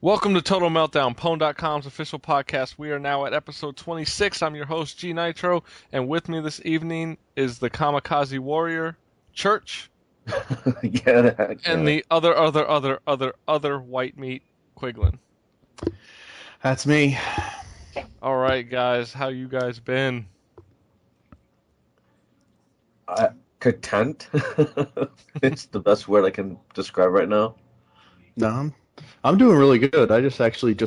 Welcome to Total Meltdown, Pwn.com's official podcast. We are now at episode 26. I'm your host, G Nitro, and with me this evening is the Kamikaze Warrior, Church, and the other white meat, Quiglin. That's me. All right, guys, how you guys been? Content. It's the best word I can describe right now. No, I'm doing really good. I just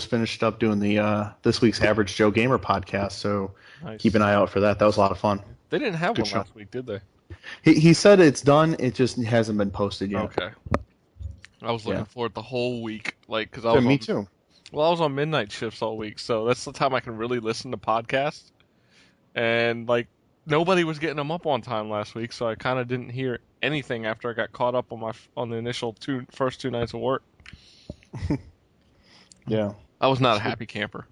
finished up doing the this week's Average Joe Gamer podcast, so Nice. keep an eye out for that. That was a lot of fun. They didn't have Good one show. last week, did they? He said it's done. It just hasn't been posted yet. Okay. I was looking Yeah. for it the whole week, because I Yeah, was me on, too. well, I was on midnight shifts all week, so that's the time I can really listen to podcasts. And nobody was getting them up on time last week, so I kind of didn't hear anything after I got caught up on the initial first two nights of work. Yeah. I was not a happy camper.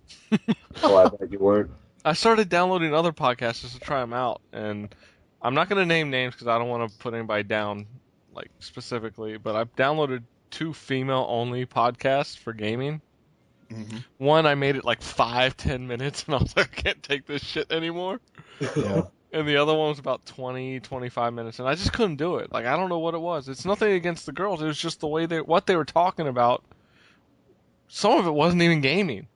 Oh, I bet you weren't. I started downloading other podcasts just to try them out, and I'm not going to name names because I don't want to put anybody down specifically, but I've downloaded 2 female-only podcasts for gaming. Mm-hmm. One, I made it 5-10 minutes, and I was like, I can't take this shit anymore. Yeah. And the other one was about 20-25 minutes, and I just couldn't do it. I don't know what it was. It's nothing against the girls. It was just the way what they were talking about. Some of it wasn't even gaming.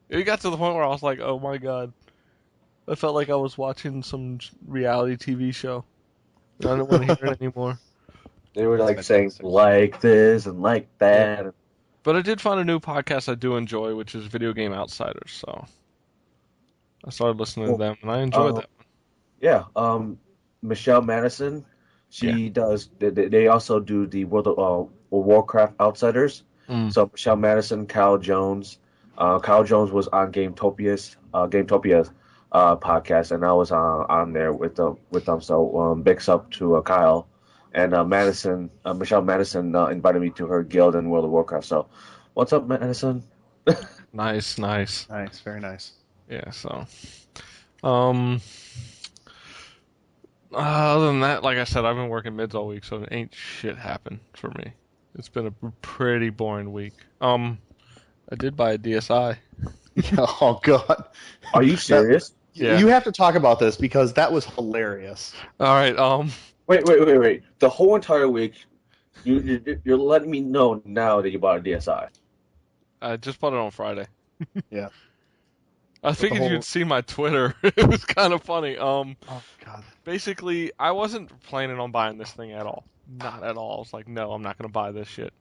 It got to the point where I was like, oh my god. I felt like I was watching some reality TV show. I don't want to hear it anymore. They were saying like this and like that. Yeah. But I did find a new podcast I do enjoy, which is Video Game Outsiders. So I started listening to them, and I enjoyed that. Yeah. Michelle Madison. She does. They also do the World of Warcraft Outsiders. Mm. So Michelle Madison, Kyle Jones. Kyle Jones was on Gametopia's podcast, and I was on there with them. So bigs up to Kyle. And Michelle Madison invited me to her guild in World of Warcraft. So, what's up, Madison? Nice. Nice. Very nice. Yeah, so. Other than that, like I said, I've been working mids all week, so ain't shit happened for me. It's been a pretty boring week. I did buy a DSi. Oh God. Are you serious? Yeah. You have to talk about this because that was hilarious. All right. Wait. The whole entire week, you're letting me know now that you bought a DSi. I just bought it on Friday. Yeah. I figured you'd see my Twitter. It was kind of funny. Oh God. Basically, I wasn't planning on buying this thing at all. Not at all. I was like, no, I'm not going to buy this shit.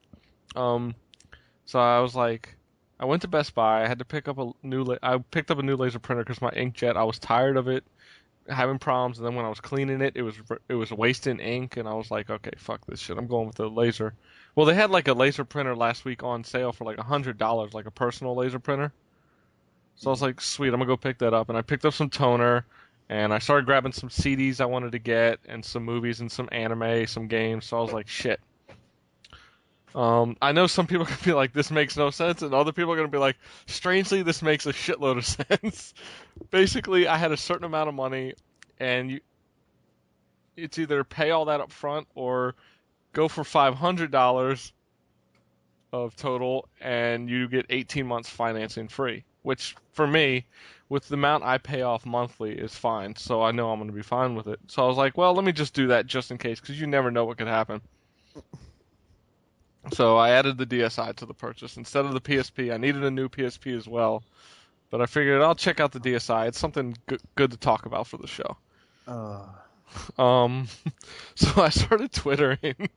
So I was like, I went to Best Buy. I had to pick up I picked up a new laser printer because my inkjet, I was tired of it having problems. And then when I was cleaning it, it was wasting ink. And I was like, okay, fuck this shit. I'm going with the laser. Well, they had a laser printer last week on sale for $100, a personal laser printer. So I was like, sweet, I'm going to go pick that up. And I picked up some toner. And I started grabbing some CDs I wanted to get, and some movies, and some anime, some games. So I was like, shit. I know some people are going to be like, this makes no sense, and other people are going to be like, strangely, this makes a shitload of sense. Basically, I had a certain amount of money, and it's either pay all that up front or go for $500 of total, and you get 18 months financing free, which, for me, with the amount I pay off monthly is fine, so I know I'm going to be fine with it. So I was like, well, let me just do that just in case, because you never know what could happen. So I added the DSi to the purchase. Instead of the PSP, I needed a new PSP as well, but I figured I'll check out the DSi. It's something good to talk about for the show. So I started Twittering,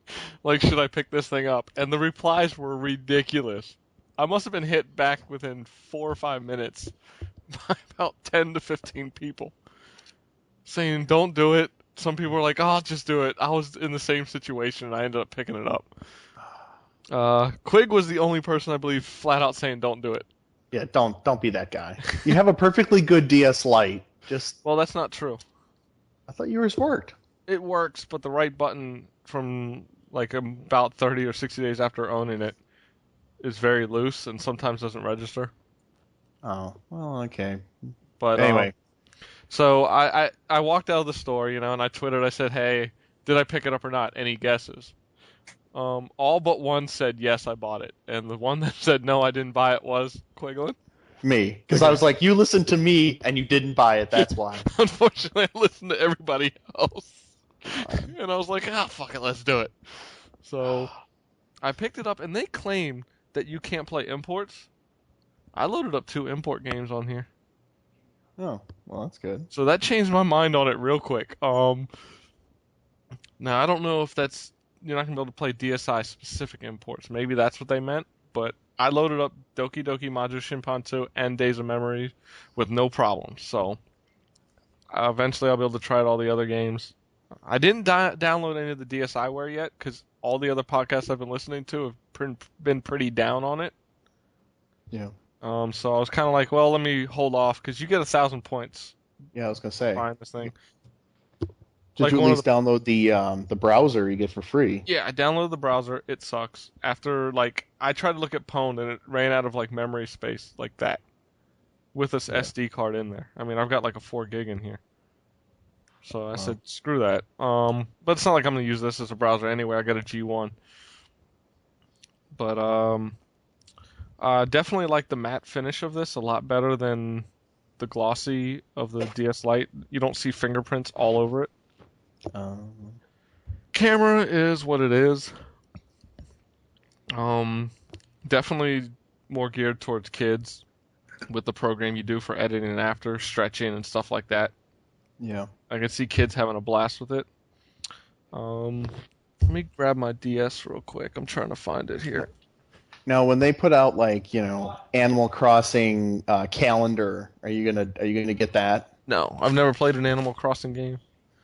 should I pick this thing up? And the replies were ridiculous. I must have been hit back within 4 or 5 minutes by about 10 to 15 people saying don't do it. Some people were like, oh, just do it. I was in the same situation and I ended up picking it up. Quig was the only person I believe flat out saying don't do it. Yeah, don't be that guy. You have a perfectly good DS Lite. Well, that's not true. I thought yours worked. It works, but the right button from about 30 or 60 days after owning it is very loose and sometimes doesn't register. Oh, well, okay. But anyway. So I walked out of the store, and I tweeted, I said, hey, did I pick it up or not? Any guesses? All but one said yes, I bought it, and the one that said no, I didn't buy it was Quiglin. Me, because I was like, you listened to me and you didn't buy it. That's why. Unfortunately, I listened to everybody else, and I was like, fuck it, let's do it. So I picked it up, and they claim that you can't play imports. I loaded up 2 import games on here. Oh, well, that's good. So that changed my mind on it real quick. Now I don't know if that's you're not gonna be able to play DSI specific imports. Maybe that's what they meant. But I loaded up Doki Doki Maju Shinpan 2 and Days of Memory with no problems. So eventually I'll be able to try out all the other games. I didn't download any of the DSiWare yet because all the other podcasts I've been listening to have been pretty down on it. Yeah. So I was kind of like, well, let me hold off because you get 1,000 points Yeah, I was gonna say. buying this thing. Did Like you at one of least download the browser you get for free? Yeah, I downloaded the browser. It sucks. After I tried to look at Pwned and it ran out of memory space like that, with this SD card in there. I mean, I've got like a 4 gig in here. So I said, screw that. But it's not like I'm gonna use this as a browser anyway. I got a G1. But definitely like the matte finish of this a lot better than the glossy of the DS Lite. You don't see fingerprints all over it. Camera is what it is. Definitely more geared towards kids with the program you do for editing and after, stretching and stuff like that. Yeah. I can see kids having a blast with it. Let me grab my DS real quick. I'm trying to find it here. Now, when they put out Animal Crossing calendar, are you gonna get that? No, I've never played an Animal Crossing game.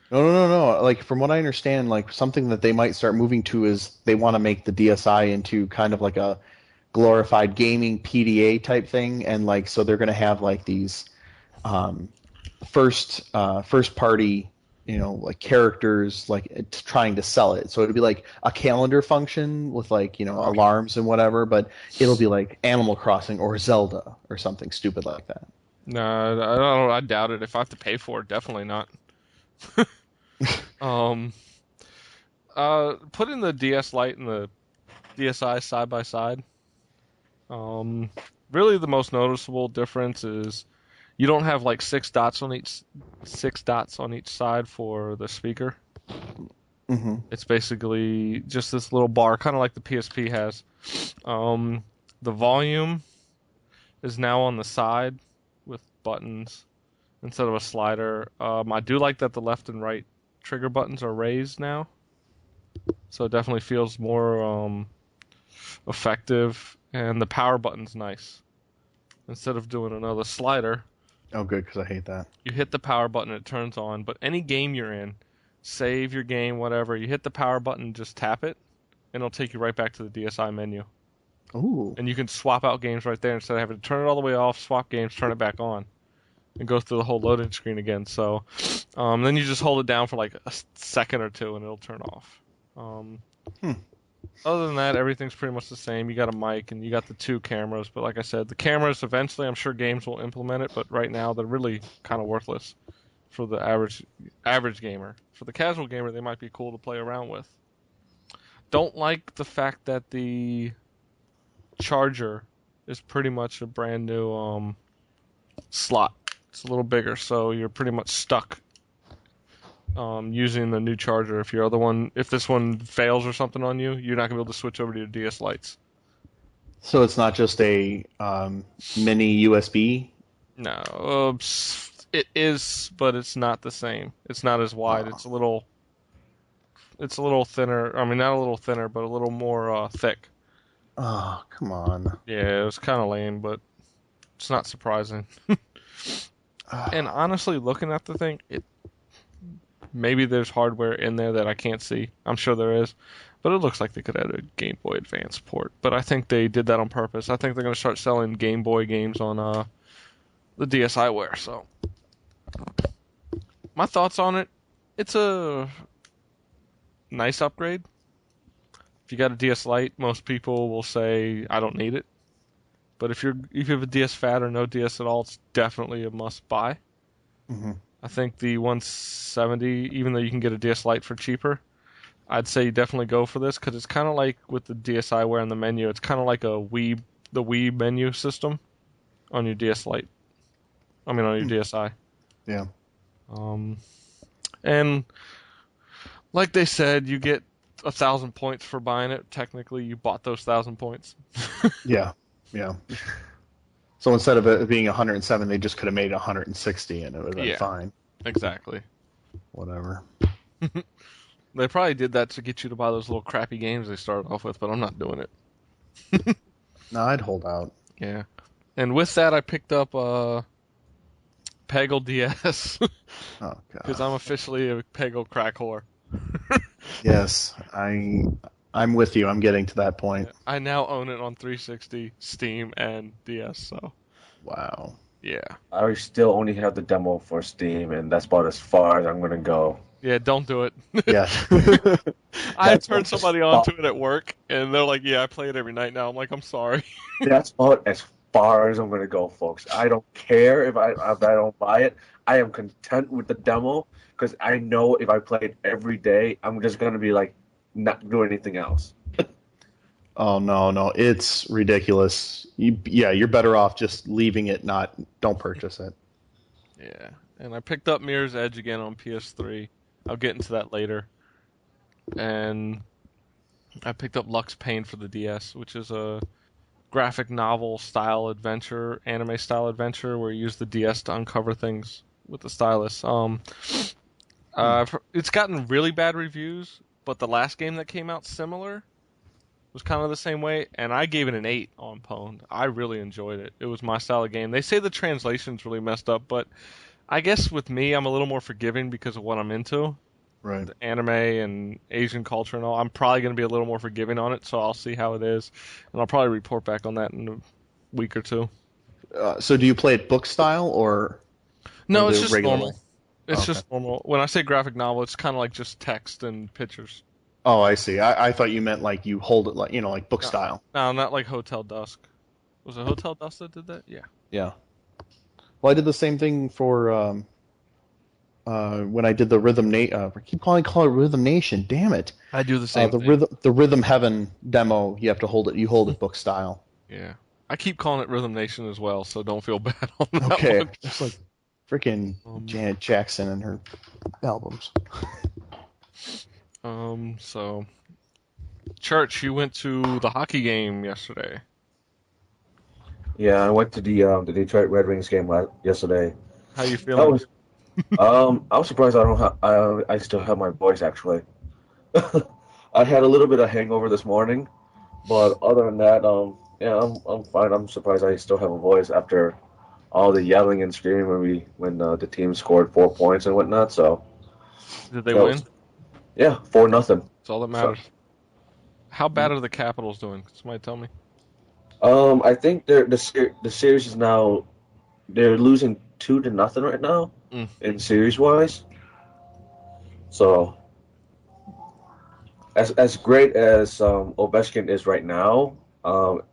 No. Like from what I understand, like something that they might start moving to is they want to make the DSi into kind of like a glorified gaming PDA type thing, and so they're gonna have these first party characters trying to sell it. So it'll be like a calendar function with alarms and whatever, but it'll be like Animal Crossing or Zelda or something stupid like that. No, I doubt it. If I have to pay for it, definitely not. Putting the DS Lite and the DSi side by side. Really the most noticeable difference is you don't have 6 dots on each side for the speaker. Mm-hmm. It's basically just this little bar, kind of like the PSP has. The volume is now on the side with buttons instead of a slider. I do like that the left and right trigger buttons are raised now, so it definitely feels more effective. And the power button's nice. Instead of doing another slider, oh, good, because I hate that. you hit the power button, it turns on. But any game you're in, save your game, whatever, you hit the power button, just tap it, and it'll take you right back to the DSi menu. Ooh. And you can swap out games right there instead of having to turn it all the way off, swap games, turn it back on, and go through the whole loading screen again. So then you just hold it down for a second or two, and it'll turn off. Other than that, everything's pretty much the same. You got a mic and you got the 2 cameras, but like I said, the cameras eventually, I'm sure games will implement it, but right now they're really kind of worthless for the average gamer. For the casual gamer, they might be cool to play around with. Don't like the fact that the charger is pretty much a brand new slot. It's a little bigger, so you're pretty much stuck using the new charger. If this one fails or something on you, you're not gonna be able to switch over to your DS Lites. So it's not just a mini USB? No, it is, but it's not the same. It's not as wide. It's a little thinner. I mean, not a little thinner, but a little more thick. Oh, come on. Yeah, it was kind of lame, but it's not surprising. And honestly, looking at the thing, maybe there's hardware in there that I can't see. I'm sure there is. But it looks like they could add a Game Boy Advance port. But I think they did that on purpose. I think they're going to start selling Game Boy games on the DSiWare. So, my thoughts on it, it's a nice upgrade. If you got a DS Lite, most people will say, I don't need it. But if you have a DS Fat or no DS at all, it's definitely a must buy. Mm-hmm. I think the 170, even though you can get a DS Lite for cheaper, I'd say definitely go for this because it's kind of like with the DSiWare in the menu. It's kind of like the Wii menu system on your DS Lite. I mean, on your DSi. Yeah. And like they said, you get 1,000 points for buying it. Technically, you bought those 1,000 points. Yeah. Yeah. So instead of it being 107, they just could have made it 160, and it would have been fine. Exactly. Whatever. They probably did that to get you to buy those little crappy games they started off with, but I'm not doing it. No, I'd hold out. Yeah. And with that, I picked up Peggle DS. Oh, God. Because I'm officially a Peggle crack whore. Yes, I'm with you. I'm getting to that point. I now own it on 360, Steam, and DS, so. Wow. Yeah. I still only have the demo for Steam, and that's about as far as I'm going to go. Yeah, don't do it. Yeah. I turned somebody on to it at work, and they're like, yeah, I play it every night now. I'm like, I'm sorry. That's about as far as I'm going to go, folks. I don't care if I don't buy it. I am content with the demo because I know if I play it every day, I'm just going to be like, not do anything else. Oh, no. It's ridiculous. You're better off just leaving it, don't purchase it. Yeah. And I picked up Mirror's Edge again on PS3. I'll get into that later. And I picked up Lux Pain for the DS, which is a graphic novel style adventure, anime style adventure, where you use the DS to uncover things with the stylus. It's gotten really bad reviews, but the last game that came out similar was kind of the same way, and I gave it an 8 on Pwned. I really enjoyed it. It was my style of game. They say the translation's really messed up, but I guess with me, I'm a little more forgiving because of what I'm into. Right. The anime and Asian culture and all. I'm probably going to be a little more forgiving on it, so I'll see how it is. And I'll probably report back on that in a week or two. So do you play it book style or? No, or it's the just regular normal. way? It's Okay. just normal. When I say graphic novel, it's kind of like just text and pictures. Oh, I see. I thought you meant like you hold it like like book style. No, not like Hotel Dusk. Was it Hotel Dusk that did that? Yeah. Yeah. Well, I did the same thing for when I did the I keep calling it Rhythm Nation. Damn it! I do the same thing. The Rhythm Heaven demo. You have to hold it. You hold it book style. Yeah. I keep calling it Rhythm Nation as well, so don't feel bad on that Okay. one. It's like freaking Janet Jackson and her albums. So Church, you went to the hockey game yesterday. Yeah, I went to the Detroit Red Wings game yesterday. How you feeling? I was surprised I still have my voice actually. I had a little bit of hangover this morning, but other than that, I'm fine. I'm surprised I still have a voice after all the yelling and screaming when the team scored 4 points and whatnot. So Did they win? Yeah, 4-0. That's all that matters. How bad are the Capitals doing? Somebody tell me. I think the series is now they're losing 2-0 right now in series wise. So as great as Ovechkin is right now,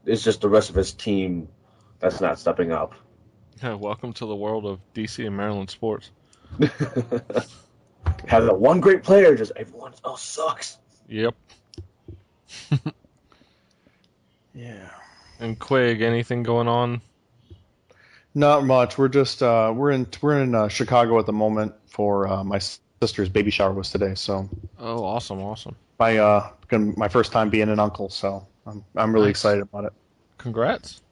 it's just the rest of his team that's not stepping up. Yeah, welcome to the world of DC and Maryland sports. Have that one great player, just everyone else sucks. Yep. Yeah. And Quig, anything going on? Not much. We're just we're in Chicago at the moment for my sister's baby shower was today. So. Oh, awesome! My first time being an uncle, so I'm really excited about it. Congrats.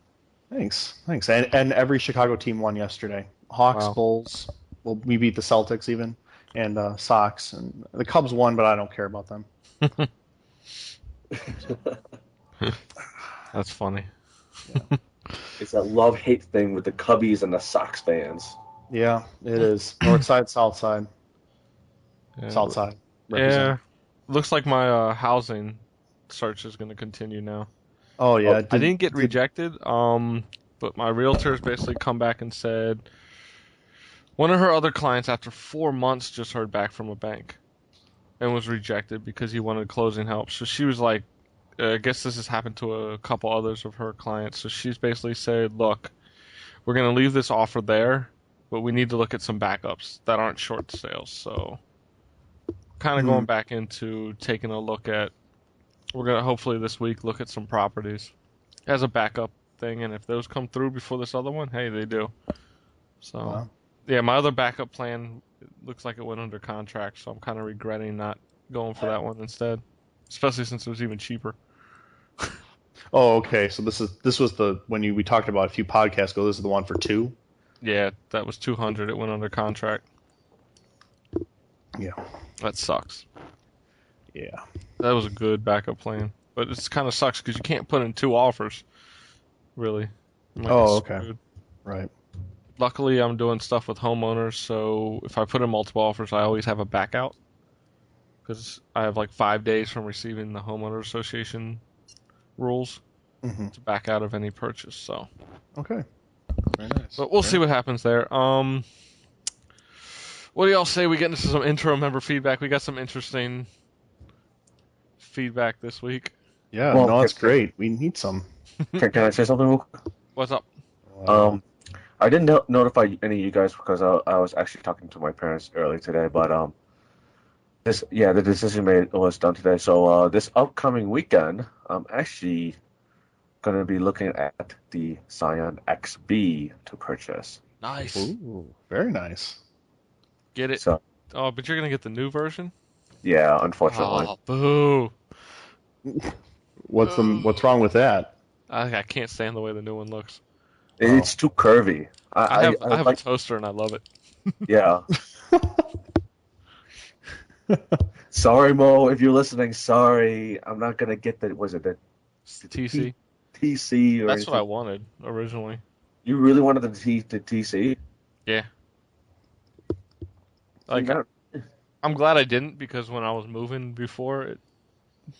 Thanks. And every Chicago team won yesterday. Hawks, Bulls. Well, we beat the Celtics even, and Sox, and the Cubs won, but I don't care about them. That's funny. Yeah. It's that love-hate thing with the Cubbies and the Sox fans. Yeah, it is. North side, south side. Yeah. South side. Yeah. Looks like my housing search is going to continue now. Oh yeah. I didn't get rejected, but my realtor's basically come back and said one of her other clients after 4 months just heard back from a bank and was rejected because he wanted closing help. So she was like, I guess this has happened to a couple others of her clients. So she's basically said, look, we're going to leave this offer there, but we need to look at some backups that aren't short sales. So kind of going back into taking a look at. We're gonna hopefully this week look at some properties as a backup thing, and if those come through before this other one, hey, they do. So, Wow. yeah, my other backup plan looks like it went under contract, so I'm kind of regretting not going for that one instead, especially since it was even cheaper. Oh, okay. So this was the when we talked about a few podcasts ago. This is the one for 2. Yeah, that was 200. It went under contract. Yeah. That sucks. Yeah. That was a good backup plan, but it kind of sucks because you can't put in 2 offers. Really. You might Oh, get okay. screwed. Right. Luckily, I'm doing stuff with homeowners, so if I put in multiple offers, I always have a back out because I have like 5 days from receiving the homeowner association rules to back out of any purchase. So, Okay. Very nice. but we'll see what happens there. What do y'all say we get into some intro member feedback? We got some interesting feedback this week. Yeah. Well, no, that's great. We need some. Can I say something real quick? What's up? I didn't notify any of you guys because I was actually talking to my parents early today, but the decision made was done today. So this upcoming weekend, I'm actually going to be looking at the Scion XB to purchase. Nice. Ooh, very nice. Get it. So Oh, but you're going to get the new version? yeah, unfortunately. Oh, boo. What's wrong with that? I can't stand the way the new one looks. It's too curvy. I have a like, toaster and I love it. yeah. Sorry, Mo, if you're listening. Sorry, I'm not gonna get the. Was it the TC? TC or? That's what I anything? wanted originally. You really wanted the TC? Yeah. Like, Yeah. I'm glad I didn't because when I was moving before,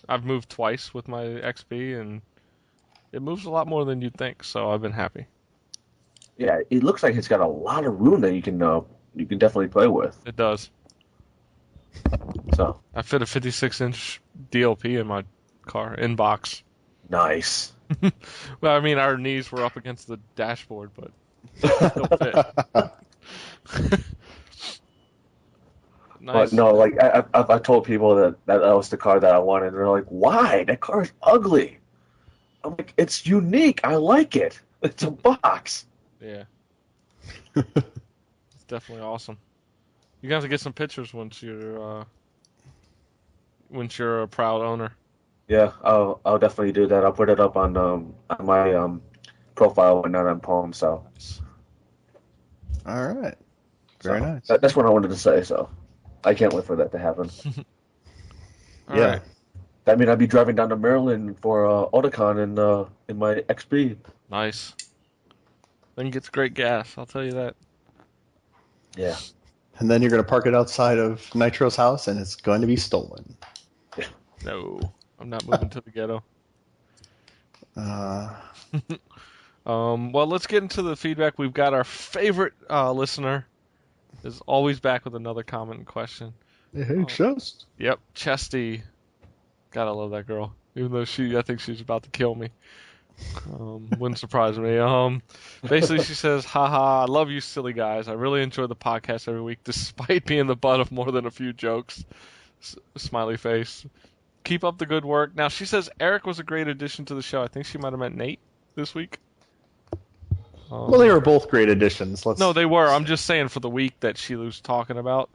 I've moved twice with my XB and it moves a lot more than you'd think. So I've been happy. Yeah, it looks like it's got a lot of room that you can definitely play with. It does. So I fit a 56-inch DLP in my car in box. nice. Well, I mean, our knees were up against the dashboard, but it still fit. Nice. But no, like I told people that was the car that I wanted, and they're like, "Why? That car is ugly." I'm like, "It's unique. I like it. It's a box." Yeah. It's definitely awesome. You have to get some pictures once you're a proud owner. Yeah, I'll definitely do that. I'll put it up on my profile when not on Palm. So All right. Very nice. That's what I wanted to say. So I can't wait for that to happen. All Yeah. right. That means I'd be driving down to Maryland for Otakon in my XB. Nice. Then gets great gas, I'll tell you that. Yeah. And then you're going to park it outside of Nitro's house, and it's going to be stolen. No, I'm not moving to the ghetto. Well, let's get into the feedback. We've got our favorite listener is always back with another comment and question. Hey, Chest. Yep, Chesty. Gotta love that girl. Even though I think she's about to kill me. Wouldn't surprise me. Basically she says, haha, I love you silly guys. I really enjoy the podcast every week, despite being the butt of more than a few jokes. Smiley face. Keep up the good work. Now, she says Eric was a great addition to the show. I think she might have meant Nate this week. Well, they were both great additions. No, they were. I'm just saying for the week that she was talking about.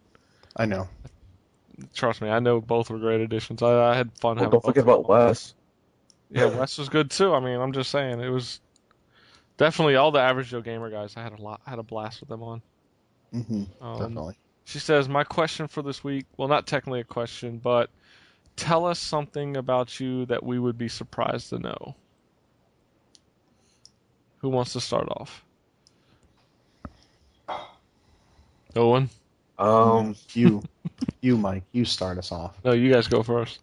I know. Trust me, I know both were great additions. I had fun Well, having don't both forget of them. about Wes. Yeah, Wes was good too. I mean, I'm just saying it was definitely all the average Joe Gamer guys. I had a blast with them on. Definitely. She says, my question for this week, well, not technically a question, but tell us something about you that we would be surprised to know. Who wants to start off? Owen? You, Mike, you start us off. No, you guys go first.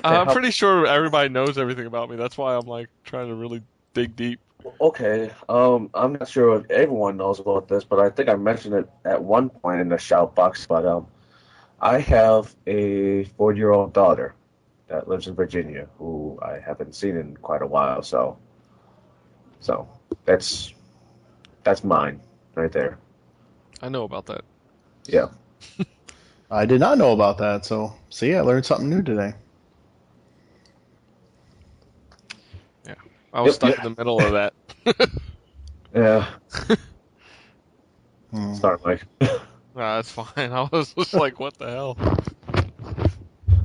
I'm pretty sure everybody knows everything about me. That's why I'm like trying to really dig deep. Okay. I'm not sure if everyone knows about this, but I think I mentioned it at one point in the shout box. But I have a 4-year-old daughter that lives in Virginia who I haven't seen in quite a while. So that's mine right there. I know about that. Yeah. I did not know about that. So, see, I learned something new today. Yeah, I was Yep. stuck in the middle of that. Yeah. Hmm. Sorry, Mike. Nah, that's fine. I was just like, what the hell?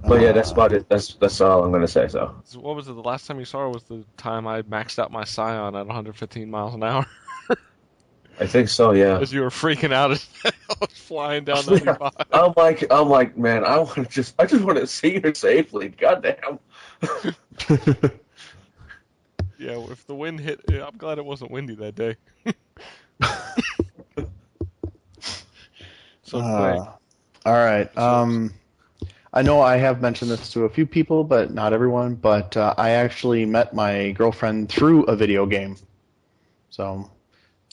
But yeah, that's Uh, about it. That's all I'm gonna say. So So what was it? The last time you saw her was the time I maxed out my Scion at 115 miles an hour I think so. Yeah. as you were freaking out as I was flying down Yeah. 95. I'm like, man, I just want to see her safely. Goddamn. Yeah, if the wind hit, I'm glad it wasn't windy that day. So Quake, all right. what's yours? I know I have mentioned this to a few people, but not everyone. But I actually met my girlfriend through a video game. So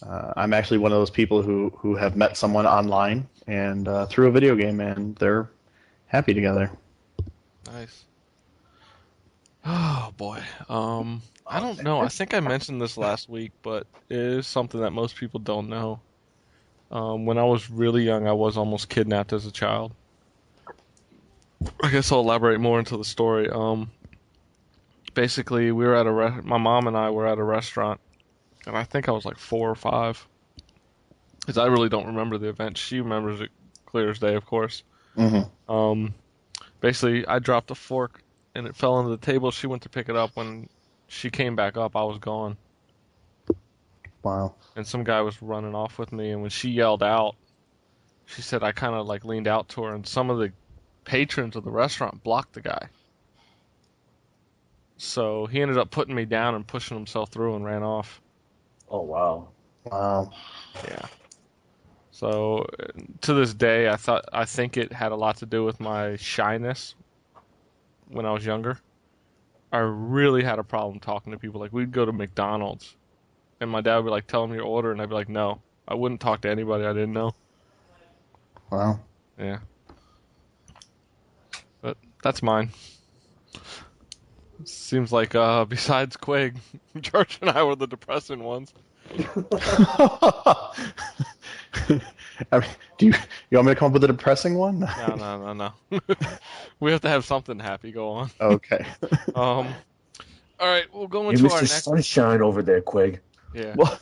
I'm actually one of those people who have met someone online and through a video game, and they're happy together. Nice. Oh boy. I don't know. I think I mentioned this last week, but it is something that most people don't know. When I was really young, I was almost kidnapped as a child. I guess I'll elaborate more into the story. Basically, we were at my mom and I were at a restaurant, and I think I was like 4 or 5, because I really don't remember the event. She remembers it clear as day, of course. Hmm. Um, Basically, I dropped a fork and it fell under the table. She went to pick it up. When she came back up, I was gone, Wow. and some guy was running off with me. And when she yelled out, she said I kind of like leaned out to her, and some of the patrons of the restaurant blocked the guy. So he ended up putting me down and pushing himself through and ran off. Oh wow. Wow. Yeah. So to this day, I think it had a lot to do with my shyness when I was younger. I really had a problem talking to people. Like we'd go to McDonald's, and my dad would be like, "Tell him your order," and I'd be like, "No." I wouldn't talk to anybody I didn't know. Wow. Yeah. But that's mine. Seems like besides Quig, George and I were the depressing ones. I mean, you want me to come up with a depressing one? No, no, no, no. We have to have something happy go on. Okay. Um. All right, we'll go You into our Mr. next. Sunshine over there, Quig. Yeah. Well,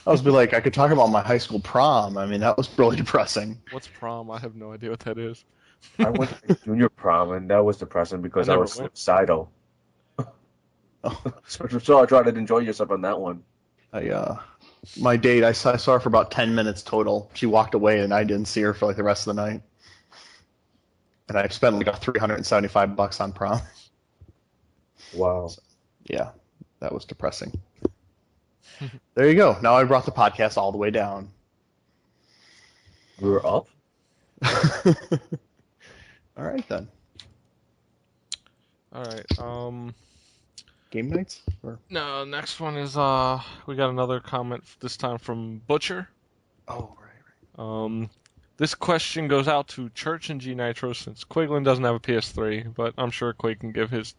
I was be like, I could talk about my high school prom. I mean, that was really depressing. What's prom? I have no idea what that is. I went to my junior prom, and that was depressing because I I never was went. suicidal. Oh, So I tried to enjoy yourself on that one. my date, I saw her for about 10 minutes total. She walked away, and I didn't see her for like the rest of the night. And I spent like $375 on prom. Wow. So, yeah, that was depressing. There you go. Now I brought the podcast all the way down. We were up. All right then. All right. Game nights? Or... No, next one is we got another comment this time from Butcher. Oh, right. This question goes out to Church and G Nitro since Quiglin doesn't have a PS3, but I'm sure Quake can give his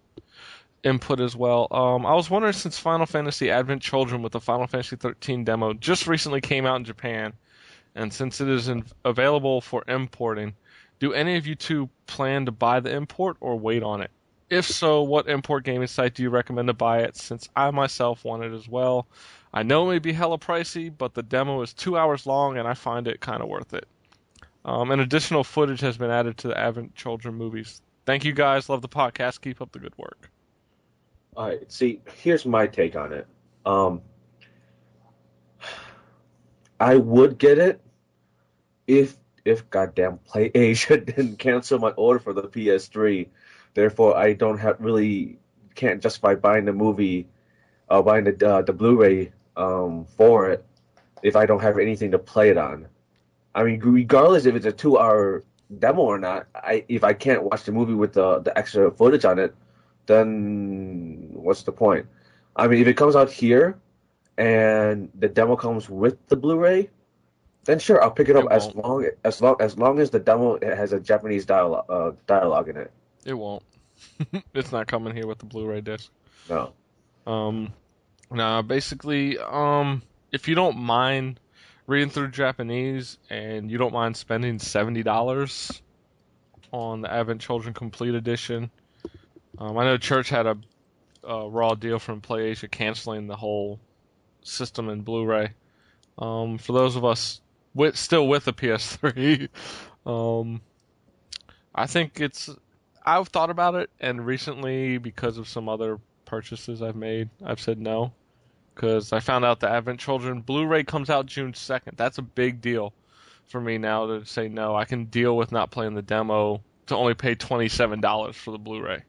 input as well. I was wondering, since Final Fantasy Advent Children with the Final Fantasy 13 demo just recently came out in Japan, and since it is available for importing, do any of you two plan to buy the import or wait on it? If so, what import gaming site do you recommend to buy it, since I myself want it as well? I know it may be hella pricey, but the demo is 2 hours long and I find it kind of worth it. And additional footage has been added to the Advent Children movies. Thank you guys. Love the podcast. Keep up the good work. All right. See, here's my take on it. I would get it if goddamn PlayAsia didn't cancel my order for the PS3. Therefore, I don't can't justify buying the movie, buying the Blu-ray for it if I don't have anything to play it on. I mean, regardless if it's a 2 hour demo or not, if I can't watch the movie with the extra footage on it, then what's the point? I mean, if it comes out here and the demo comes with the Blu-ray, then sure, I'll pick it up It won't. as long as the demo has a Japanese dialogue in it. It won't. It's not coming here with the Blu-ray disc. No. Um, Nah, basically, if you don't mind reading through Japanese and you don't mind spending $70, on the Advent Children Complete Edition. I know Church had a raw deal from PlayAsia canceling the whole system in Blu-ray. For those of us still with the PS3, I think I've thought about it, and recently, because of some other purchases I've made, I've said no. Because I found out the Advent Children Blu-ray comes out June 2nd. That's a big deal for me now to say no. I can deal with not playing the demo to only pay $27 for the Blu-ray.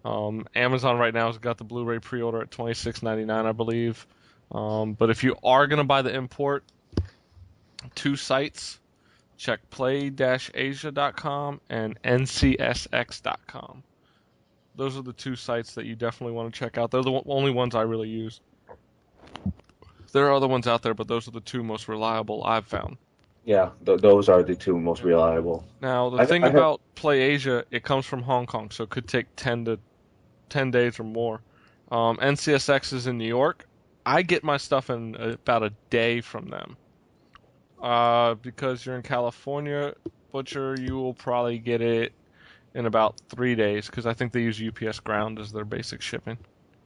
Amazon right now has got the Blu-ray pre-order at $26.99, I believe. But if you are going to buy the import, 2 sites, check play-asia.com and ncsx.com. Those are the 2 sites that you definitely want to check out. They're the only ones I really use. There are other ones out there, but those are the 2 most reliable I've found. Yeah, those are the 2 most reliable. Now, the thing about PlayAsia, it comes from Hong Kong, so it could take 10 days or more. NCSX is in New York. I get my stuff in about a day from them. Because you're in California, Butcher, you will probably get it in about 3 days, because I think they use UPS Ground as their basic shipping.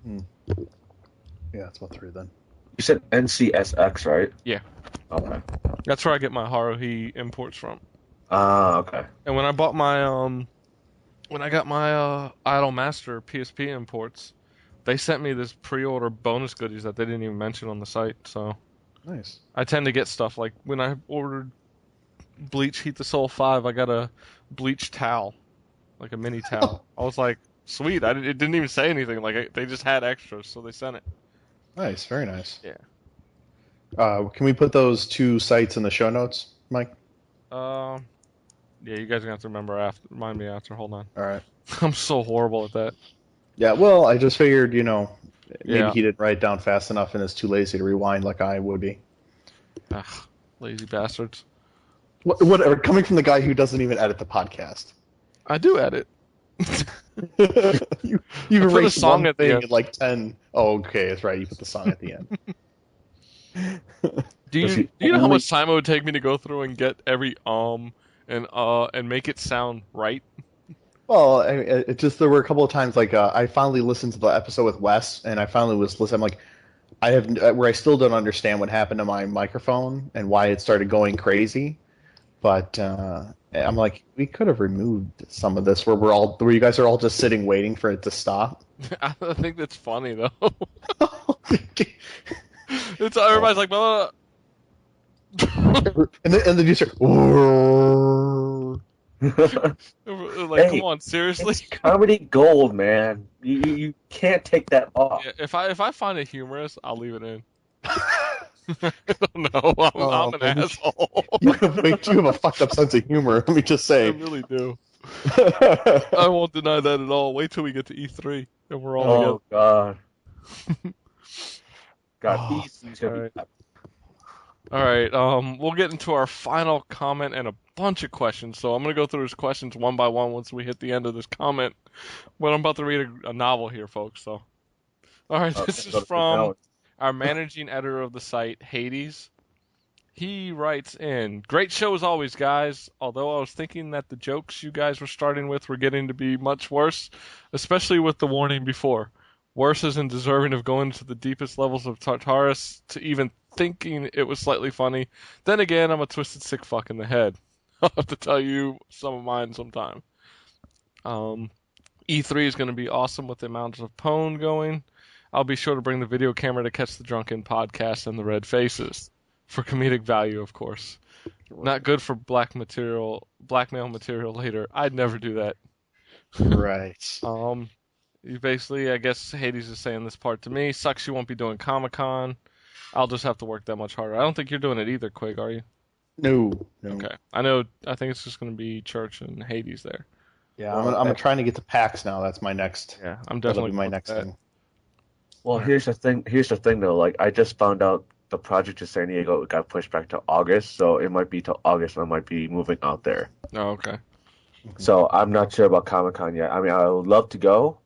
Yeah, it's about 3 then. You said NCSX, right? Yeah. Okay. That's where I get my Haruhi imports from. Ah, okay. And when I bought my when I got my Idol Master PSP imports, they sent me this pre-order bonus goodies that they didn't even mention on the site. So nice. I tend to get stuff like when I ordered Bleach Heat the Soul 5, I got a Bleach towel, like a mini towel. I was like, sweet. It didn't even say anything. Like they just had extras, so they sent it. Nice, very nice. Yeah. Can we put those 2 sites in the show notes, Mike? Yeah, you guys are gonna have to remind me after. Hold on. All right. I'm so horrible at that. Yeah, well, I just figured, maybe Yeah. he didn't write it down fast enough and is too lazy to rewind like I would be. Ugh, lazy bastards. Whatever, coming from the guy who doesn't even edit the podcast. I do edit. you I put a erased song one at the thing end. in like 10. Oh, okay, that's right. You put the song at the end. Do you know how much time it would take me to go through and get every and make it sound right? Well, it just there were a couple of times like I finally listened to the episode with Wes, and I finally was listening. I'm like, where I still don't understand what happened to my microphone and why it started going crazy. But I'm like, we could have removed some of this where you guys are all just sitting waiting for it to stop. I think that's funny though. It's everybody's like, well, and then you start. like, Hey, come on, seriously. It's comedy gold, man. You can't take that off. Yeah, if I find it humorous, I'll leave it in. I don't know. I'm an asshole. You have a fucked up sense of humor. Let me just I say. really do. I won't deny that at all. Wait till we get to E3 and we're all God. Oh, he's gonna be. All right. We'll get into our final comment and a bunch of questions. So I'm gonna go through his questions one by one once we hit the end of this comment. Well, I'm about to read a novel here, folks. So, all right, this is from our managing editor of the site, Hades. He writes in, great show as always, guys. Although I was thinking that the jokes you guys were starting with were getting to be much worse, especially with the warning before. Worse isn't deserving of going to the deepest levels of Tartarus to even thinking it was slightly funny. Then again, I'm a twisted sick fuck in the head. I'll have to tell you some of mine sometime. E3 is going to be awesome with the amount of pwn going. I'll be sure to bring the video camera to catch the drunken podcast and the red faces. For comedic value, of course. Not good for blackmail material later. I'd never do that. Right. You basically, I guess Hades is saying this part to me. Sucks you won't be doing Comic-Con. I'll just have to work that much harder. I don't think you're doing it either, Quig, are you? No. Okay. I think it's just going to be Church and Hades there. Yeah, I'm trying to get to PAX now. That's my next. Yeah, I'm definitely my next thing. Well, here's the thing though. Like, I just found out the project to San Diego got pushed back to August, so it might be till August and I might be moving out there. Oh, okay. So I'm not sure about Comic-Con yet. I mean, I would love to go,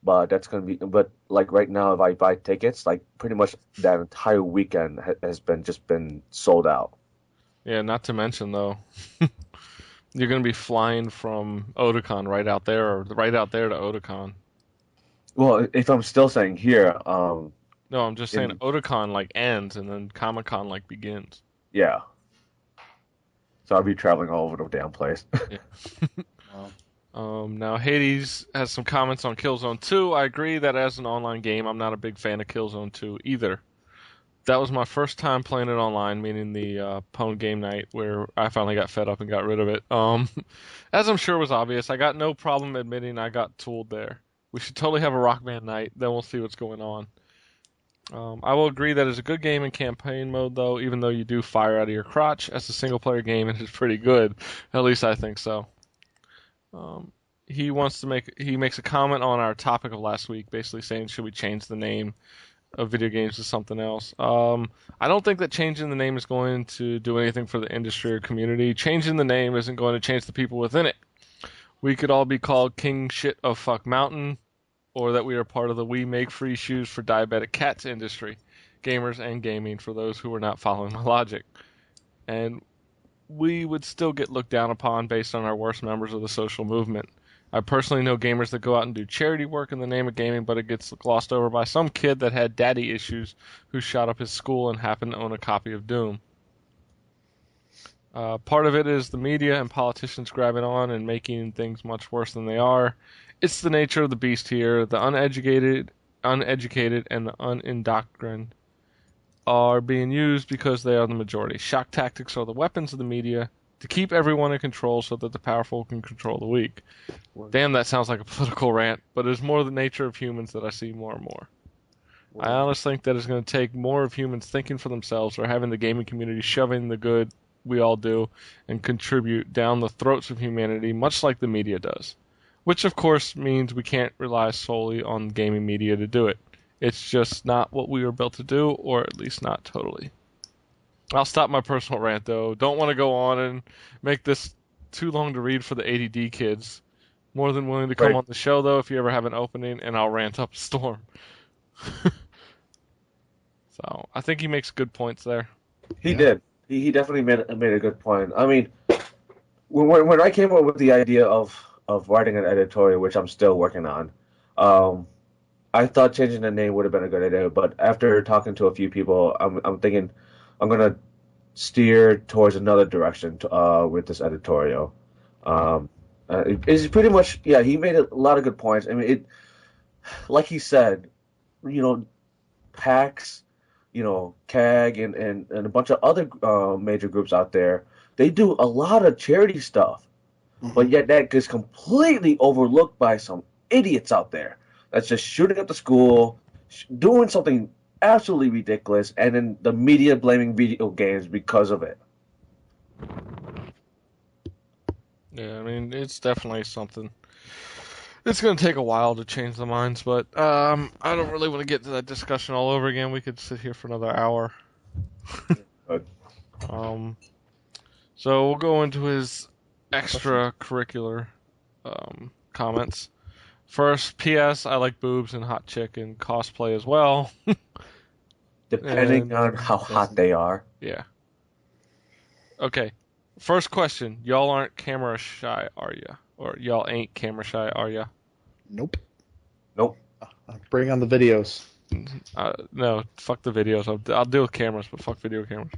but that's gonna be. But like right now, if I buy tickets, like pretty much that entire weekend has been sold out. Yeah, not to mention though, You're going to be flying from Otakon right out there, or right out there to Otakon. Well, if I'm still saying here, No, I'm just saying in Otakon like ends and then Comic Con like begins. yeah, so I'll be traveling all over the damn place. Yeah. Wow. Now Hades has some comments on Killzone 2. I agree that as an online game, I'm not a big fan of Killzone 2 either. That was my first time playing it online, meaning the Pwn game night, where I finally got fed up and got rid of it. As I'm sure was obvious, I got no problem admitting I got tooled there. We should totally have a Rock Band night, then we'll see what's going on. I will agree that it's a good game in campaign mode, though, even though you do fire out of your crotch. As a single-player game, it is pretty good. At least I think so. He makes a comment on our topic of last week, basically saying, should we change the name of video games to something else? I don't think that changing the name is going to do anything for the industry or community. Changing the name isn't going to change the people within it. We could all be called King Shit of Fuck Mountain, or that we are part of the We Make Free Shoes for Diabetic Cats industry, gamers and gaming for those who are not following my logic. And we would still get looked down upon based on our worst members of the social movement. I personally know gamers that go out and do charity work in the name of gaming, but it gets glossed over by some kid that had daddy issues who shot up his school and happened to own a copy of Doom. Part of it is the media and politicians grabbing on and making things much worse than they are. It's the nature of the beast here. The uneducated, and the unindoctrined are being used because they are the majority. Shock tactics are the weapons of the media to keep everyone in control so that the powerful can control the weak. Damn, that sounds like a political rant, but it is more the nature of humans that I see more and more. I honestly think that it's going to take more of humans thinking for themselves or having the gaming community shoving the good we all do and contribute down the throats of humanity, much like the media does. Which, of course, means we can't rely solely on gaming media to do it. It's just not what we were built to do, or at least not totally. I'll stop my personal rant, though. Don't want to go on and make this too long to read for the ADD kids. More than willing to come Right. on the show, though, if you ever have an opening, and I'll rant up a storm. So, I think he makes good points there. He did. He definitely made a good point. I mean, when I came up with the idea of writing an editorial, which I'm still working on, I thought changing the name would have been a good idea. But after talking to a few people, I'm thinking I'm gonna steer towards another direction with this editorial. It's pretty much, yeah. He made a lot of good points. I mean, like he said, PAX, CAG, and a bunch of other major groups out there. They do a lot of charity stuff, but yet that gets completely overlooked by some idiots out there that's just shooting up the school, doing something absolutely ridiculous, and then the media blaming video games because of it. Yeah, I mean, it's definitely something. It's going to take a while to change the minds, but I don't really want to get to that discussion all over again. We could sit here for another hour. But So we'll go into his extracurricular comments. First, P.S. I like boobs and hot chick and cosplay as well. depending on how hot they are. Yeah. Okay. First question. Y'all aren't camera shy, are ya? Or y'all ain't camera shy, are ya? Nope. Nope. Bring on the videos. No, fuck the videos. I'll deal with cameras, but fuck video cameras.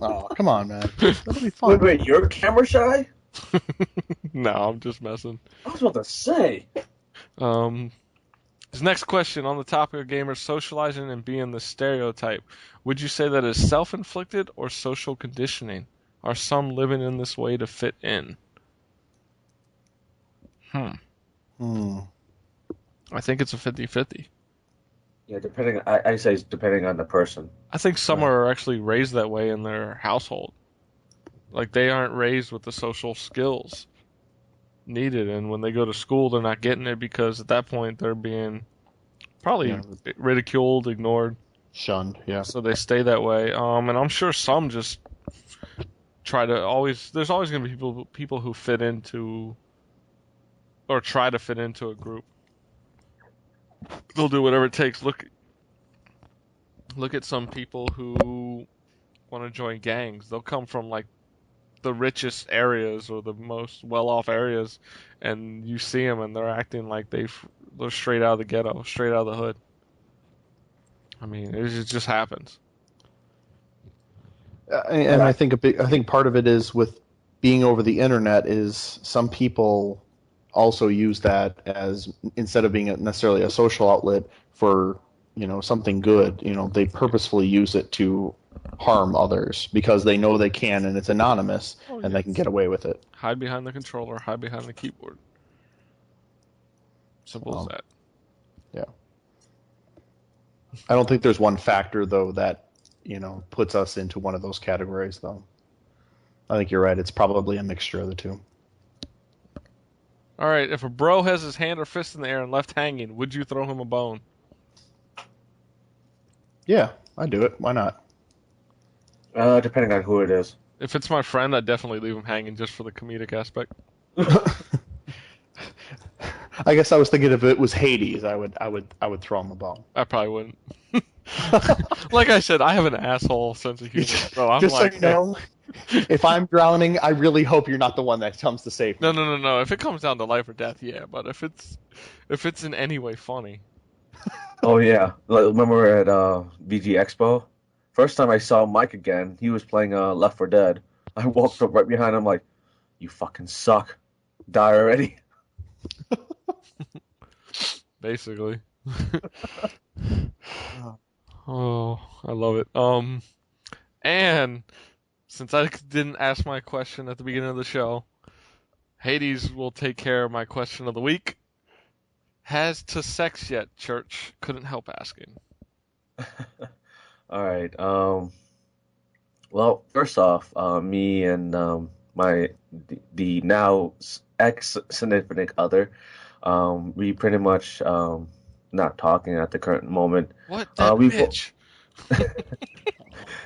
Oh, come on, man. That'll be fun. Wait, you're camera shy? No, I'm just messing. I was about to say. His next question on the topic of gamers socializing and being the stereotype. Would you say that is self-inflicted or social conditioning? Are some living in this way to fit in? I think it's a 50-50. Yeah, I say it's depending on the person. I think some are actually raised that way in their household. Like, they aren't raised with the social skills needed, and when they go to school, they're not getting it because at that point they're being probably ridiculed, ignored. Shunned, yeah. So they stay that way. And I'm sure some just try to always... There's always going to be people who fit into... or try to fit into a group. They'll do whatever it takes. Look at some people who want to join gangs. They'll come from, like, the richest areas or the most well-off areas, and you see them and they're acting like they're straight out of the ghetto, straight out of the hood. I mean, it just happens. And I think part of it is with being over the internet is some people also use that as, instead of being necessarily a social outlet for, something good, they purposefully use it to harm others because they know they can, and it's anonymous, and they can get away with it. Hide behind the controller, hide behind the keyboard. Simple as that. Yeah. I don't think there's one factor, though, that, puts us into one of those categories, though. I think you're right. It's probably a mixture of the two. All right, if a bro has his hand or fist in the air and left hanging, would you throw him a bone? Yeah, I'd do it. Why not? Depending on who it is. If it's my friend, I'd definitely leave him hanging just for the comedic aspect. I guess I was thinking if it was Hades, I would throw him a bone. I probably wouldn't. Like I said, I have an asshole sense of humor. So I'm just like, so you know, if I'm drowning, I really hope you're not the one that comes to save me. No. If it comes down to life or death, yeah. But if it's in any way funny. Oh yeah, remember at VG Expo? First time I saw Mike again, he was playing Left 4 Dead. I walked up right behind him like, "You fucking suck, die already." Basically. Oh, I love it. And since I didn't ask my question at the beginning of the show, Hades will take care of my question of the week. Has to sex yet, Church? Couldn't help asking. All right. Well, first off, me and the now ex significant other, we pretty much not talking at the current moment. What that bitch?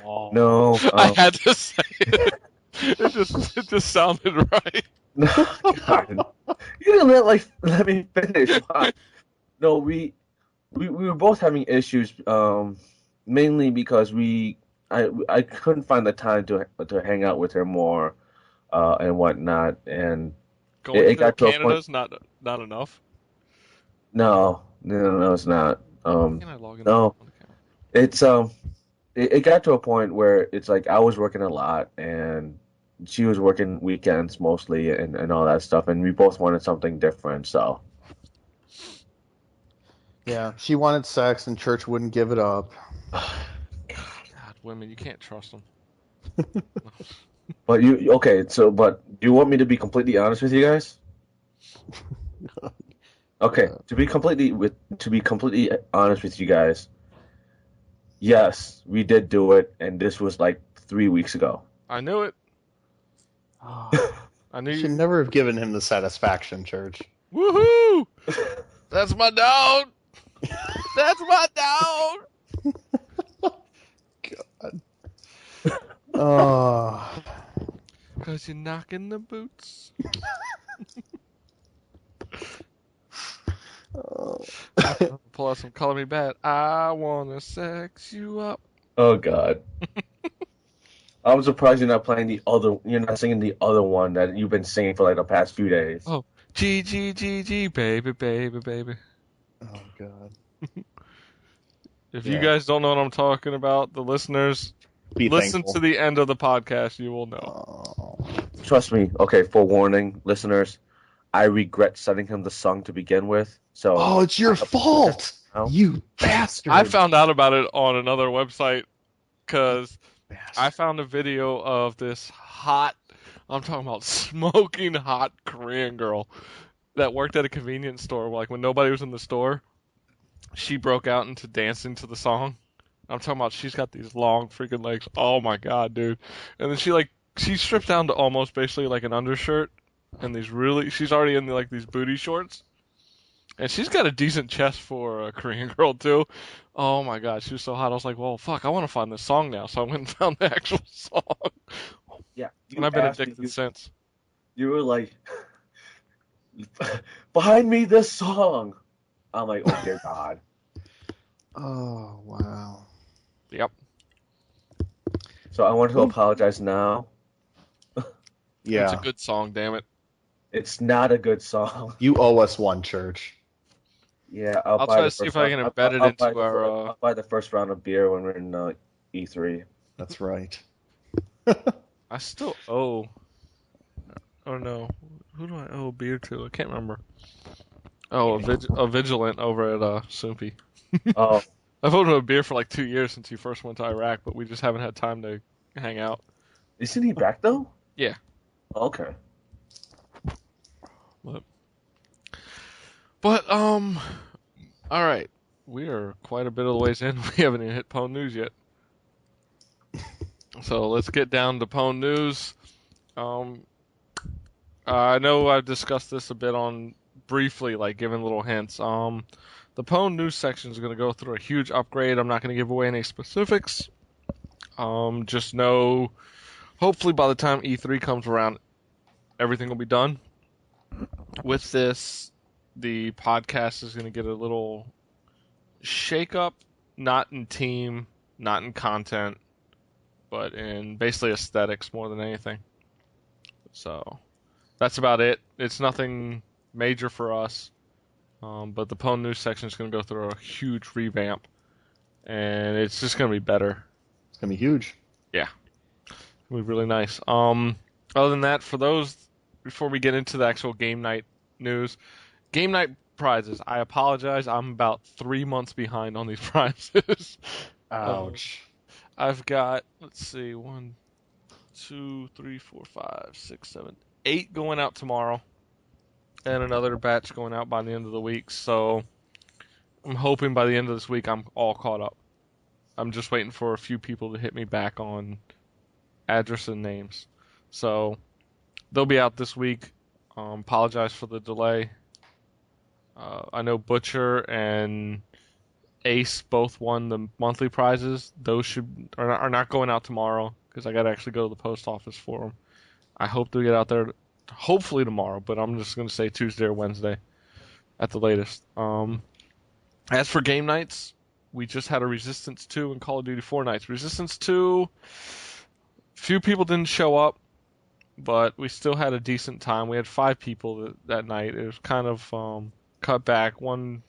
No, I had to say it. It just sounded right. No, God. You didn't let me finish. No, we were both having issues, mainly because I couldn't find the time to hang out with her more, and whatnot, and Going it got to Canada's not enough. No, it's not. Can I log in No, on the account? it's it got to a point where it's like I was working a lot and she was working weekends mostly and all that stuff, and we both wanted something different, so. Yeah, she wanted sex and Church wouldn't give it up. God, women, you can't trust them. But but do you want me to be completely honest with you guys? Okay, to be completely honest with you guys, yes, we did do it, and this was like 3 weeks ago. I knew it. I knew You you. should never have given him the satisfaction, Church. Woohoo! That's my dog. That's my dog. God. Oh. Cause you're knocking the boots. Pull out some Color Me Bad. I wanna sex you up. Oh God. I'm surprised you're not singing the other one that you've been singing for like the past few days. Oh, G G G G, baby, baby, baby. Oh God. If you guys don't know what I'm talking about, the listeners, listen to the end of the podcast. You will know. Oh. Trust me. Okay, forewarning, listeners. I regret sending him the song to begin with. So. Oh, it's your fault, you bastard! I found out about it on another website because I found a video of this hot, I'm talking about smoking hot Korean girl that worked at a convenience store. Like when nobody was in the store, she broke out into dancing to the song. I'm talking about she's got these long freaking legs. Oh my God, dude. And then she stripped down to almost basically like an undershirt and she's already in these booty shorts. And she's got a decent chest for a Korean girl too. Oh my God, she was so hot. I was like, well, fuck, I want to find this song now. So I went and found the actual song. Yeah. And I've been addicted since. You were like, find me this song. I'm like, oh dear God. Oh wow. Yep. So I want to apologize now. It's a Yeah. good song, damn it. It's not a good song. You owe us one, Church. Yeah, I'll I'll buy try the to see if first I round. can embed it into our. I'll buy the first round of beer when we're in E3. That's right. I still owe. Oh no, who do I owe a beer to? I can't remember. Oh, a vigilant over at Soupy. Oh, I've owed him a beer for like 2 years since he first went to Iraq, but we just haven't had time to hang out. isn't he back though? Yeah. Okay. But all right. We are quite a bit of the ways in. We haven't even hit Pwn News yet. So let's get down to Pwn News. Um, I know I've discussed this a bit on briefly, like giving little hints. The Pwn News section is going to go through a huge upgrade. I'm not going to give away any specifics. Just know, hopefully by the time E3 comes around, everything will be done. With this, the podcast is going to get a little shake up, not in team, not in content, but in basically aesthetics more than anything. So that's about it. It's nothing major for us, but the Pwn News section is going to go through a huge revamp, and it's just going to be better. It's gonna be huge. Yeah, it'll be really nice. Other than that, for those, before we get into the actual game night news, game night prizes. I apologize. I'm about 3 months behind on these prizes. Ouch. I've got, let's see, 1, 2, 3, 4, 5, 6, 7, 8 going out tomorrow, and another batch going out by the end of the week. So I'm hoping by the end of this week I'm all caught up. I'm just waiting for a few people to hit me back on address and names. So they'll be out this week. Apologize for the delay. I know Butcher and Ace both won the monthly prizes. Those are not going out tomorrow because I got to actually go to the post office for them. I hope to get out there hopefully tomorrow, but I'm just going to say Tuesday or Wednesday at the latest. As for game nights, we just had a Resistance 2 and Call of Duty 4 nights. Resistance 2, few people didn't show up, but we still had a decent time. We had 5 people that night. It was kind of cut back. One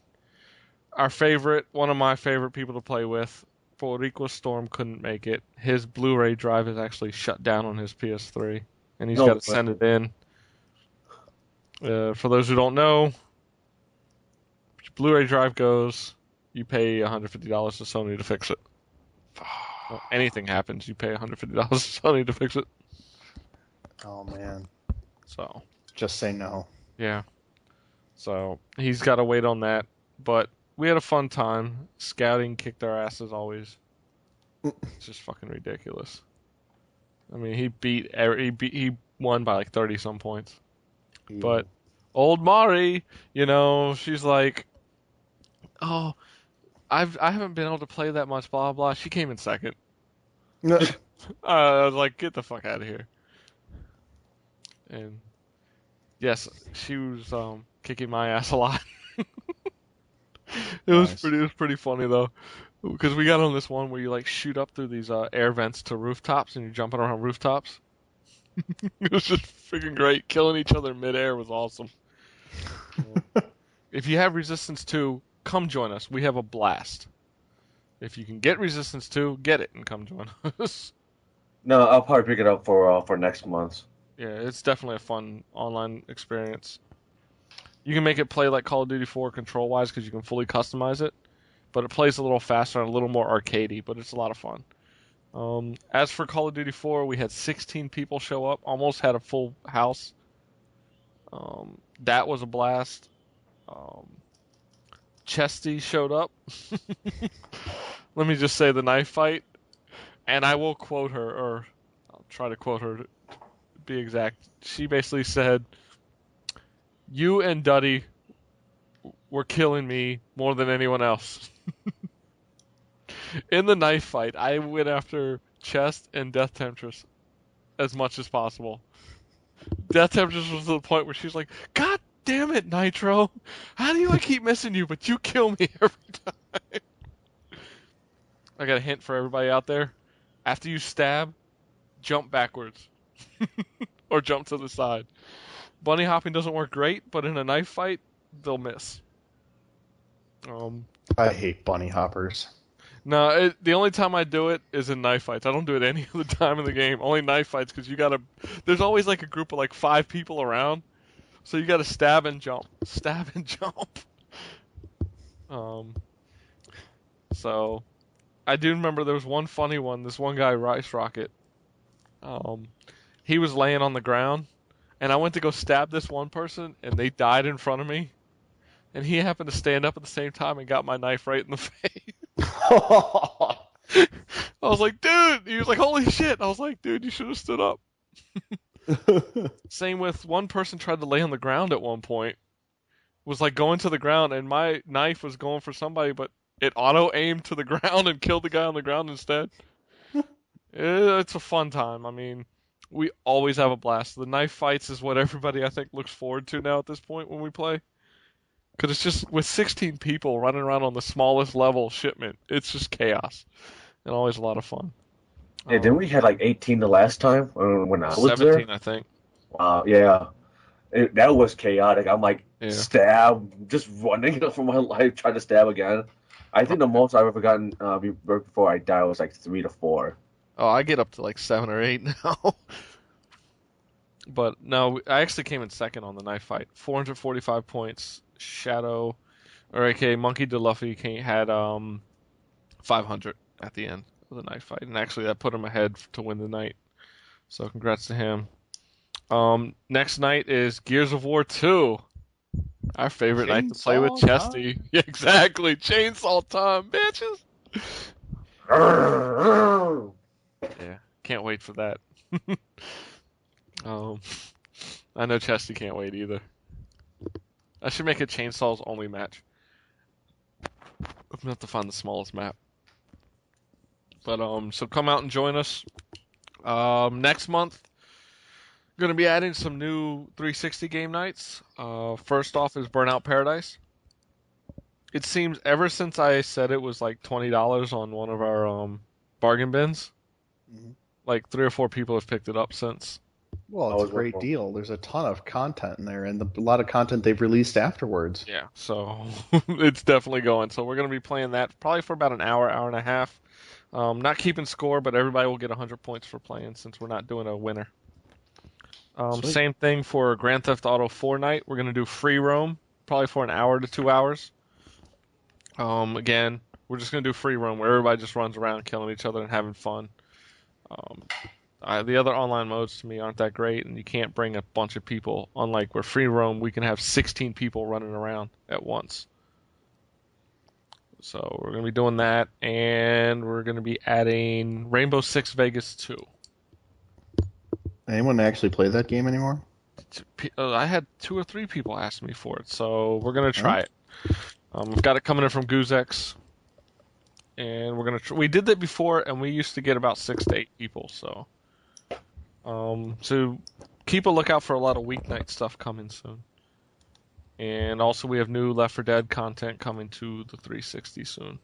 of my favorite people to play with, Forico Storm, couldn't make it. His Blu-ray drive is actually shut down on his PS3, and he's got to send it in. For those who don't know, your Blu-ray drive goes, you pay $150 to Sony to fix it. Well, anything happens, you pay $150 to Sony to fix it. Oh man. So Just say no. yeah. So he's got to wait on that, but we had a fun time. Scouting kicked our ass as always. It's just fucking ridiculous. I mean, he won by like 30 some points. But old Mari, she's like, "Oh, I haven't been able to play that much, blah blah." She came in second. I was like, "Get the fuck out of here." And yes, she was kicking my ass a lot. It was pretty funny though, because we got on this one where you like shoot up through these air vents to rooftops and you're jumping around rooftops. It was just freaking great. Killing each other midair was awesome. If you have Resistance 2, come join us. We have a blast. If you can get Resistance 2, get it and come join us. No, I'll probably pick it up for next month. Yeah, it's definitely a fun online experience. You can make it play like Call of Duty 4 control-wise because you can fully customize it, but it plays a little faster and a little more arcadey, but it's a lot of fun. As for Call of Duty 4, we had 16 people show up, almost had a full house. That was a blast. Chesty showed up. Let me just say the knife fight, and I will quote her, or I'll try to quote her to be exact. She basically said, "You and Duddy were killing me more than anyone else." In the knife fight, I went after Chest and Death Temptress as much as possible. Death Temptress was to the point where she's like, "God damn it, Nitro! How do I keep missing you, but you kill me every time?" I got a hint for everybody out there. After you stab, jump backwards. or jump to the side. Bunny hopping doesn't work great, but in a knife fight, they'll miss. I hate bunny hoppers. No, the only time I do it is in knife fights. I don't do it any other time in the game. Only knife fights because there's always like a group of like 5 people around, so you gotta stab and jump, stab and jump. So I do remember there was one funny one. This one guy, Rice Rocket, he was laying on the ground, and I went to go stab this one person, and they died in front of me. And he happened to stand up at the same time and got my knife right in the face. I was like, dude. He was like, holy shit. I was like, dude, you should have stood up. Same with one person tried to lay on the ground at one point. Was like going to the ground, and my knife was going for somebody, but it auto-aimed to the ground and killed the guy on the ground instead. It's a fun time. I mean, we always have a blast. The knife fights is what everybody, I think, looks forward to now at this point when we play. Because it's just, with 16 people running around on the smallest level shipment, it's just chaos. And always a lot of fun. Yeah, didn't we had like 18 the last time when I was 17, there? I think. Wow, yeah. That was chaotic. I'm like, Yeah. stab, just running for my life, trying to stab again. I think the most I've ever gotten before I died was like 3 to 4. Oh, I get up to like 7 or 8 now. But no, I actually came in second on the knife fight. 445 points. Shadow, or aka Monkey DeLuffy had 500 at the end of the knife fight. And actually that put him ahead to win the night. So congrats to him. Next night is Gears of War 2. Our favorite night to play with Chesty. Yeah, exactly. Chainsaw time, bitches. Yeah, can't wait for that. I know Chesty can't wait either. I should make a chainsaws only match. I'm gonna have to find the smallest map. But so come out and join us. Next month, gonna be adding some new 360 game nights. First off is Burnout Paradise. It seems ever since I said it was like $20 on one of our bargain bins, like 3 or 4 people have picked it up since. Well, it's a great deal. There's a ton of content in there, and a lot of content they've released afterwards. Yeah, so it's definitely going. So we're going to be playing that probably for about an hour, hour and a half. Not keeping score, but everybody will get 100 points for playing since we're not doing a winner. Same thing for Grand Theft Auto 4 night. We're going to do free roam, probably for an hour to 2 hours. Again, we're just going to do free roam where everybody just runs around killing each other and having fun. The other online modes to me aren't that great, and you can't bring a bunch of people. Unlike where free roam, we can have 16 people running around at once. So we're going to be doing that, and we're going to be adding Rainbow Six Vegas 2. Anyone actually play that game anymore? I had 2 or 3 people ask me for it, so we're going to try it. We've got it coming in from Goozex, and we're going to. We did that before, and we used to get about 6 to 8 people, so. So keep a lookout for a lot of weeknight stuff coming soon. And also we have new Left 4 Dead content coming to the 360 soon.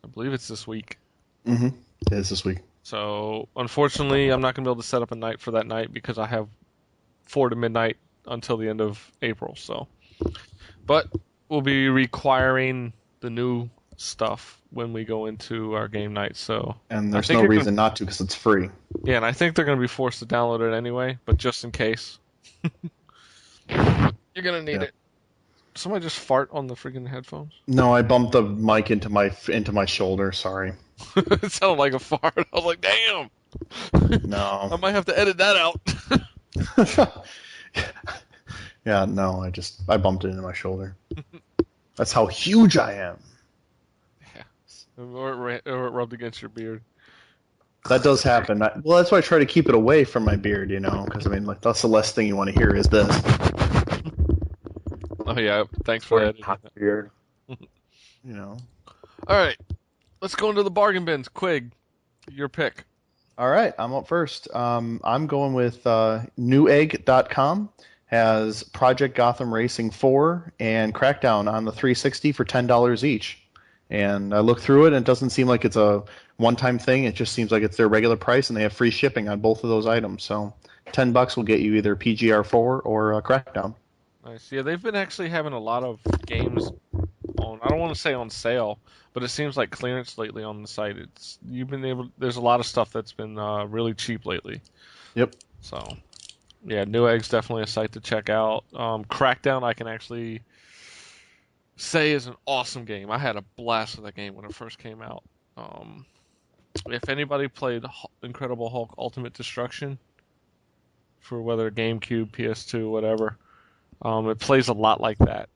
I believe it's this week. Mm-hmm. It is this week. So unfortunately I'm not going to be able to set up a night for that night because I have 4 to midnight until the end of April. So, but we'll be requiring the new stuff when we go into our game night. So, and there's no reason not to because it's free. Yeah, and I think they're going to be forced to download it anyway, but just in case. You're going to need it. Somebody just fart on the freaking headphones? No, I bumped the mic into my shoulder, sorry. It sounded like a fart. I was like, damn! No. I might have to edit that out. Yeah, no, I bumped it into my shoulder. That's how huge I am. Yeah. Or it rubbed against your beard. That does happen. Well, that's why I try to keep it away from my beard, because I mean, like, that's the last thing you want to hear is this. Oh yeah, thanks for that. Hot beard. All right, let's go into the bargain bins. Quig, your pick. All right, I'm up first. I'm going with newegg.com. Has Project Gotham Racing 4 and Crackdown on the 360 for $10 each. And I looked through it, and it doesn't seem like it's a one-time thing. It just seems like it's their regular price, and they have free shipping on both of those items. So $10 will get you either PGR4 or Crackdown. Nice. Yeah, they've been actually having a lot of games on. I don't want to say on sale, but it seems like clearance lately on the site. There's a lot of stuff that's been really cheap lately. Yep. So, yeah, Newegg's definitely a site to check out. Crackdown, I can actually say is an awesome game. I had a blast with that game when it first came out. If anybody played Incredible Hulk Ultimate Destruction for whether GameCube, PS2, whatever, it plays a lot like that.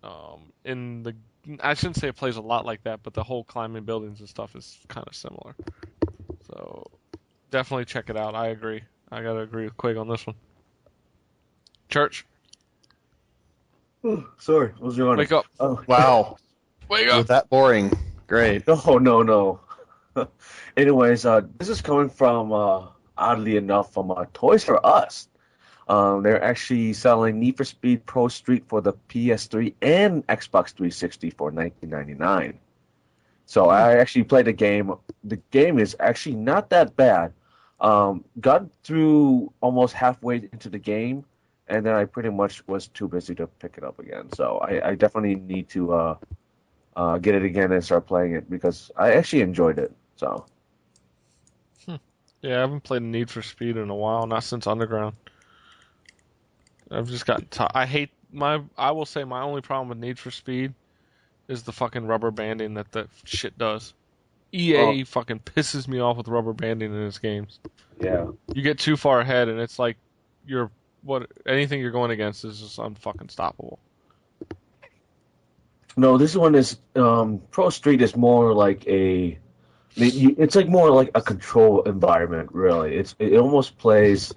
I shouldn't say it plays a lot like that, but the whole climbing buildings and stuff is kind of similar. So definitely check it out. I agree. I gotta agree with Quig on this one. Church, Sorry, what was going on? wake up! Oh, Wow. Wake Was up! that boring? Great. no. Anyways, this is coming from, oddly enough, from Toys R Us. They're actually selling Need for Speed Pro Street for the PS3 and Xbox 360 for $19.99. So I actually played the game. The game is actually not that bad. Got through almost halfway into the game, and then I pretty much was too busy to pick it up again. So I definitely need to get it again and start playing it because I actually enjoyed it. So Yeah, I haven't played Need for Speed in a while, not since Underground. I've just gotten I will say my only problem with Need for Speed is the fucking rubber banding that shit does. EA fucking pisses me off with rubber banding in its games. yeah. You get too far ahead and it's like anything you're going against is just unfucking stoppable. No, this one is Pro Street is more like it's like more like a control environment, really. It almost plays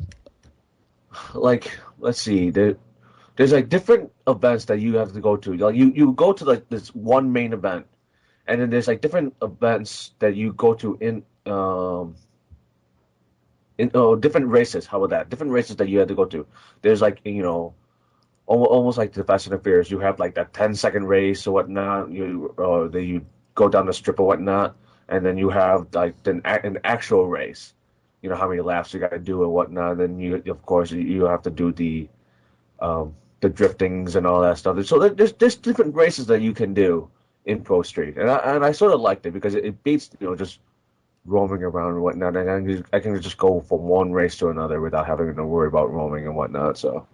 like, let's see, there's like different events that you have to go to. Like you go to like this one main event, and then there's like different events that you go to in different races. How about that? Different races that you have to go to. There's like, almost like the Fast and Furious. You have like that 10-second race or whatnot. Then you go down the strip or whatnot, and then you have like an actual race. You know how many laps you got to do and whatnot. Then of course, you have to do the driftings and all that stuff. So there's different races that you can do in Pro Street, and I sort of liked it because it beats just roaming around and whatnot. And I can just go from one race to another without having to worry about roaming and whatnot. So.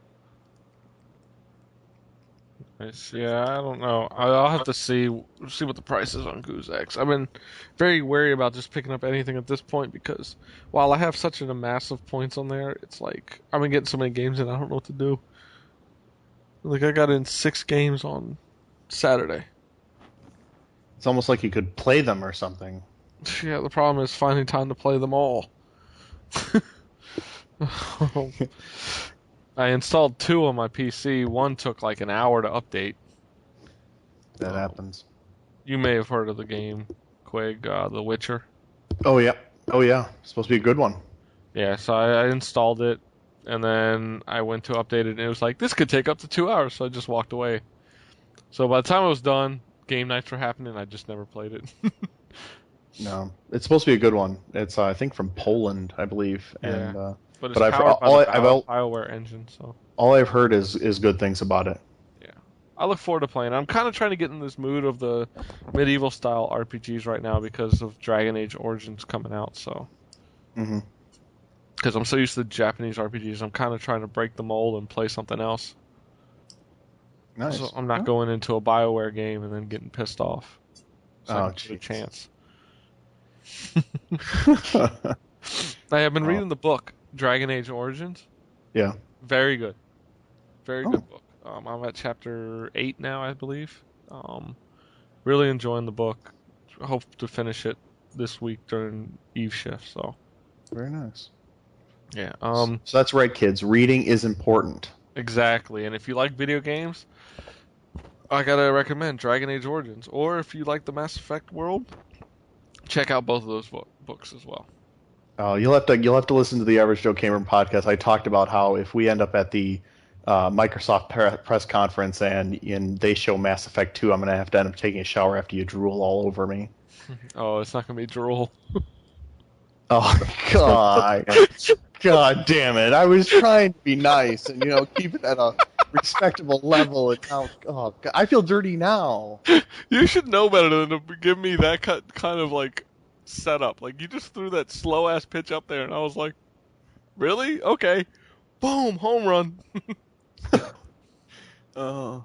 Nice. Yeah, I don't know. I'll have to see what the price is on Goose X. I've been very wary about just picking up anything at this point because while I have such a massive points on there, it's like I've been getting so many games and I don't know what to do. Like I got in 6 games on Saturday. It's almost like you could play them or something. Yeah, the problem is finding time to play them all. I installed 2 on my PC. One took like an hour to update. That happens. You may have heard of the game, Quig, The Witcher. Oh yeah. It's supposed to be a good one. Yeah, so I installed it, and then I went to update it, and it was like, this could take up to 2 hours, so I just walked away. So by the time I was done, game nights were happening, I just never played it. No, it's supposed to be a good one. It's I think from Poland, I believe. Yeah. And But it's I've powered by the all BioWare engine, so all I've heard is good things about it. yeah. I look forward to playing. I'm kind of trying to get in this mood of the medieval style RPGs right now because of Dragon Age Origins coming out, so. Mm-hmm. Because I'm so used to the Japanese RPGs, I'm kind of trying to break the mold and play something else. Nice. So I'm not going into a BioWare game and then getting pissed off. So I give it a chance. I have been reading the book, Dragon Age Origins. Yeah. Very good. Very good book. I'm at chapter 8 now, I believe. Really enjoying the book. Hope to finish it this week during Eve shift, so. Very nice. Yeah. So that's right, kids. Reading is important. Exactly. And if you like video games, I gotta recommend Dragon Age Origins. Or if you like the Mass Effect world, check out both of those books as well. You'll have to listen to the Average Joe Gamer podcast. I talked about how if we end up at the Microsoft press conference and they show Mass Effect 2, I'm going to have to end up taking a shower after you drool all over me. Oh, it's not going to be drool. Oh God, God damn it! I was trying to be nice and keep it at a respectable level, and now, oh God, I feel dirty now. You should know better than to give me that kind of like setup. Like you just threw that slow ass pitch up there, and I was like, really? Okay. Boom, home run. Oh,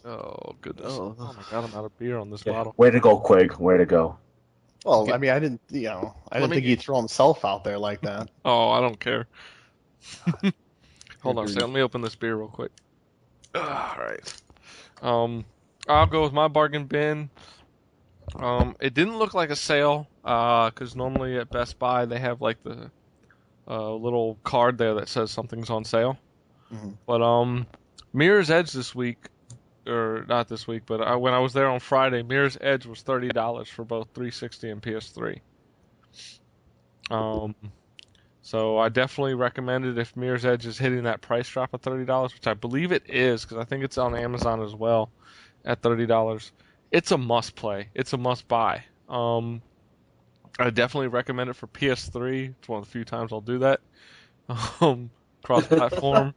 Oh goodness. oh. Oh my god, I'm out of beer on this Yeah. bottle. Way to go, Quig. Way to go. Well, Okay, I mean, I let didn't me. think he'd throw himself out there like that. Oh, I don't care. You're Hold on a dirty. second. Let me open this beer real quick. All right. Um, I'll go with my bargain bin. It didn't look like a sale, 'cause normally at Best Buy they have like the little card there that says something's on sale. Hmm. But Mirror's Edge this week, or not this week, but when I was there on Friday, Mirror's Edge was $30 for both 360 and PS3. Um, so I definitely recommend it if Mirror's Edge is hitting that price drop of $30, which I believe it is, because I think it's on Amazon as well at $30. It's a must play. It's a must buy. I definitely recommend it for PS3. It's one of the few times I'll do that. Cross-platform.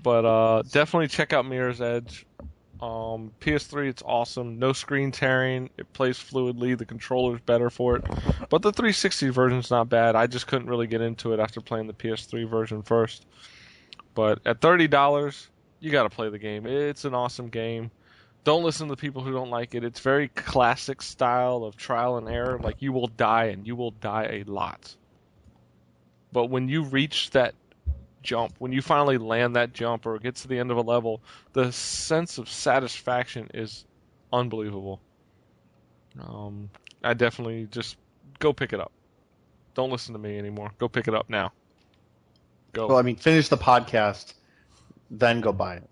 But definitely check out Mirror's Edge. PS3, it's awesome. No screen tearing. It plays fluidly. The controller's better for it. But the 360 version's not bad. I just couldn't really get into it after playing the PS3 version first. But at $30, you got to play the game. It's an awesome game. Don't listen to people who don't like it. It's very classic style of trial and error. Like, you will die, and you will die a lot. But when you reach that jump, when you finally land that jump or get to the end of a level, the sense of satisfaction is unbelievable. I definitely just go pick it up. Don't listen to me anymore. Go pick it up now. Go. Well, I mean, finish the podcast, then go buy it.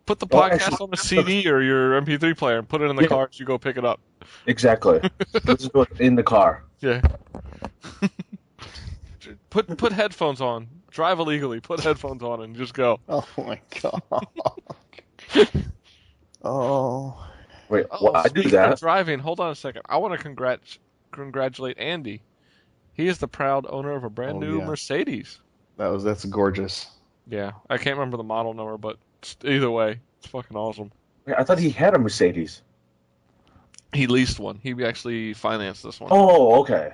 Put the Well, podcast actually, on a CD or your MP3 player and put it in the Yeah. car as you go pick it up. Exactly. Let's do it in the car. Yeah. Put headphones on. Drive illegally. Put headphones on and just go. Oh my God. Oh. Wait, Oh, I do speaking of that. driving, hold on a second. I want to congratulate Andy. He is the proud owner of a brand new Yeah. Mercedes. That's gorgeous. Yeah, I can't remember the model number, but either way, it's fucking awesome. Wait, I thought he had a Mercedes. He leased one. He actually financed this one. Oh, okay.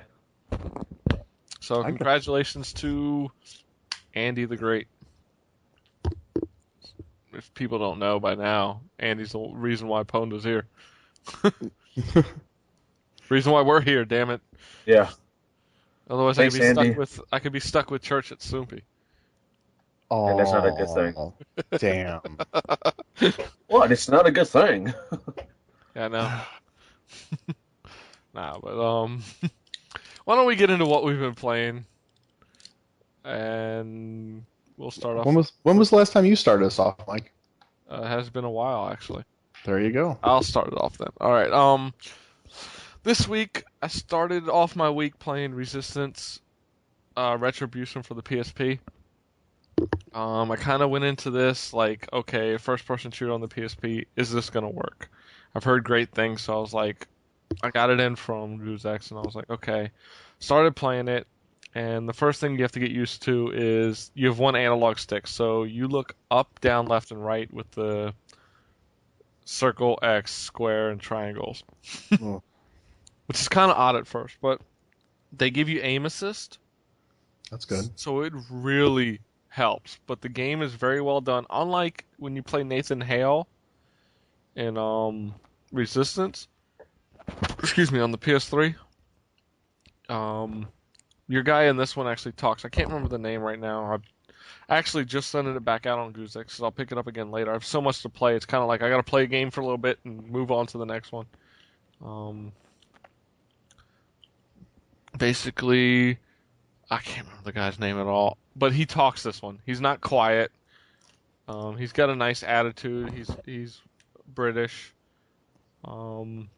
So congratulations to Andy the Great. If people don't know by now, Andy's the reason why Ponda's here. Reason why we're here, damn it. Yeah. Otherwise, Thanks, Andy. I could be stuck with church at Soompi. Oh, And that's not a good thing. Damn. What? It's not a good thing. Yeah, I know. Nah, but why don't we get into what we've been playing? And we'll start off. When was the last time you started us off, Mike? It has been a while, actually. There you go. I'll start it off then. All right. This week I started off my week playing Resistance, Retribution for the PSP. I kind of went into this like, okay, first-person shooter on the PSP, is this gonna work? I've heard great things, so I was like, I got it in from Guzex, and I was like, okay. Started playing it, and the first thing you have to get used to is you have one analog stick, so you look up, down, left, and right with the circle, X, square, and triangles. Oh. Which is kind of odd at first, but they give you aim assist, That's good. so it really helps. But the game is very well done. Unlike when you play Nathan Hale in Resistance, excuse me, on the PS3, your guy in this one actually talks. I can't remember the name right now. I actually just sent it back out on Guzex, so I'll pick it up again later. I have so much to play. It's kind of like I got to play a game for a little bit and move on to the next one. Basically, I can't remember the guy's name at all, but he talks this one. He's not quiet. He's got a nice attitude. He's British.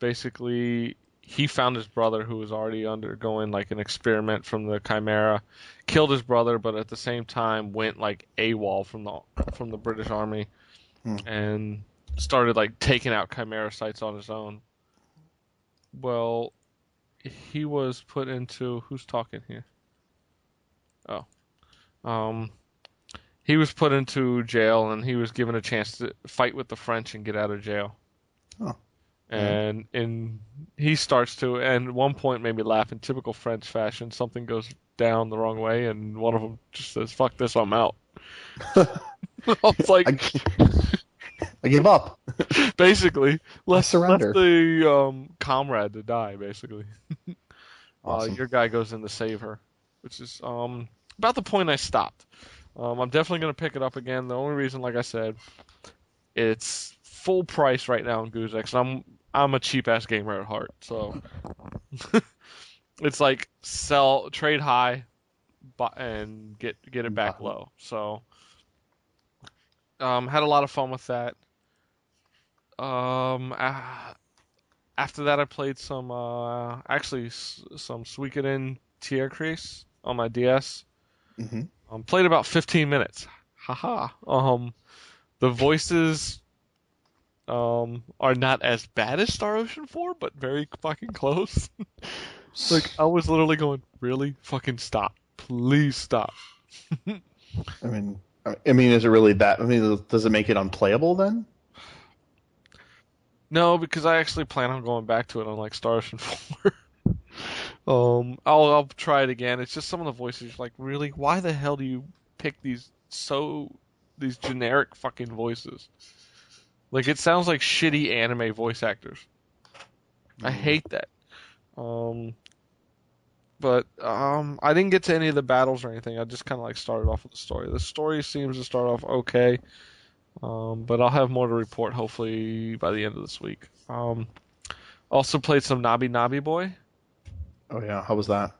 Basically, he found his brother who was already undergoing like an experiment from the Chimera, killed his brother, but at the same time went like AWOL from the British Army, and started like taking out Chimera sites on his own. Well, he was put into who's talking here? Oh, um, he was put into jail and he was given a chance to fight with the French and get out of jail. Oh, And he starts to, and at one point made me laugh in typical French fashion. Something goes down the wrong way, and one of them just says, "Fuck this, I'm out." I was like, I give up. basically, left surrender. the comrade to die, basically. While Awesome. your guy goes in to save her, which is about the point I stopped. I'm definitely gonna pick it up again. The only reason, like I said, it's full price right now in Guzex. I'm a cheap ass gamer at heart, so it's like trade high, and get it back low. So had a lot of fun with that. After that, I played some some Suikoden Tierkreis on my DS. Hmm. Played about 15 minutes. Haha. The voices are not as bad as Star Ocean 4, but very fucking close. Like, I was literally going, really? Fucking stop. Please stop. I mean, is it really that? I mean, does it make it unplayable then? No, because I actually plan on going back to it on like Star Ocean 4. I'll try it again. It's just some of the voices, like, really? Why the hell do you pick these generic fucking voices? Like, it sounds like shitty anime voice actors. I hate that. But I didn't get to any of the battles or anything. I just kind of like started off with the story. The story seems to start off okay, but I'll have more to report hopefully by the end of this week. Also played some Nabi Nabi Boy. Oh yeah, how was that?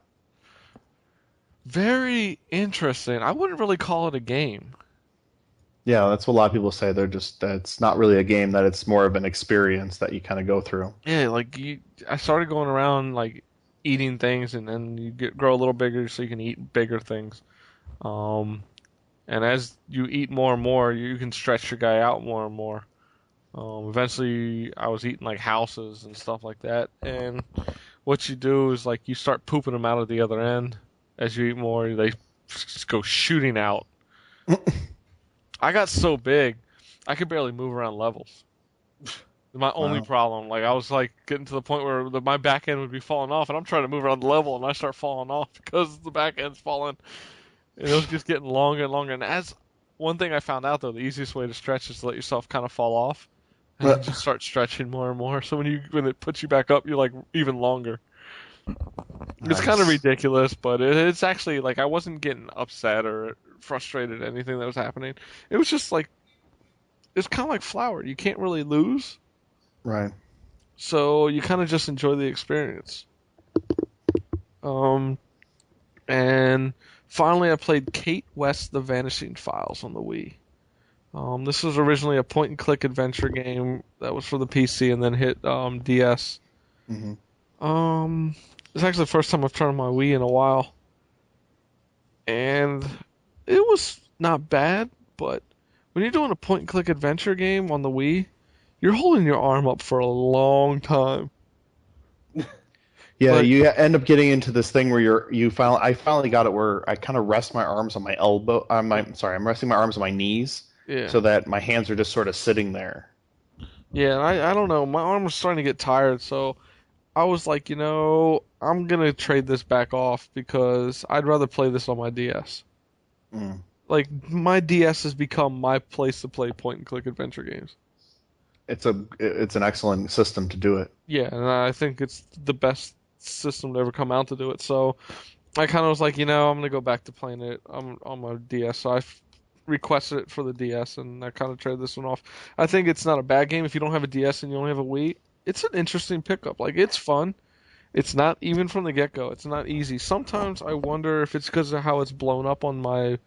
Very interesting. I wouldn't really call it a game. Yeah, that's what a lot of people say. They're just it's not really a game; that it's more of an experience that you kind of go through. Yeah, like I started going around like eating things, and then you grow a little bigger so you can eat bigger things. And as you eat more and more, you can stretch your guy out more and more. Eventually, I was eating like houses and stuff like that. And what you do is like you start pooping them out at the other end. As you eat more, they just go shooting out. I got so big, I could barely move around levels. My only Wow. problem, like I was like getting to the point where my back end would be falling off, and I'm trying to move around the level, and I start falling off because the back end's falling, and it was just getting longer and longer. And as one thing I found out though, the easiest way to stretch is to let yourself kind of fall off, and then just start stretching more and more. So when it puts you back up, you're like even longer. It's kind of Nice. ridiculous, but it's actually like I wasn't getting upset or frustrated at anything that was happening. It was just like it's kind of like Flower. You can't really lose. Right. So you kind of just enjoy the experience. And finally I played Kate West: The Vanishing Files on the Wii. This was originally a point-and-click adventure game that was for the PC and then hit DS. Hmm. It's actually the first time I've turned on my Wii in a while, and it was not bad. But when you're doing a point-and-click adventure game on the Wii, you're holding your arm up for a long time. Yeah, Like, you end up getting into this thing where I finally got it where I kind of rest my arms on my elbow. I'm resting my arms on my knees yeah. so that my hands are just sort of sitting there. Yeah, and I don't know. My arm was starting to get tired, so I was like, I'm gonna trade this back off because I'd rather play this on my DS. Mm. Like, my DS has become my place to play point-and-click adventure games. It's an excellent system to do it. Yeah, and I think it's the best system to ever come out to do it. So I kind of was like, I'm gonna go back to playing it on my DS. So I requested it for the DS, and I kind of traded this one off. I think it's not a bad game if you don't have a DS and you only have a Wii. It's an interesting pickup. Like, it's fun. It's not even from the get-go. It's not easy. Sometimes I wonder if it's because of how it's blown up on my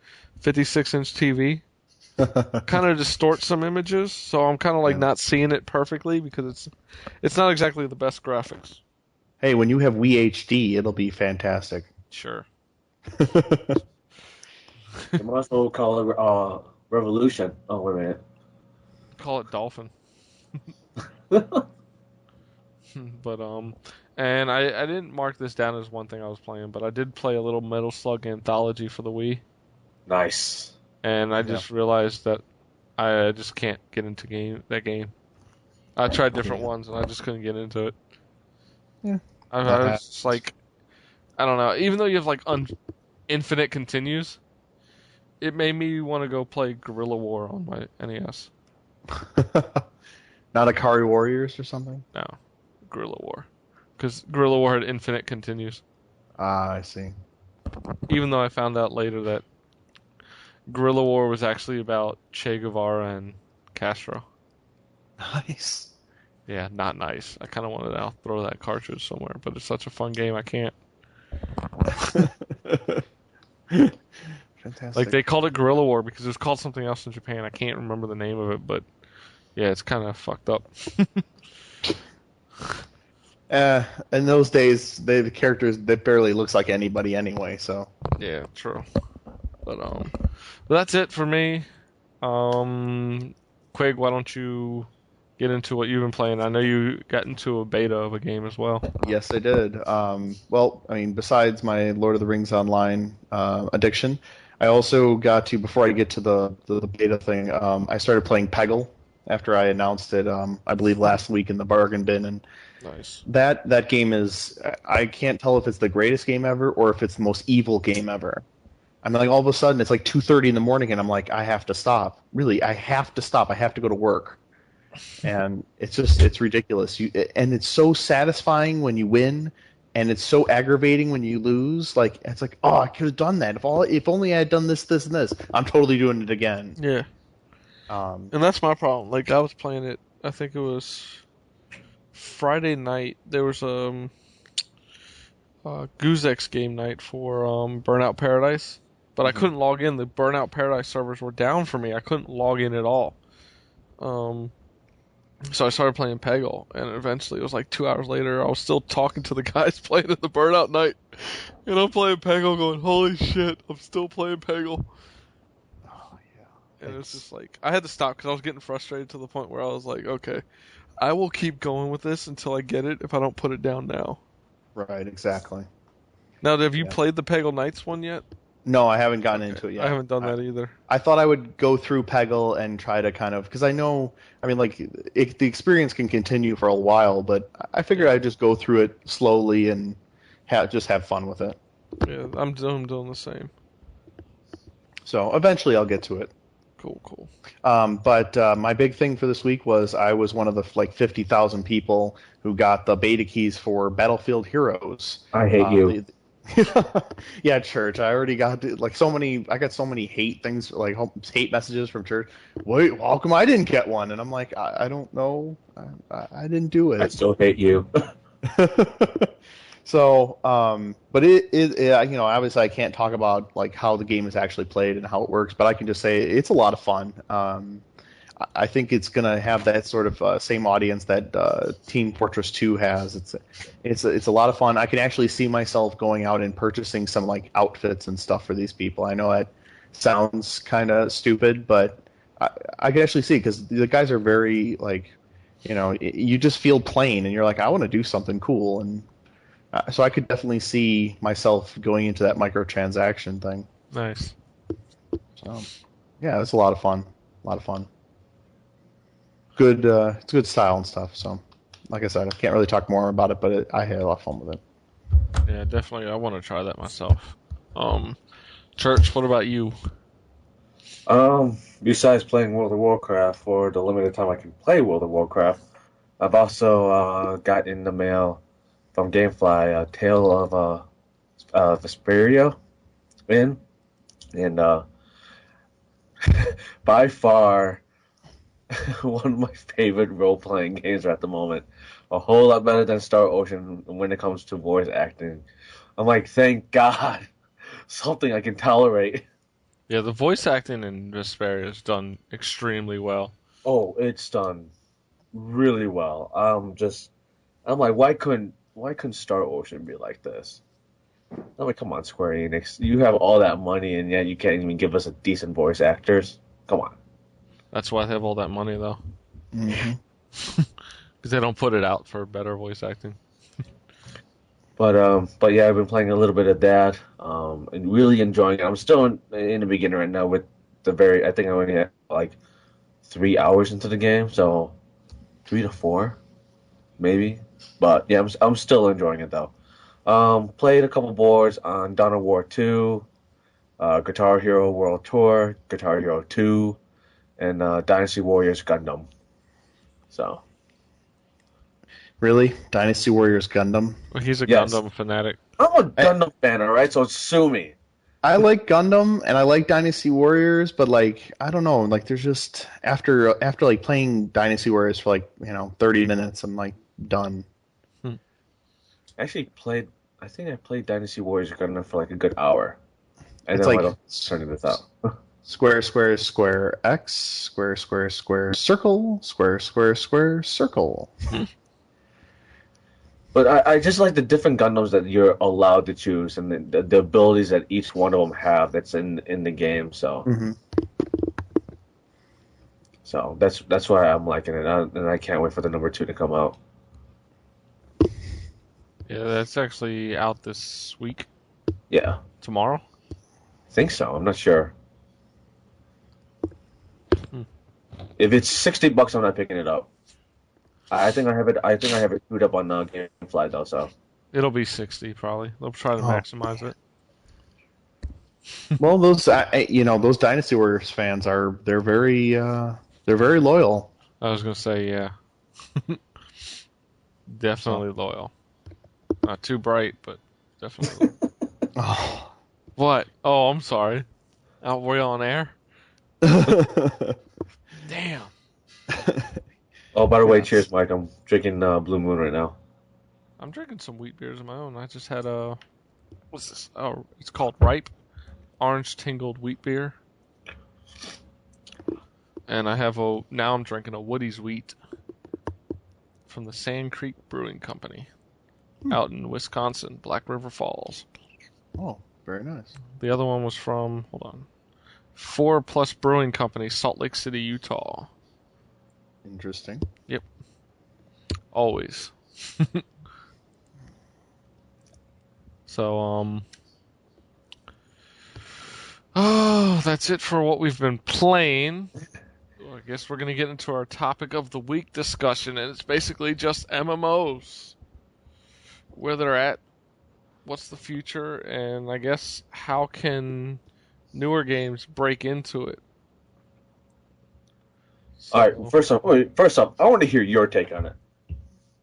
56-inch TV. Kind of distorts some images, so I'm kind of like Yeah. not seeing it perfectly because it's not exactly the best graphics. Hey, when you have Wii HD, it'll be fantastic. Sure. They must also call it Revolution. Oh, wait a minute. Call it Dolphin. But And I didn't mark this down as one thing I was playing, but I did play a little Metal Slug Anthology for the Wii, Nice. and I Yeah. just realized that I just can't get into that game. I tried different Yeah. ones, and I just couldn't get into it. Yeah. I was just like, I don't know. Even though you have like infinite continues, it made me want to go play Guerrilla War on my NES. Not Akari Warriors or something? No, Guerrilla War, because Guerrilla War had infinite continues. Ah, I see. Even though I found out later that Guerrilla War was actually about Che Guevara and Castro. Nice. Yeah, not nice. I kind of wanted to throw that cartridge somewhere, but it's such a fun game, I can't. Fantastic. Like, they called it Guerrilla War because it was called something else in Japan. I can't remember the name of it, but yeah, it's kind of fucked up. In those days, the characters that barely looks like anybody anyway. So Yeah, true. But that's it for me. Quig, why don't you get into what you've been playing? I know you got into a beta of a game as well. yes, I did. Well, I mean, besides my Lord of the Rings Online addiction, I also got to, before I get to the beta thing, I started playing Peggle after I announced it. I believe last week in the bargain bin, and Nice. that game is, I can't tell if it's the greatest game ever or if it's the most evil game ever. I'm like, all of a sudden it's like 2:30 in the morning, and I'm like, I have to stop. Really, I have to stop. I have to go to work. And it's ridiculous. And it's so satisfying when you win, and it's so aggravating when you lose. Like, it's like, oh, I could have done that. If only I had done this, this, and this. I'm totally doing it again. Yeah. And that's my problem. Like, I was playing it, I think it was Friday night. There was Guzek's game night for Burnout Paradise, but I couldn't log in. The Burnout Paradise servers were down for me. I couldn't log in at all. So I started playing Peggle, and eventually it was like 2 hours later, I was still talking to the guys playing at the Burnout night, and I'm playing Peggle going, holy shit, I'm still playing Peggle. Oh, yeah. And it's just like, I had to stop because I was getting frustrated to the point where I was like, okay, I will keep going with this until I get it if I don't put it down now. Right, exactly. Now, have you Yeah. played the Peggle Knights one yet? No, I haven't gotten Okay. into it yet. I haven't done that either. I thought I would go through Peggle and try to kind of, because I know, I mean, like, the experience can continue for a while, but I figured I'd just go through it slowly and just have fun with it. Yeah, I'm doing the same. So eventually I'll get to it. Cool. But my big thing for this week was I was one of the like 50,000 people who got the beta keys for Battlefield Heroes. I hate you. Yeah, church. I already got like so many. I got so many hate things, like hate messages from church. Wait, how come I didn't get one? And I'm like, I don't know. I didn't do I it. still hate you. So, but it you know, obviously I can't talk about like how the game is actually played and how it works, but I can just say it's a lot of fun. I think it's gonna have that sort of same audience that Team Fortress 2 has. It's a lot of fun. I can actually see myself going out and purchasing some like outfits and stuff for these people. I know that sounds kind of stupid, but I can actually see, because the guys are very like, you know, you just feel plain and you're like, I want to do something cool, and so I could definitely see myself going into that microtransaction thing. Nice. So yeah, it's a lot of fun. A lot of fun. Good, it's good style and stuff. So, like I said, I can't really talk more about it, but I had a lot of fun with it. Yeah, definitely. I want to try that myself. Church, what about you? Besides playing World of Warcraft for the limited time I can play World of Warcraft, I've also got in the mail from GameFly a Tale of Vesperia and by far one of my favorite role-playing games at the moment. A whole lot better than Star Ocean when it comes to voice acting. I'm like, thank God, something I can tolerate. Yeah, the voice acting in Vesperia is done extremely well. Oh, it's done really well. I'm like, why couldn't Star Ocean be like this? I'm like, come on, Square Enix, you have all that money and yet you can't even give us a decent voice actors. Come on. That's why they have all that money, though. Mm-hmm. Because they don't put it out for better voice acting. But yeah, I've been playing a little bit of that, and really enjoying it. I'm still in the beginning right now with I think I only had like 3 hours into the game, so 3 to 4 maybe. But yeah, I'm still enjoying it though. Played a couple boards on Dawn of War 2, Guitar Hero World Tour, Guitar Hero 2, and Dynasty Warriors Gundam. So Really? Dynasty Warriors Gundam? Well, he's a yes, Gundam fanatic. I'm a I, Gundam fan, all right. So sue me. I like Gundam and I like Dynasty Warriors, but like I don't know, like there's just after like playing Dynasty Warriors for like, 30 minutes, I'm like done. Hmm. Actually played. I think I played Dynasty Warriors Gundam for like a good hour, and It's then like I'm turning this out. square, square, square, X, square, square, square, circle, square, square, square, circle. But I just like the different Gundams that you're allowed to choose and the abilities that each one of them have that's in the game. So Hmm. so that's why I'm liking it, and I can't wait for the number 2 to come out. Yeah, that's actually out this week. Yeah, Tomorrow? I think so. I'm not sure. Hmm. If it's $60, I'm not picking it up. I think I have it. I think I have it queued up on GameFly though. So It'll be 60 probably. They'll try to Oh. maximize it. Well, those Dynasty Warriors fans they're very loyal. I was gonna say, yeah. Definitely loyal. Not too bright, but definitely loyal. Oh. What? Oh, I'm sorry. Were you on air? Damn. oh, by the way, Yes. cheers, Mike. I'm drinking Blue Moon right now. I'm drinking some wheat beers of my own. I just had what's this? Oh, it's called Ripe Orange Tingled Wheat Beer. And now I'm drinking a Woody's Wheat from the Sand Creek Brewing Company out in Wisconsin, Black River Falls. Oh, very nice. The other one was from, hold on, 4 Plus Brewing Company, Salt Lake City, Utah. Interesting. Yep. Always. So, oh, that's it for what we've been playing. I guess we're going to get into our topic of the week discussion, and it's basically just MMOs. Where they're at, what's the future, and I guess how can newer games break into it. So, All right. First off, I want to hear your take on it.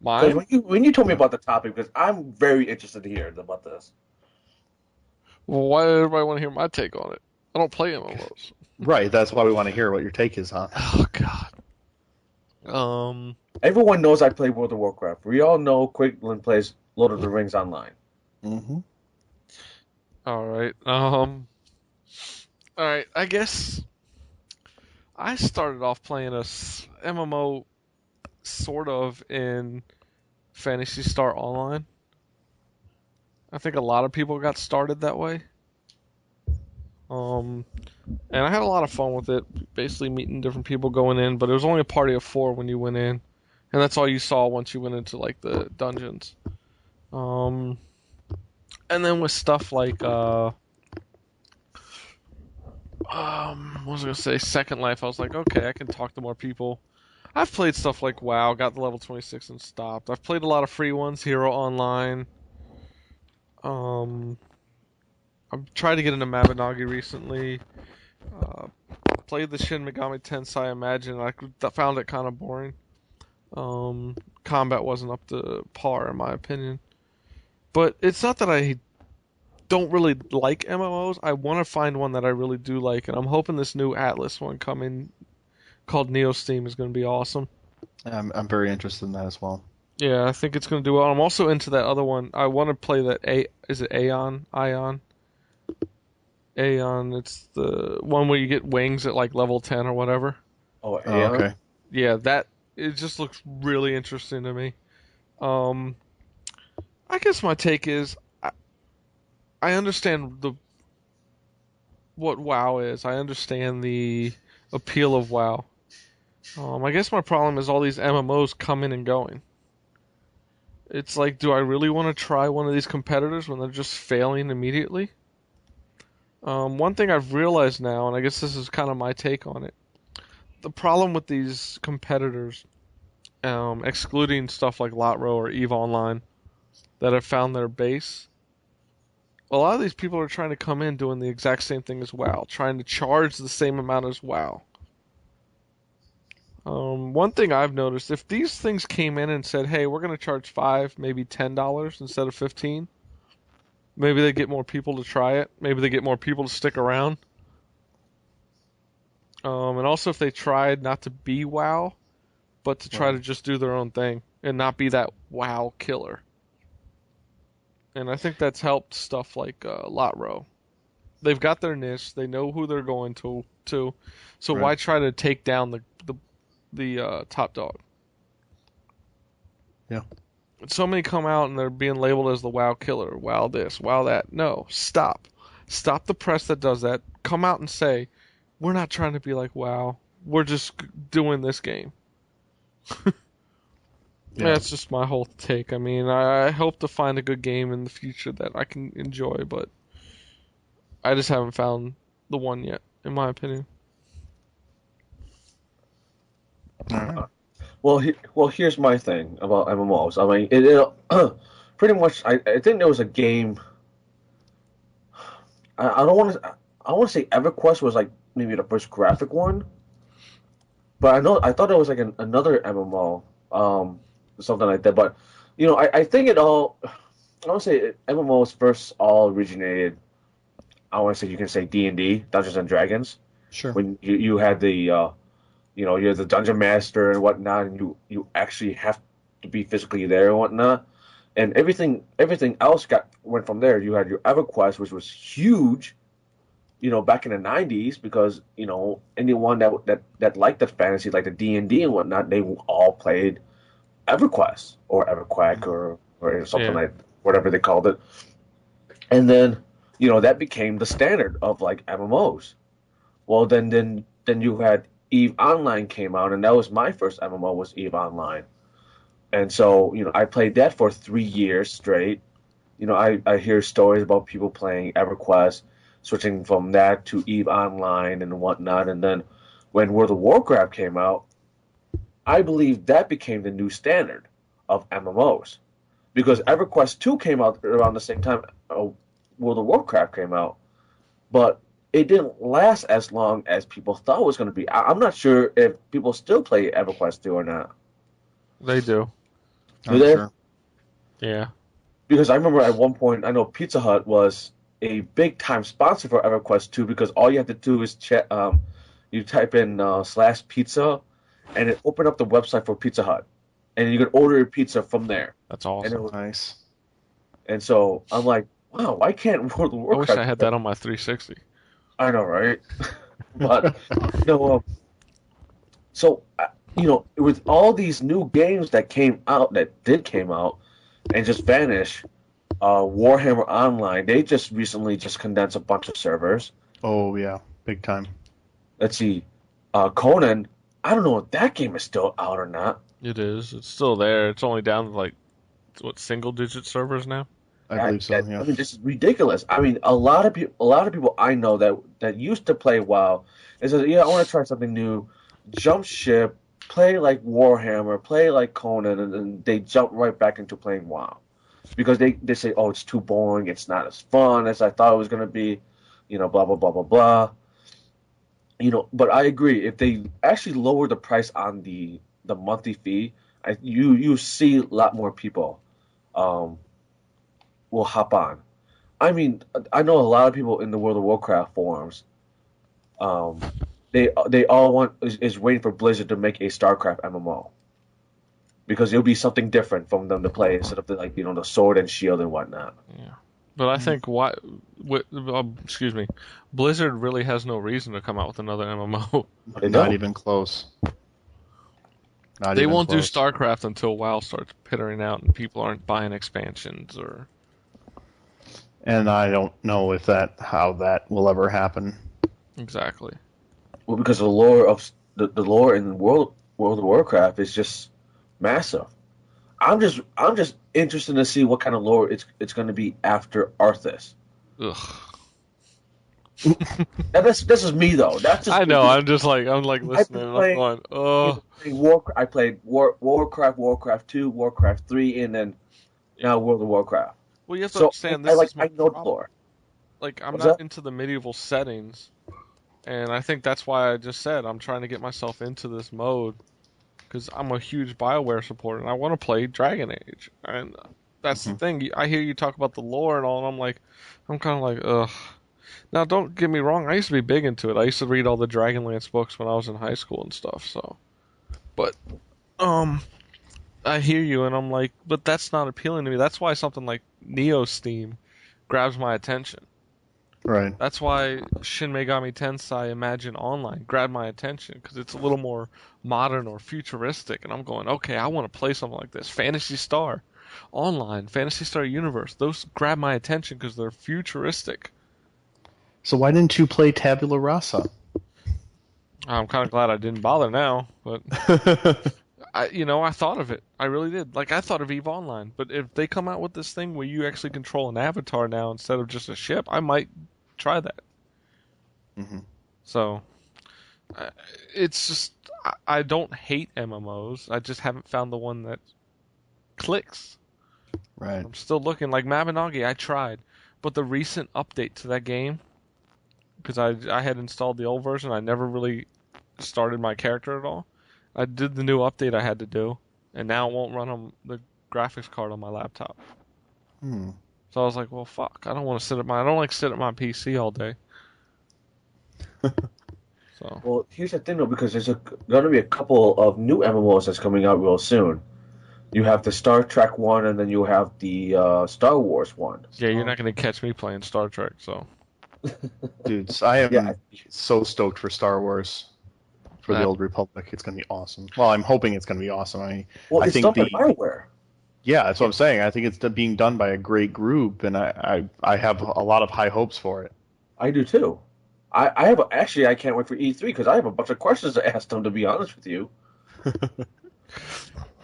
Because mine? when you told me about the topic, because I'm very interested to hear about this. Well, why does everybody want to hear my take on it? I don't play MMOs. Right, that's why we want to hear what your take is, huh? Oh, God. Everyone knows I play World of Warcraft. We all know Quigglin plays Lord of the Rings online. Mm-hmm. All right. All right. I guess I started off playing a MMO sort of in Phantasy Star Online. I think a lot of people got started that way. And I had a lot of fun with it, basically meeting different people going in, but it was only a party of 4 when you went in, and that's all you saw once you went into like the dungeons. And then with stuff like what was I gonna say, Second Life, I was like, okay, I can talk to more people. I've played stuff like WoW, got the level 26 and stopped. I've played a lot of free ones, Hero Online. I've tried to get into Mabinogi recently. Played the Shin Megami Tensei Imagine. I found it kind of boring. Combat wasn't up to par, in my opinion. But it's not that I don't really like MMOs. I want to find one that I really do like, and I'm hoping this new Atlas one coming called Neo Steam is going to be awesome. I'm very interested in that as well. Yeah, I think it's going to do well. I'm also into that other one. I want to play that. Is it Aeon? Ion? Aeon. It's the one where you get wings at like level 10 or whatever. Oh, Oh, okay. Yeah, it just looks really interesting to me. I guess my take is I understand what WoW is. I understand the appeal of WoW. I guess my problem is all these MMOs coming and going. It's like, do I really want to try one of these competitors when they're just failing immediately? One thing I've realized now, and I guess this is kind of my take on it, the problem with these competitors, excluding stuff like LotRo or EVE Online, that have found their base, a lot of these people are trying to come in doing the exact same thing as WoW, trying to charge the same amount as WoW. One thing I've noticed, if these things came in and said, hey, we're going to charge $5, maybe $10 instead of 15, maybe they get more people to try it. Maybe they get more people to stick around. And also if they tried not to be WoW, but to try to just do their own thing and not be that WoW killer. And I think that's helped stuff like LotRo. They've got their niche. They know who they're going to. So why try to take down the top dog? Yeah. So many come out and they're being labeled as the WoW killer. WoW this, WoW that. No, stop. Stop the press that does that. Come out and say, we're not trying to be like WoW. We're just doing this game. That's just my whole take. I mean, I hope to find a good game in the future that I can enjoy, but I just haven't found the one yet, in my opinion. Well, here's my thing about MMOs. I mean, it pretty much. I think there was a game. I don't want to. I want to say EverQuest was like maybe the first graphic one, but I thought it was like another MMO, something like that. But I think it all. I want to say MMOs first all originated. I want to say you can say D&D, Dungeons and Dragons. Sure. When you had the you're the dungeon master and whatnot, and you actually have to be physically there and whatnot, and everything else went from there. You had your EverQuest, which was huge, back in the '90s, because anyone that liked the fantasy, like the D&D and whatnot, they all played EverQuest or EverQuack or something like whatever they called it, and then that became the standard of like MMOs. Well, then you had EVE Online came out, and that was my first MMO, was EVE Online. And so, I played that for 3 years straight. I hear stories about people playing EverQuest, switching from that to EVE Online and whatnot. And then when World of Warcraft came out, I believe that became the new standard of MMOs. Because EverQuest 2 came out around the same time World of Warcraft came out. But it didn't last as long as people thought it was going to be. I'm not sure if people still play EverQuest 2 or not. They do. Do they? Sure. Yeah. Because I remember at one point, I know Pizza Hut was a big time sponsor for EverQuest 2, because all you have to do is you type in /pizza, and it opened up the website for Pizza Hut, and you could order your pizza from there. That's awesome. And Nice. And so I'm like, wow, why can't World of I Warcraft? wish I had that on my 360. I know, right? But so with all these new games that came out, and just vanish, Warhammer Online, they just recently just condensed a bunch of servers. Oh yeah, big time. Let's see, Conan. I don't know if that game is still out or not. It is. It's still there. It's only down to like single-digit servers now. I believe so. Yeah. I mean, this is ridiculous. I mean, a lot of people I know that used to play WoW, and says, "Yeah, I want to try something new." Jump ship, play like Warhammer, play like Conan, and they jump right back into playing WoW, because they say, "Oh, it's too boring. It's not as fun as I thought it was going to be," blah blah blah blah blah. But I agree. If they actually lower the price on the monthly fee, you see a lot more people will hop on. I mean, I know a lot of people in the World of Warcraft forums. They all want is waiting for Blizzard to make a StarCraft MMO, because it'll be something different from them to play, instead of the sword and shield and whatnot. Yeah, but I think Blizzard really has no reason to come out with another MMO. Not even close. They won't do StarCraft until WoW starts pittering out and people aren't buying expansions or. And I don't know how that will ever happen. Exactly. Well, because the lore in World of Warcraft is just massive. I'm just interested to see what kind of lore it's going to be after Arthas. Ugh. Now, this is me though. That's just I me. know. I'm like I've listening. been And I'm playing, going, oh. I played Warcraft, Warcraft 2, Warcraft 3, and then now World of Warcraft. Well, you have to So understand this is my I know the problem. lore. Like, I'm What's not that? into the medieval settings, and I think that's why I just said I'm trying to get myself into this mode because I'm a huge BioWare supporter and I want to play Dragon Age. And that's the Mhm. thing. I hear you talk about the lore and all, and I'm kind of like, ugh. Now, don't get me wrong. I used to be big into it. I used to read all the Dragonlance books when I was in high school and stuff. So, but I hear you, and I'm like, but that's not appealing to me. That's why something like Neo Steam grabs my attention. Right. That's why Shin Megami Tensei Imagine Online grabbed my attention because it's a little more modern or futuristic, and I'm going, okay, I want to play something like this. Phantasy Star Online, Phantasy Star Universe, those grab my attention because they're futuristic. So why didn't you play Tabula Rasa? I'm kind of glad I didn't bother now, but I thought of it. I really did. Like I thought of EVE Online, but if they come out with this thing where you actually control an avatar now instead of just a ship, I might try that. hmm So it's just I don't hate MMOs. I just haven't found the one that clicks. Right. I'm still looking. Like Mabinogi, I tried, but the recent update to that game, because I had installed the old version, I never really started my character at all. I did the new update I had to do, and now it won't run on the graphics card on my laptop. Hmm. So I was like, well, fuck. I don't like sit at my PC all day. So Well, here's the thing though, because there's going to be a couple of new MMOs that's coming out real soon. You have the Star Trek one, and then you have the Star Wars one. yeah, you're So, not gonna catch me playing Star Trek. So Dudes, I am yeah, so stoked for Star Wars for the that Old Republic. It's going to be awesome. Well, I'm hoping it's going to be awesome. well, I it's think done by BioWare. yeah, that's what I'm saying. I think it's being done by a great group, and I have a lot of high hopes for it. I do too. I have actually I can't wait for E3 because I have a bunch of questions to ask them. To be honest with you,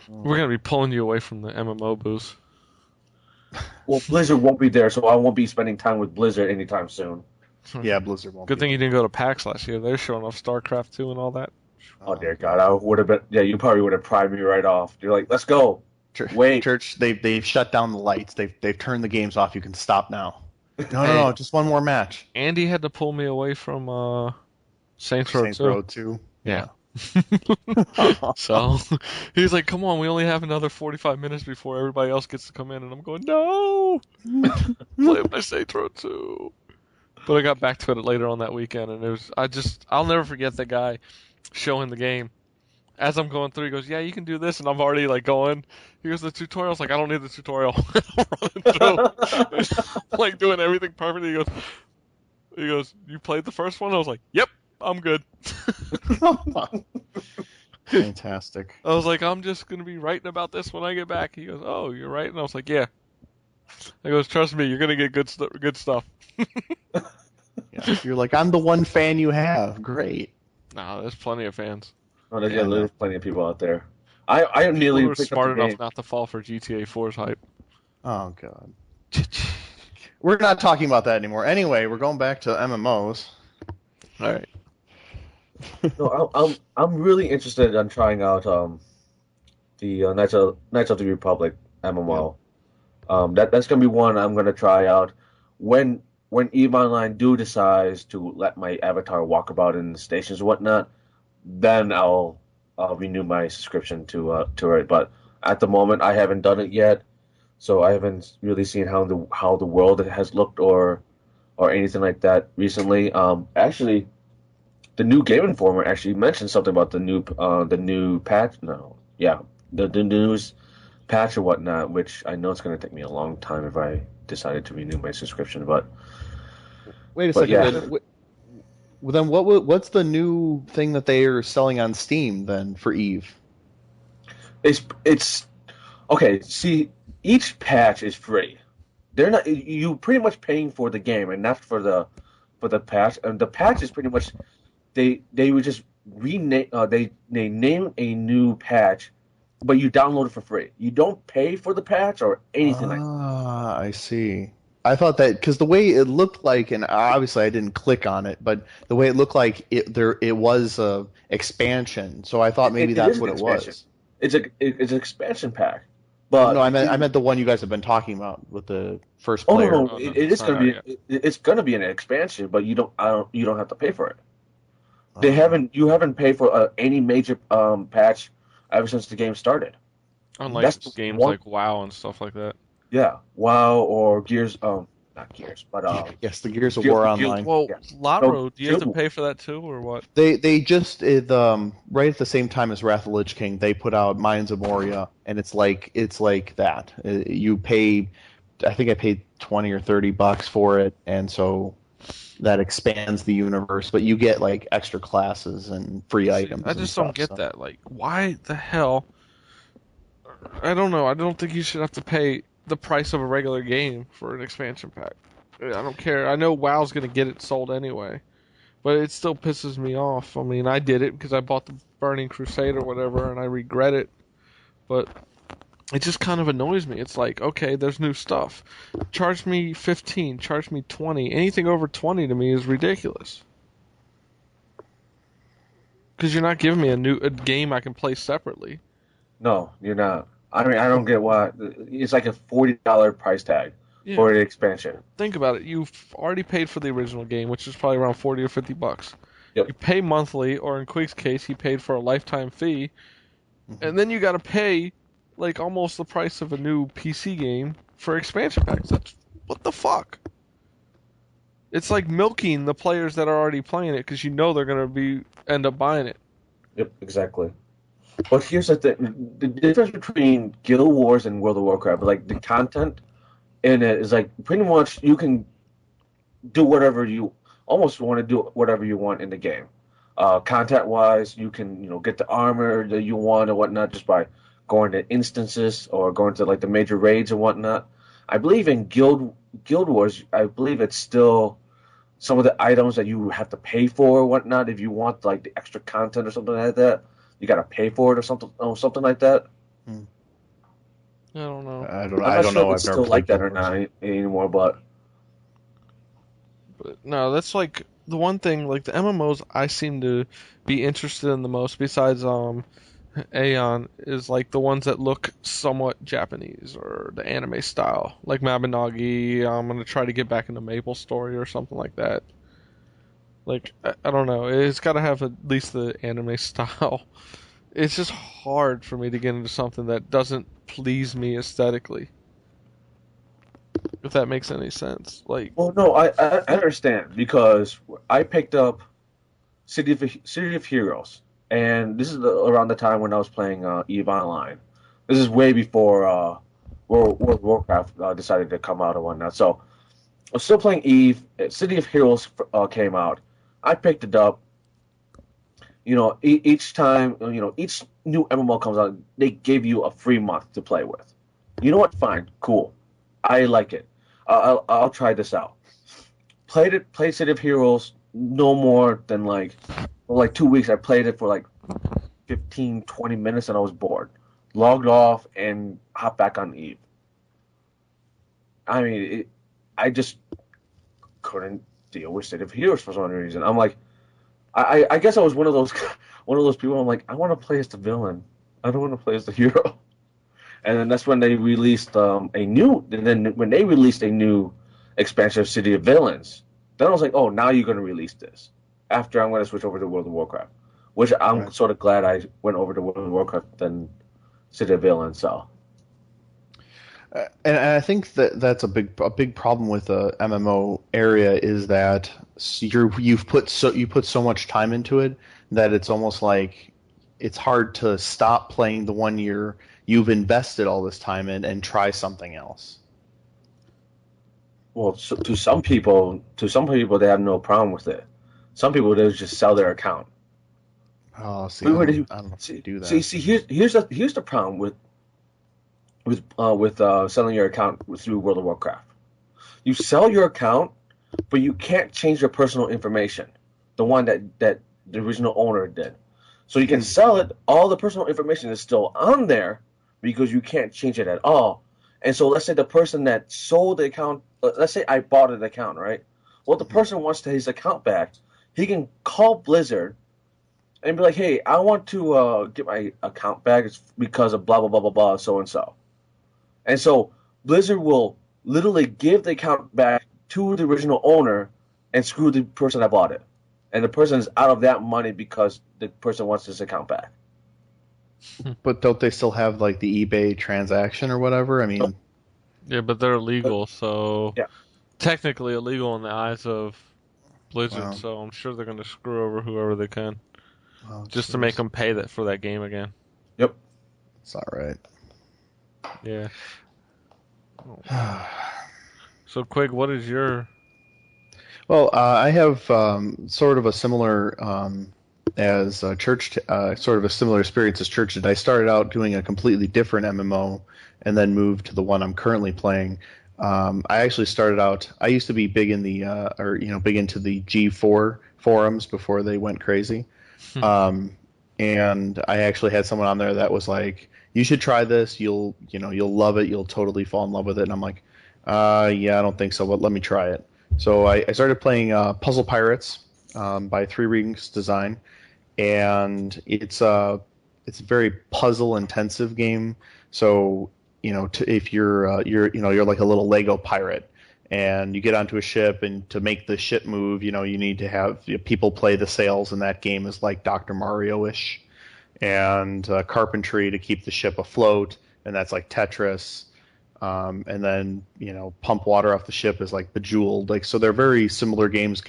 we're gonna be pulling you away from the MMO booth. well, Blizzard won't be there, so I won't be spending time with Blizzard anytime soon. Yeah, Blizzard won't. Good be thing you didn't go to PAX last year. They're showing off StarCraft 2 and all that. Oh dear God, I would have been. Yeah, you probably would have pried me right off. You're like, let's go. Wait. Church, they've shut down the lights. They've turned the games off. You can stop now. No, Hey. no, just one more match. Andy had to pull me away from Saints Row Saints 2. Row 2. Yeah. So he's like, "Come on, we only have another 45 minutes before everybody else gets to come in," and I'm going, "No, play my Saints Row 2." But I got back to it later on that weekend, and I'll never forget the guy showing the game. As I'm going through, he goes, "Yeah, you can do this," and I'm already like going. He goes, "The tutorial's like, I don't need the tutorial." I'm running through, like doing everything perfectly. He goes, "You played the first one?" I was like, "Yep, I'm good." Fantastic. I was like, "I'm just gonna be writing about this when I get back." He goes, "Oh, you're right," and I was like, "Yeah." He goes, "Trust me, you're gonna get good stuff." Yeah. You're like, I'm the one fan you have. Great. Nah, there's plenty of fans. Oh, Yeah, there's plenty of people out there. I nearly People who are picked smart up the enough game. not to fall for GTA 4's hype. Oh god. We're not talking about that anymore. Anyway, we're going back to MMOs. All right. No, I'm really interested in trying out the Knights of the Republic MMO. That's gonna be one I'm gonna try out when EVE Online decides to let my avatar walk about in the stations and whatnot. Then I'll renew my subscription to it. But at the moment, I haven't done it yet, so I haven't really seen how the world has looked or anything like that recently. Actually, the new Game Informer actually mentioned something about the new patch. No, yeah, the news patch or whatnot, which I know it's going to take me a long time if I decided to renew my subscription. But Wait a But second. yeah. Then what's the new thing that they are selling on Steam then for Eve? it's okay. See, each patch is free. They're not you pretty much paying for the game and not for the patch. And the patch is pretty much they would just rename they name a new patch but you download it for free. You don't pay for the patch or anything like that. Ah, I see. I thought that because the way it looked like, and obviously I didn't click on it, but the way it looked like it was a expansion. So I thought maybe It is that's an what it expansion. was. It's an expansion pack, No, but I meant the one you guys have been talking about with the first oh no player. no, Oh no, it is it's not going out to yet. it's going to be an expansion, but you don't have to pay for it. Oh, You haven't paid for any major patch ever since the game started. Unlike That's the games one. like WoW and stuff like that. Yeah, WoW or Gears. Not Gears, but yes, the Gears of War Guild. Online. Well, Yeah, no, Lotro, do you have Guild to pay Wars. for that too, or what? They just right at the same time as Wrath of the Lich King, they put out Mines of Moria, and it's like that. You pay, I think I paid 20 or $30 for it, and so that expands the universe. But you get like extra classes and free See, I items and just don't stuff. get So that. Like, why the hell? I don't know. I don't think you should have to pay the price of a regular game for an expansion pack. I don't care. I know WoW's gonna get it sold anyway, but it still pisses me off. I mean, I did it because I bought the Burning Crusade or whatever, and I regret it. But it just kind of annoys me. It's like, okay, there's new stuff. Charge me 15, charge me 20. Anything over 20 to me is ridiculous. Because you're not giving me a game I can play separately. No, you're not. I mean, I don't get why. It's like a $40 price tag Yeah, for the expansion. think about it. You've already paid for the original game, which is probably around 40 or $50. Yep. You pay monthly, or in Quake's case, he paid for a lifetime fee, Mhm. and then you got to pay like almost the price of a new PC game for expansion packs. That's what the fuck. It's like milking the players that are already playing it because you know they're gonna be end up buying it. Yep, exactly. But here's the thing: the difference between Guild Wars and World of Warcraft, like the content in it is like pretty much you can do whatever you almost want to do whatever you want in the game. Content wise, you can get the armor that you want and whatnot just by going to instances or going to like the major raids and whatnot. I believe in Guild Wars. I believe it's still some of the items that you have to pay for or whatnot if you want like the extra content or something like that. You got to pay for it or something like that. Hmm. I don't know. I'm I not don't sure know. if it's I've never still like played that Guild or Wars. not anymore, but But no, that's like the one thing. Like the MMOs, I seem to be interested in the most, besides Aeon, is like the ones that look somewhat Japanese or the anime style, like Mabinogi. I'm gonna try to get back into Maple Story or something like that. Like I don't know, it's got to have at least the anime style. It's just hard for me to get into something that doesn't please me aesthetically. If that makes any sense. Like, well, no, I understand because I picked up City of Heroes, and this is around the time when I was playing Eve Online. This is way before World of Warcraft decided to come out and whatnot. So I was still playing Eve. City of Heroes came out. I picked it up. Each time, each new MMO comes out, they give you a free month to play with. You know what? Fine, cool. I like it. I'll try this out. Played City of Heroes no more than like 2 weeks. I played it for like 15, 20 minutes and I was bored. Logged off and hopped back on Eve. I mean, I just couldn't deal with City of Heroes for some reason. I'm like, I guess I was one of those one of those people. I'm like, I want to play as the villain. I don't want to play as the hero. And then that's when they released a new. And then when they released a new expansion of City of Villains, then I was like, oh, now you're going to release this. After I'm going to switch over to World of Warcraft, which I'm Right. sort of glad I went over to World of Warcraft than City of Villains. So And I think that that's a big problem with the MMO area is that you put so much time into it that it's almost like it's hard to stop playing the one you've invested all this time in and try something else. well, so to some people, they have no problem with it. Some people they just sell their account. Oh, see, Wait, wait, I don't know if they see, do see, that. see. Here's the problem with selling your account through World of Warcraft. You sell your account, but you can't change your personal information, the one that the original owner did. So you can sell it. All the personal information is still on there because you can't change it at all. And so let's say the person that sold the account, let's say I bought an account, right? Well, the person wants his account back. He can call Blizzard and be like, hey, I want to get my account back because of blah, blah, blah, blah, blah, so and so. And so Blizzard will literally give the account back to the original owner and screw the person that bought it. And the person is out of that money because the person wants his account back. But don't they still have like the eBay transaction or whatever? I mean, Yeah, but they're illegal, so Yeah. technically illegal in the eyes of Blizzard. Wow. So I'm sure they're going to screw over whoever they can, oh, just to make them pay that for that game again. Yep. it's not right. Yeah. So, Quig, what is your? Well, I have sort of a similar as Church, sort of a similar experience as Church did. I started out doing a completely different MMO, and then moved to the one I'm currently playing. I actually started out. I used to be big in the, big into the G4 forums before they went crazy, and I actually had someone on there that was like, "You should try this. You'll love it. You'll totally fall in love with it." And I'm like, "Yeah, I don't think so, but let me try it." So I started playing Puzzle Pirates by Three Rings Design, and it's a very puzzle intensive game. So if you're like a little Lego pirate, and you get onto a ship, and to make the ship move, you need to have people play the sails, and that game is like Dr. Mario-ish, and carpentry to keep the ship afloat, and that's like Tetris. And then pump water off the ship is like Bejeweled. Like, so they're very similar games,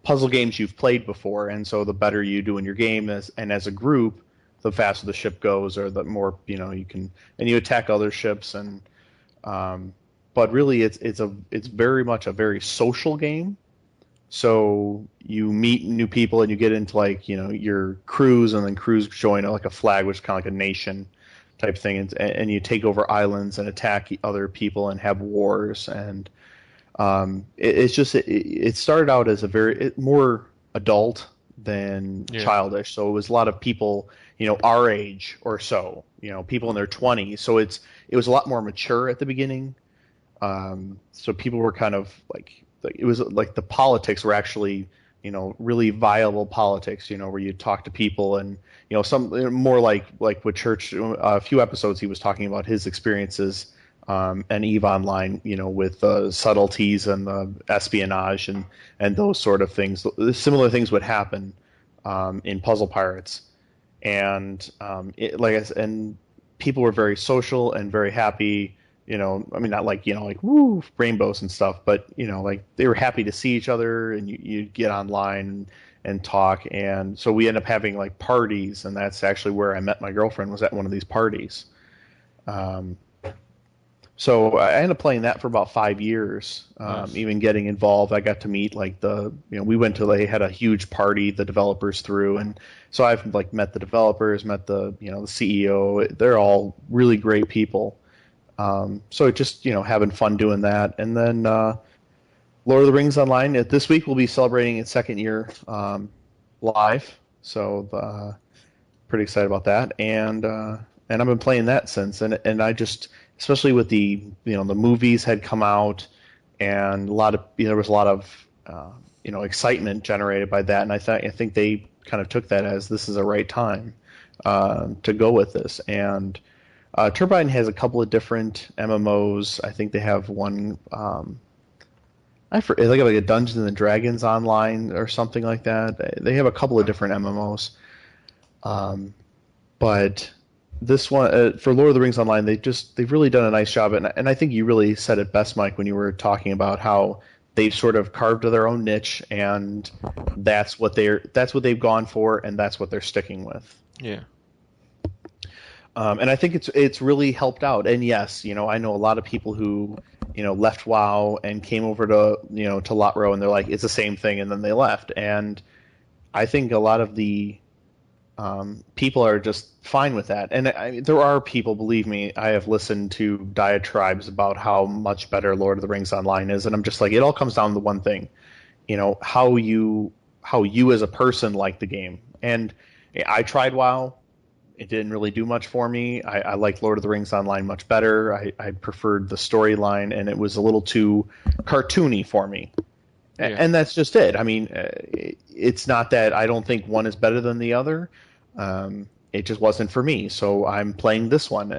puzzle games you've played before. And so the better you do in your game, as a group, the faster the ship goes, or the more you can, and you attack other ships. And but really, it's very much a very social game. So you meet new people, and you get into like your crews, and then crews join like a flag, which is kind of like a nation type thing, and you take over islands and attack other people and have wars. And it started out as a very more adult than childish. So it was a lot of people our age or so, people in their 20s. So it was a lot more mature at the beginning. So people were kind of like it was like the politics were actually really viable politics, where you talk to people, and some more like with Church. A few episodes he was talking about his experiences and EVE Online, with subtleties and the espionage and those sort of things. Similar things would happen in Puzzle Pirates, and and people were very social and very happy. I mean, not like like woo rainbows and stuff, but like they were happy to see each other, and you get online and talk. And so we end up having like parties, and that's actually where I met my girlfriend, was at one of these parties. So I ended up playing that for about 5 years. Nice. Even getting involved, I got to meet like we went to, they had a huge party the developers threw, and so I've like met the developers, met the the CEO. They're all really great people. So just having fun doing that. And then Lord of the Rings Online this week will be celebrating its second year live. So pretty excited about that. And I've been playing that since. And I just, especially with the the movies had come out, and a lot of there was a lot of excitement generated by that. And I think they kind of took that as this is the right time to go with this. And Turbine has a couple of different MMOs. I think they have one. I forget, like a Dungeons and Dragons online or something like that. They have a couple of different MMOs. But this one for Lord of the Rings Online, they've really done a nice job. And I think you really said it best, Mike, when you were talking about how they've sort of carved their own niche, and that's what they've gone for, and that's what they're sticking with. Yeah. And I think it's really helped out. And yes, I know a lot of people who left WoW and came over to to Lotro, and they're like, it's the same thing, and then they left. And I think a lot of the people are just fine with that. And there are people, believe me, I have listened to diatribes about how much better Lord of the Rings Online is, and I'm just like, it all comes down to one thing, how you as a person like the game. And I tried WoW. It didn't really do much for me. I liked Lord of the Rings Online much better. I preferred the storyline, and it was a little too cartoony for me. Yeah. And that's just it. I mean, it's not that I don't think one is better than the other. It just wasn't for me. So I'm playing this one,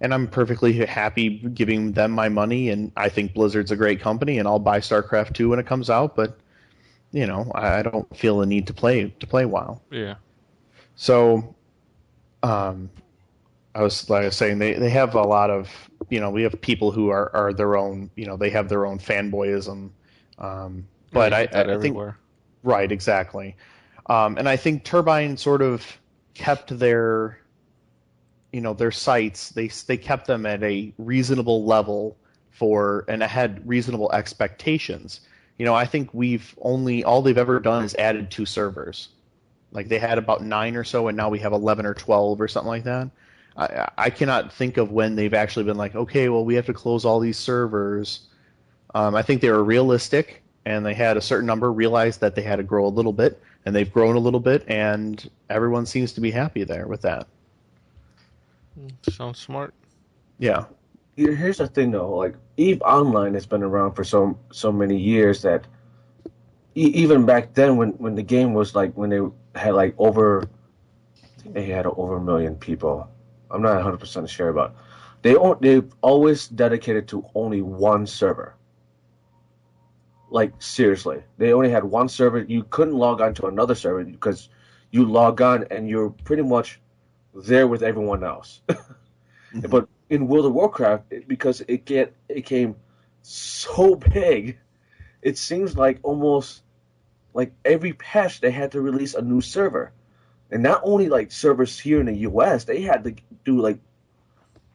and I'm perfectly happy giving them my money. And I think Blizzard's a great company, and I'll buy StarCraft 2 when it comes out. But I don't feel the need to play WoW. Yeah. So, I was saying they have a lot of we have people who are their own they have their own fanboyism. But Yeah, I you get that think everywhere. right, exactly. And I think Turbine sort of kept their sites. They kept them at a reasonable level and had reasonable expectations. I think all they've ever done is added 2 servers. Like they had about 9 or so, and now we have 11 or 12 or something like that. I cannot think of when they've actually been like, okay, well, we have to close all these servers. I think they were realistic, and they had a certain number, realized that they had to grow a little bit, and they've grown a little bit, and everyone seems to be happy there with that. Sounds smart. Yeah. Here's the thing though, like Eve Online has been around for so many years that even back then when the game was like when they had like over I think they had over 1 million people. I'm not 100% sure about. They've always dedicated to only one server. Like seriously, they only had one server. You couldn't log on to another server because you log on and you're pretty much there with everyone else. Mm-hmm. But in World of Warcraft, because it came so big, it seems like almost like every patch they had to release a new server, and not only like servers here in the U.S. They had to do like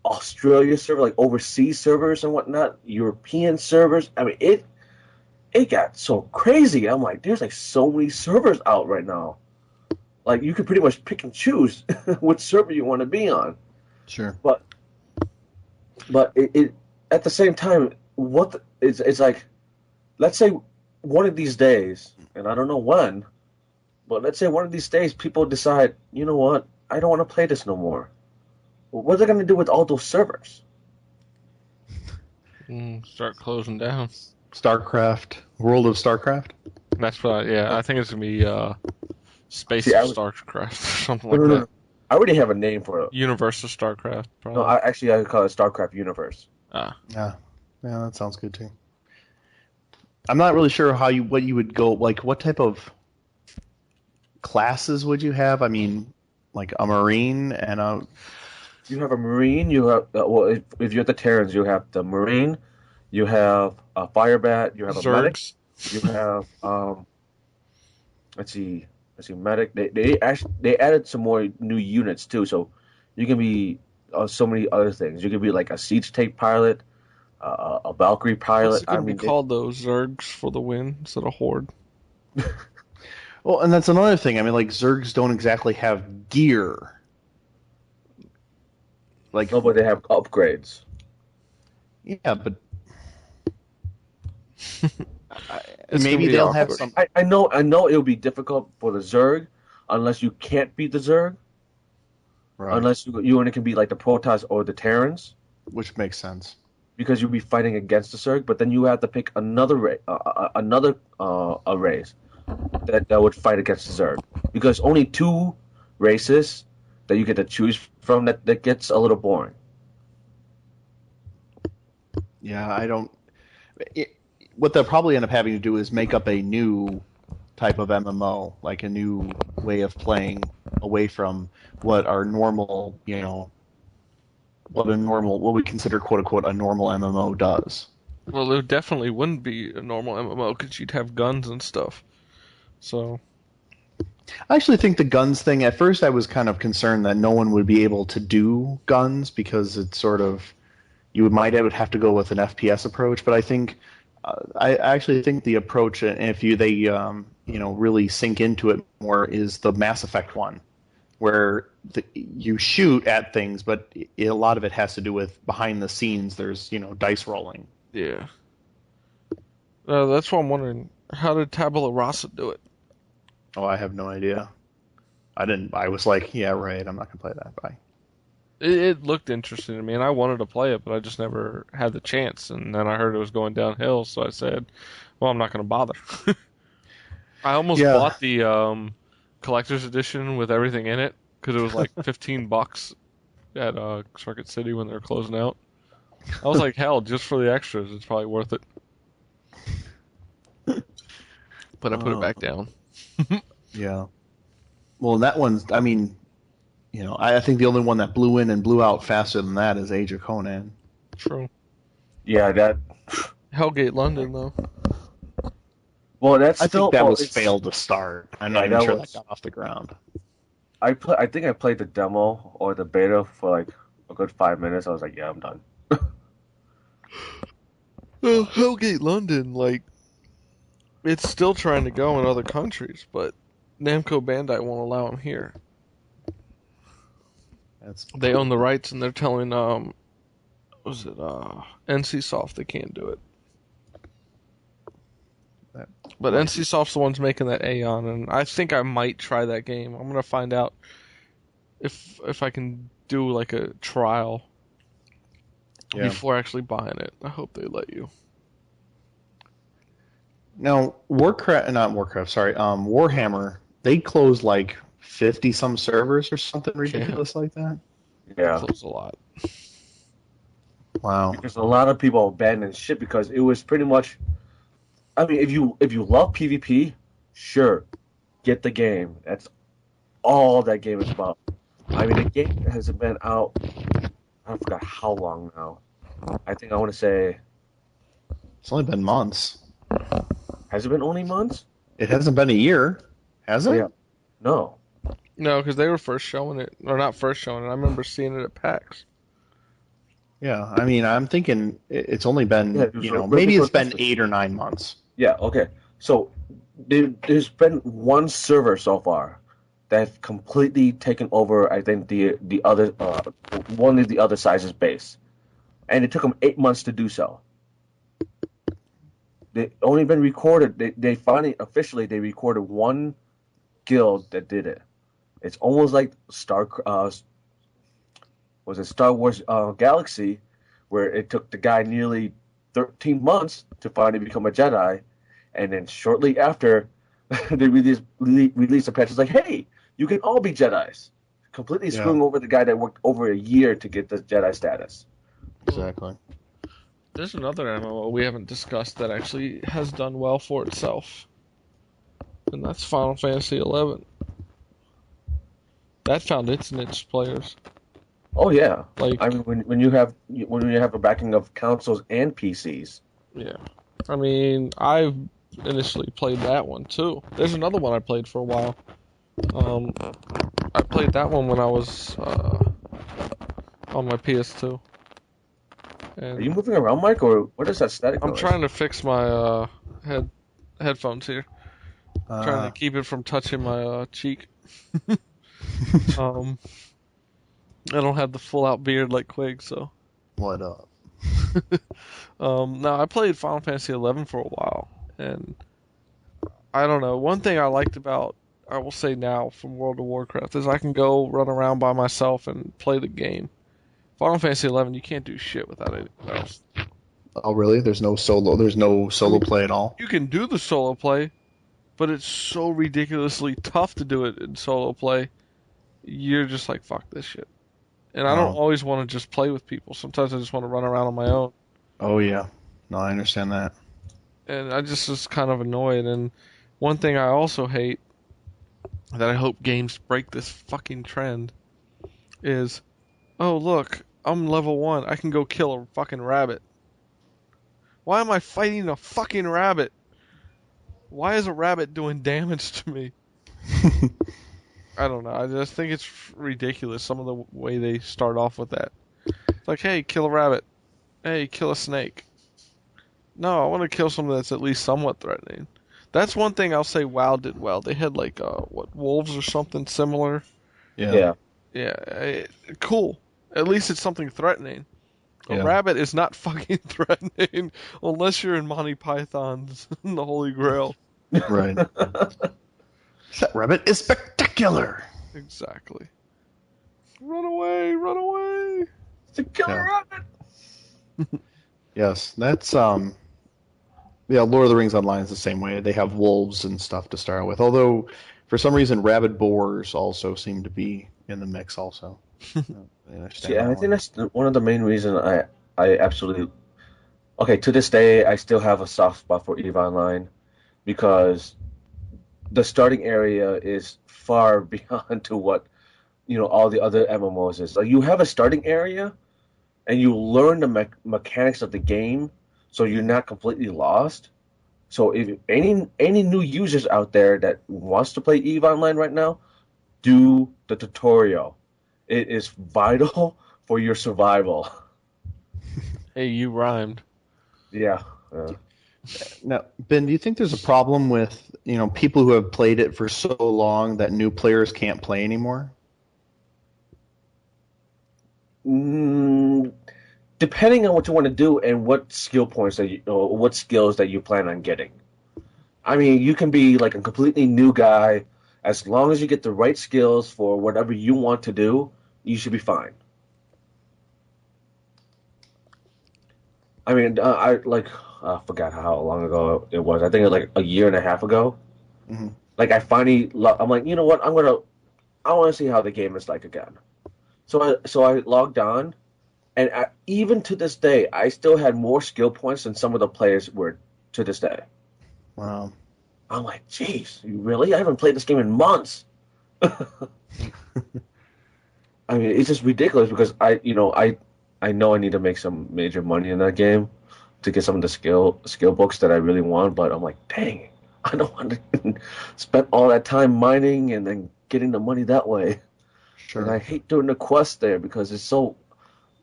Australia server, like overseas servers and whatnot, European servers. I mean, it got so crazy. I'm like, there's like so many servers out right now. Like you could pretty much pick and choose which server you want to be on. Sure. But it at the same time, it's like, let's say one of these days, and I don't know when, but let's say one of these days people decide, you know what, I don't want to play this no more. Well, what are they going to do with all those servers? Start closing down. StarCraft, World of StarCraft. That's what. Yeah, I think it's gonna be Space See, of StarCraft or something like that. I already have a name for it. Universe of StarCraft, probably. No, I call it StarCraft Universe. Ah. Yeah, that sounds good too. I'm not really sure what you would go like. What type of classes would you have? I mean, like a Marine and a. You have a Marine. You have well, if you're the Terrans, you have the Marine. You have a Firebat. You have a medic. Zergs. You have let's see, medic. They added some more new units too, so you can be so many other things. You can be like a siege tank pilot, a Valkyrie pilot. What's it gonna be called though? Zergs for the win instead of Horde. Well, and that's another thing. I mean, like Zergs don't exactly have gear. Like, no, but they have upgrades. Yeah, but It's maybe gonna be they'll have awkward. some. I know it'll be difficult for the Zerg unless you can't beat the Zerg. Right. Unless you only can be like the Protoss or the Terrans, Which makes sense. because you'll be fighting against the Zerg. But then you have to pick another race that would fight against the Zerg, because only 2 races that you get to choose from. That gets a little boring. Yeah, I don't. What they'll probably end up having to do is make up a new type of MMO, like a new way of playing, away from what our normal, what we consider quote unquote a normal MMO does. Well, it definitely wouldn't be a normal MMO because you'd have guns and stuff. So I actually think the guns thing, at first I was kind of concerned that no one would be able to do guns because it's sort of, you might have to go with an FPS approach, but I think, I actually think the approach, and if they really sink into it more, is the Mass Effect one, where you shoot at things, but a lot of it has to do with behind the scenes, there's, dice rolling. yeah, that's what I'm wondering. How did Tabula Rasa do it? Oh, I have no idea. I didn't. I was like, yeah, right. I'm not gonna play that. Bye. It looked interesting to me, and I wanted to play it, but I just never had the chance. And then I heard it was going downhill, so I said, "Well, I'm not going to bother." I almost Yeah. bought the collector's edition with everything in it because it was like $15 at Circuit City when they were closing out. I was like, "Hell, just for the extras, it's probably worth it." But I put it back down. Yeah. Well, that one's. I mean, I think the only one that blew in and blew out faster than that is Age of Conan. True. Yeah, that. Hellgate London, though. Well, that's I still. think that well, was it's- failed to start. I'm Yeah, not even that sure was- that got off the ground. I think I played the demo or the beta for like a good 5 minutes. I was like, yeah, I'm done. Well, Hellgate London, like, it's still trying to go in other countries, but Namco Bandai won't allow them here. That's They own the rights, and they're telling was it NCSoft they can't do it. That But might NCSoft's the ones making that Aeon, and I think I might try that game. I'm gonna find out if I can do like a trial before actually buying it. I hope they let you. Now, not Warcraft, sorry, Warhammer, they closed like 50 some servers or something ridiculous like that. Yeah, Close a lot. Wow. because a lot of people abandoned shit because it was pretty much. I mean, if you love PvP, sure, get the game. That's all that game is about. I mean, the game has been out. I forgot how long now. I think I want to say. It's only been months. Has it been only months? It hasn't been a year, has it? Oh, yeah. No. No, because they were first showing it, or not first showing it. I remember seeing it at PAX. Yeah, I mean, I'm thinking it's only been, Yeah, it was right maybe it's before been Christmas. 8 or 9 months. Yeah. Okay. So there's been one server so far that's completely taken over. I think the other one of the other side's base, and it took them 8 months to do so. They only been recorded. They finally officially they recorded one guild that did it. It's almost like Star Wars Galaxy, where it took the guy nearly 13 months to finally become a Jedi, and then shortly after they released a patch. It's like, hey, you can all be Jedis, completely Yeah. screwing over the guy that worked over a year to get the Jedi status. Exactly. There's another MMO we haven't discussed that actually has done well for itself, and that's Final Fantasy XI. That found its niche players. Oh yeah, Like, I mean when you have a backing of consoles and PCs. yeah. I mean, I initially played that one too. There's another one I played for a while. I played that one when I was on my PS2. Are you And moving around, Mike, or what is that static I'm noise? trying to fix my headphones here. Trying to keep it from touching my cheek. I don't have the full out beard like Quig, so. What up? No, I played Final Fantasy XI for a while, and I don't know. One thing I liked about, I will say now, from World of Warcraft is I can go run around by myself and play the game. Final Fantasy XI, you can't do shit without anyone else. Oh, really? There's no solo play at all? You can do the solo play, but it's so ridiculously tough to do it in solo play. You're just like, fuck this shit. And I don't Oh. always want to just play with people. Sometimes I just want to run around on my own. Oh, yeah. No, I understand that. And I just was kind of annoyed. And one thing I also hate, that I hope games break this fucking trend, is, oh look, I'm level 1, I can go kill a fucking rabbit. Why am I fighting a fucking rabbit? Why is a rabbit doing damage to me? I don't know, I just think it's ridiculous, some of the way they start off with that. It's like, hey, kill a rabbit. Hey, kill a snake. No, I want to kill something that's at least somewhat threatening. That's one thing I'll say WoW did well. They had like, wolves or something similar. Yeah. Yeah, cool. At least it's something threatening. A Yeah. rabbit is not fucking threatening unless you're in Monty Python's The Holy Grail. Right. That rabbit is spectacular. Exactly. Run away! Run away! It's a killer rabbit. Yes, that's yeah, Lord of the Rings Online is the same way. They have wolves and stuff to start with. Although, for some reason, rabid boars also seem to be in the mix. Also, I understand See, that I think one. that's one of the main reasons I absolutely okay. To this day, I still have a soft spot for EVE Online because the starting area is far beyond to what all the other MMOs is. Like you have a starting area and you learn the mechanics of the game, so you're not completely lost. So if any new users out there that wants to play EVE Online right now, do the tutorial. It is vital for your survival. Hey, you rhymed. Yeah. Now, Ben, do you think there's a problem with people who have played it for so long that new players can't play anymore? Mm, depending on what you want to do and what skill points that or what skills that you plan on getting. I mean, you can be like a completely new guy. As long as you get the right skills for whatever you want to do, you should be fine. I mean, I forgot how long ago it was. I think it was like a year and a half ago. Hmm. Like I'm like, you know what? I want to see how the game is like again. So I logged on, and even to this day, I still had more skill points than some of the players were to this day. Wow. I'm like, jeez, you really? I haven't played this game in months. I mean, it's just ridiculous because I know I need to make some major money in that game to get some of the skill books that I really want, but I'm like, dang, I don't want to spend all that time mining and then getting the money that way. And I Sure. hate doing the quest there because it's so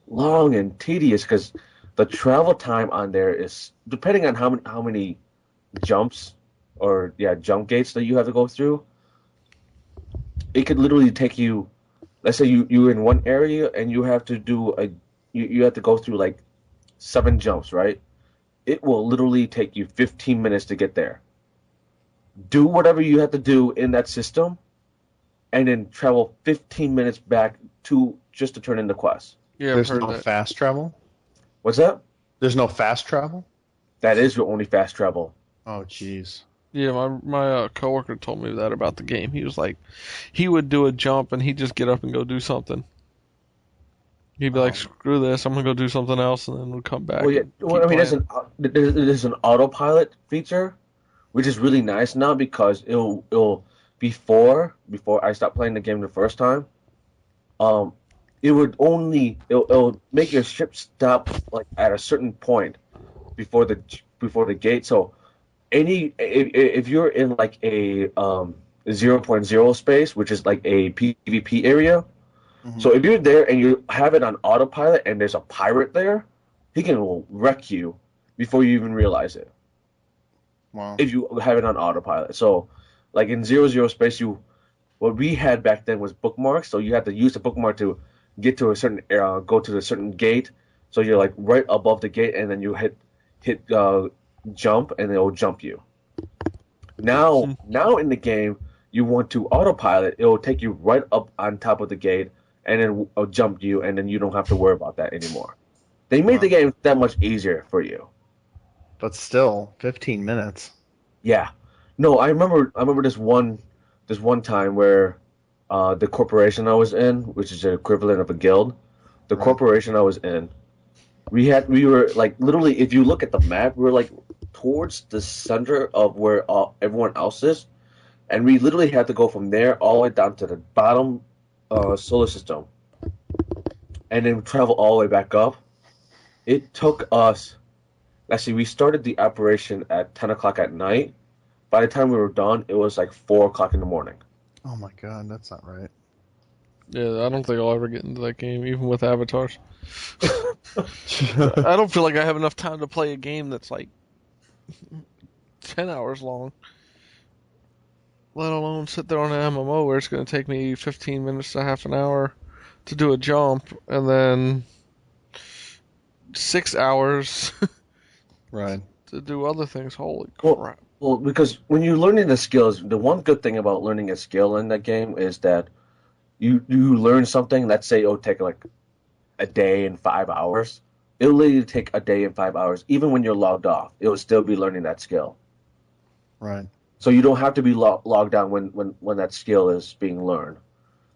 long and tedious because the travel time on there is depending on how many jumps or jump gates that you have to go through. It could literally take you. Let's say you're in one area and you have to you have to go through like 7 jumps, right? It will literally take you 15 minutes to get there. Do whatever you have to do in that system, and then travel 15 minutes back to just to turn in the quest. Yeah, I've There's heard no that. fast travel? What's that? There's no fast travel? That is your only fast travel. Oh, jeez. Yeah, my coworker told me that about the game. He was like, he would do a jump and he'd just get up and go do something. He'd be like, Oh, screw this, I'm gonna go do something else, and then we'll come back Well, yeah. and Well, keep I mean, playing. there's an autopilot feature, which is really nice now because it'll before I stopped playing the game the first time, um, it'll make your ship stop like at a certain point before the gate. So if you're in like a 0.0 space, which is like a PvP area, hmm. so if you're there and you have it on autopilot and there's a pirate there, he can wreck you before you even realize it. Wow. If you have it on autopilot. So like in 0.0 space, what we had back then was bookmarks. So you had to use the bookmark to get to a certain go to a certain gate. So you're like right above the gate, and then you hit jump, and it'll jump you. Now in the game, you want to autopilot. It will take you right up on top of the gate, and then jump you, and then you don't have to worry about that anymore. They made the Wow. game that much easier for you. But still, 15 minutes. Yeah. No, I remember this one time where the corporation I was in, which is the equivalent of a guild, the Right. corporation I was in, we were like literally if you look at the map, we were like towards the center of where everyone else is, and we literally had to go from there all the way down to the bottom solar system, and then travel all the way back up. It took us. Actually, we started the operation at 10 o'clock at night. By the time we were done, it was like 4 o'clock in the morning. Oh my God, that's not right. Yeah, I don't think I'll ever get into that game, even with avatars. I don't feel like I have enough time to play a game that's like 10 hours long, let alone sit there on an MMO where it's going to take me 15 minutes to half an hour to do a jump, and then 6 hours Right. to do other things. Holy Well, crap. well, because when you're learning the skills, the one good thing about learning a skill in that game is that you learn something. Let's say it'll take like a day and 5 hours. It'll literally take a day and 5 hours. Even when you're logged off, it will still be learning that skill. Right. So you don't have to be logged on when that skill is being learned.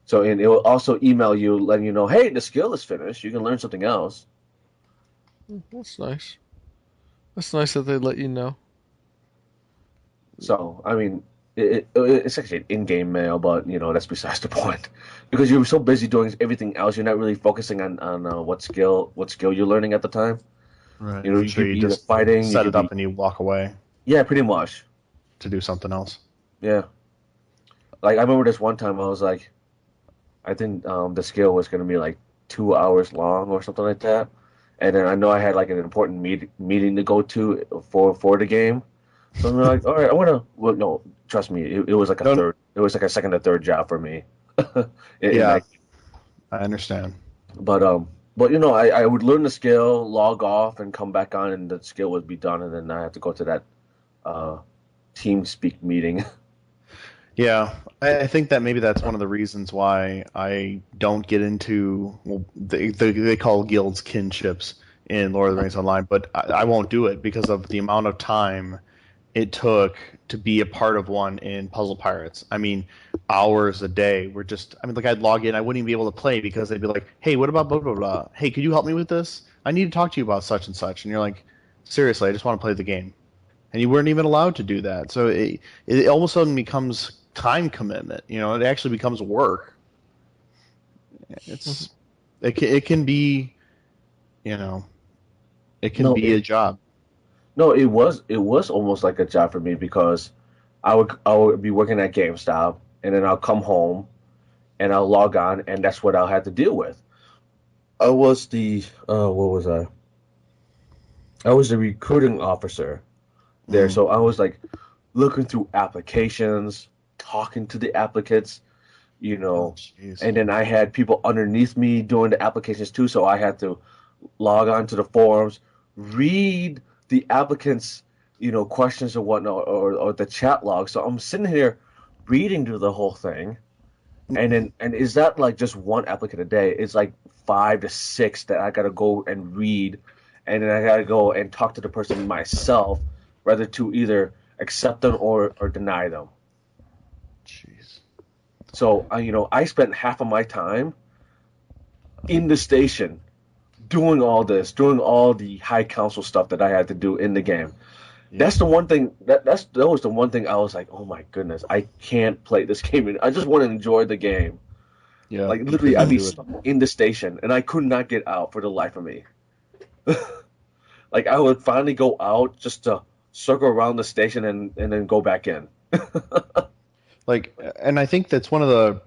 So and it will also email you letting you know, hey, the skill is finished. You can learn something else. That's nice. That's nice that they let you know. So I mean, it's actually an in-game mail, but that's besides the point because you're so busy doing everything else, you're not really focusing on what skill you're learning at the time. Right. You So could you be either just fighting, you set could it up be and you walk away yeah, pretty much to do something else. yeah. Like I remember this one time I was like, I think the skill was gonna be like 2 hours long or something like that, and then I know I had like an important meeting to go to for the game. So I'm like, all right, I want to. Well, no, trust me, it was like a No, third. It was like a second or third job for me. In yeah, that, I understand. but I would learn the skill, log off, and come back on, and the skill would be done, and then I have to go to that uh, team speak meeting. Yeah, I think that maybe that's one of the reasons why I don't get into, well, they call guilds kinships in Lord of the Rings Online, but I won't do it because of the amount of time it took to be a part of one in Puzzle Pirates. I mean, hours a day. I mean, like I'd log in, I wouldn't even be able to play because they'd be like, hey, what about blah, blah, blah? Hey, could you help me with this? I need to talk to you about such and such. And you're like, seriously, I just want to play the game. And you weren't even allowed to do that. So it almost suddenly becomes time commitment. It actually becomes work. It's it can be, you know, it can No, be a job. no, it was almost like a job for me because I would be working at GameStop, and then I'll come home and I'll log on, and that's what I'll have to deal with. I was the what was I? I was the recruiting officer there, Mm. so I was like looking through applications, talking to the applicants, you Oh, know, jeez. and then I had people underneath me doing the applications too, so I had to log on to the forums, read the applicants, questions or whatnot, or the chat log. So I'm sitting here reading through the whole thing, and is that like just one applicant a day? It's like 5 to 6 that I gotta go and read, and then I gotta go and talk to the person myself, whether to either accept them or deny them. Jeez. So I spent half of my time in the station doing all this, doing all the high council stuff that I had to do in the game. Yeah. That's the one thing that was the one thing I was like, oh my goodness, I can't play this game. I just want to enjoy the game. Yeah. Like You literally, I'd couldn't be do it. stuck in the station, and I could not get out for the life of me. Like I would finally go out just to circle around the station and then go back in. Like, and I think that's one of the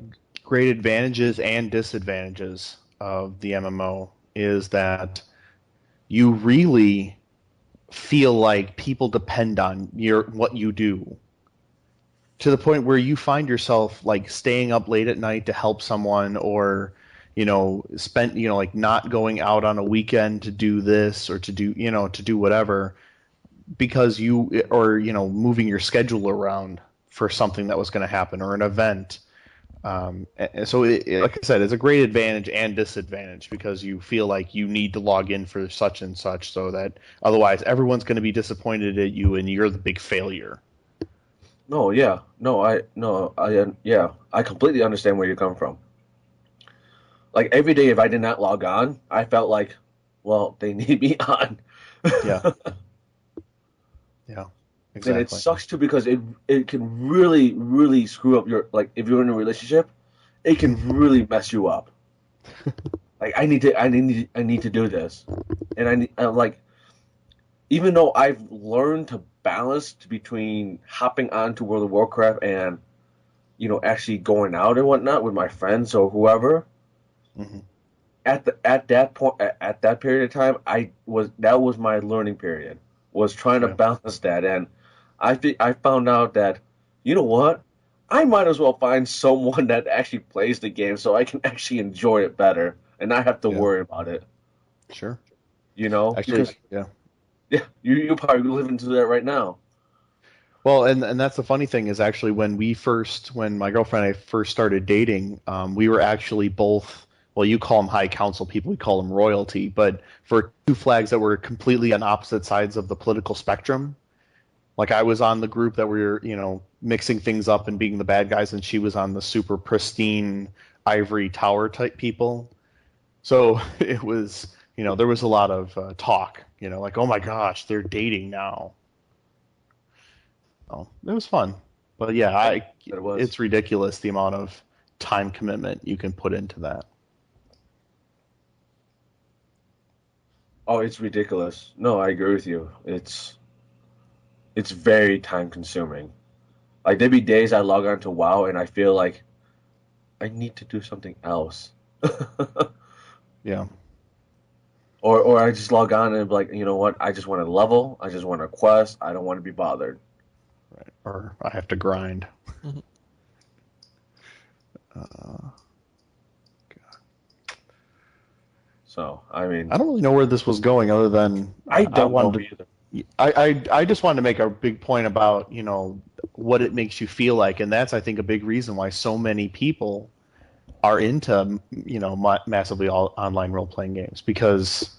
great advantages and disadvantages of the MMO is that you really feel like people depend on what you do to the point where you find yourself like staying up late at night to help someone or spent like not going out on a weekend to do this or to do whatever because you or moving your schedule around for something that was going to happen or an event. So like I said, it's a great advantage and disadvantage because you feel like you need to log in for such and such so that otherwise everyone's going to be disappointed at you and you're the big failure. No, yeah, yeah, I completely understand where you're coming from. Like every day, if I did not log on, I felt like, well, they need me on. Yeah, yeah, And it exactly. sucks too because it can really really screw up your like if you're in a relationship, it can really mess you up. Like I need to do this, and I'm like even though I've learned to balance between hopping onto World of Warcraft and actually going out and whatnot with my friends or whoever, Hmm. at that point at that period of time that was my learning period, was trying to Yeah, balance that. And I found out that you know what, I might as well find someone that actually plays the game so I can actually enjoy it better and not have to yeah, worry about it, sure. because Actually, yeah. yeah, you probably live into that right now. Well, and that's the funny thing is actually when my girlfriend and I first started dating, we were actually both, well, you call them high council people, we call them royalty, but for two flags that were completely on opposite sides of the political spectrum. Like I was on the group that we were, mixing things up and being the bad guys, and she was on the super pristine ivory tower type people. So it was, there was a lot of talk, like, oh my gosh, they're dating now. Oh, it was fun. But yeah, It was. it's ridiculous the amount of time commitment you can put into that. Oh, it's ridiculous. No, I agree with you. It's very time consuming. Like there be days I log on to WoW and I feel like I need to do something else. Yeah. Or I just log on and be like, you know what? I just want to level. I just want to quest. I don't want to be bothered. Right. Or I have to grind. Mhm. Uh, So, I mean, I don't really know where this was going other than I don't know wanted either. to, I just wanted to make a big point about, what it makes you feel like. And that's, I think, a big reason why so many people are into, massively online role-playing games because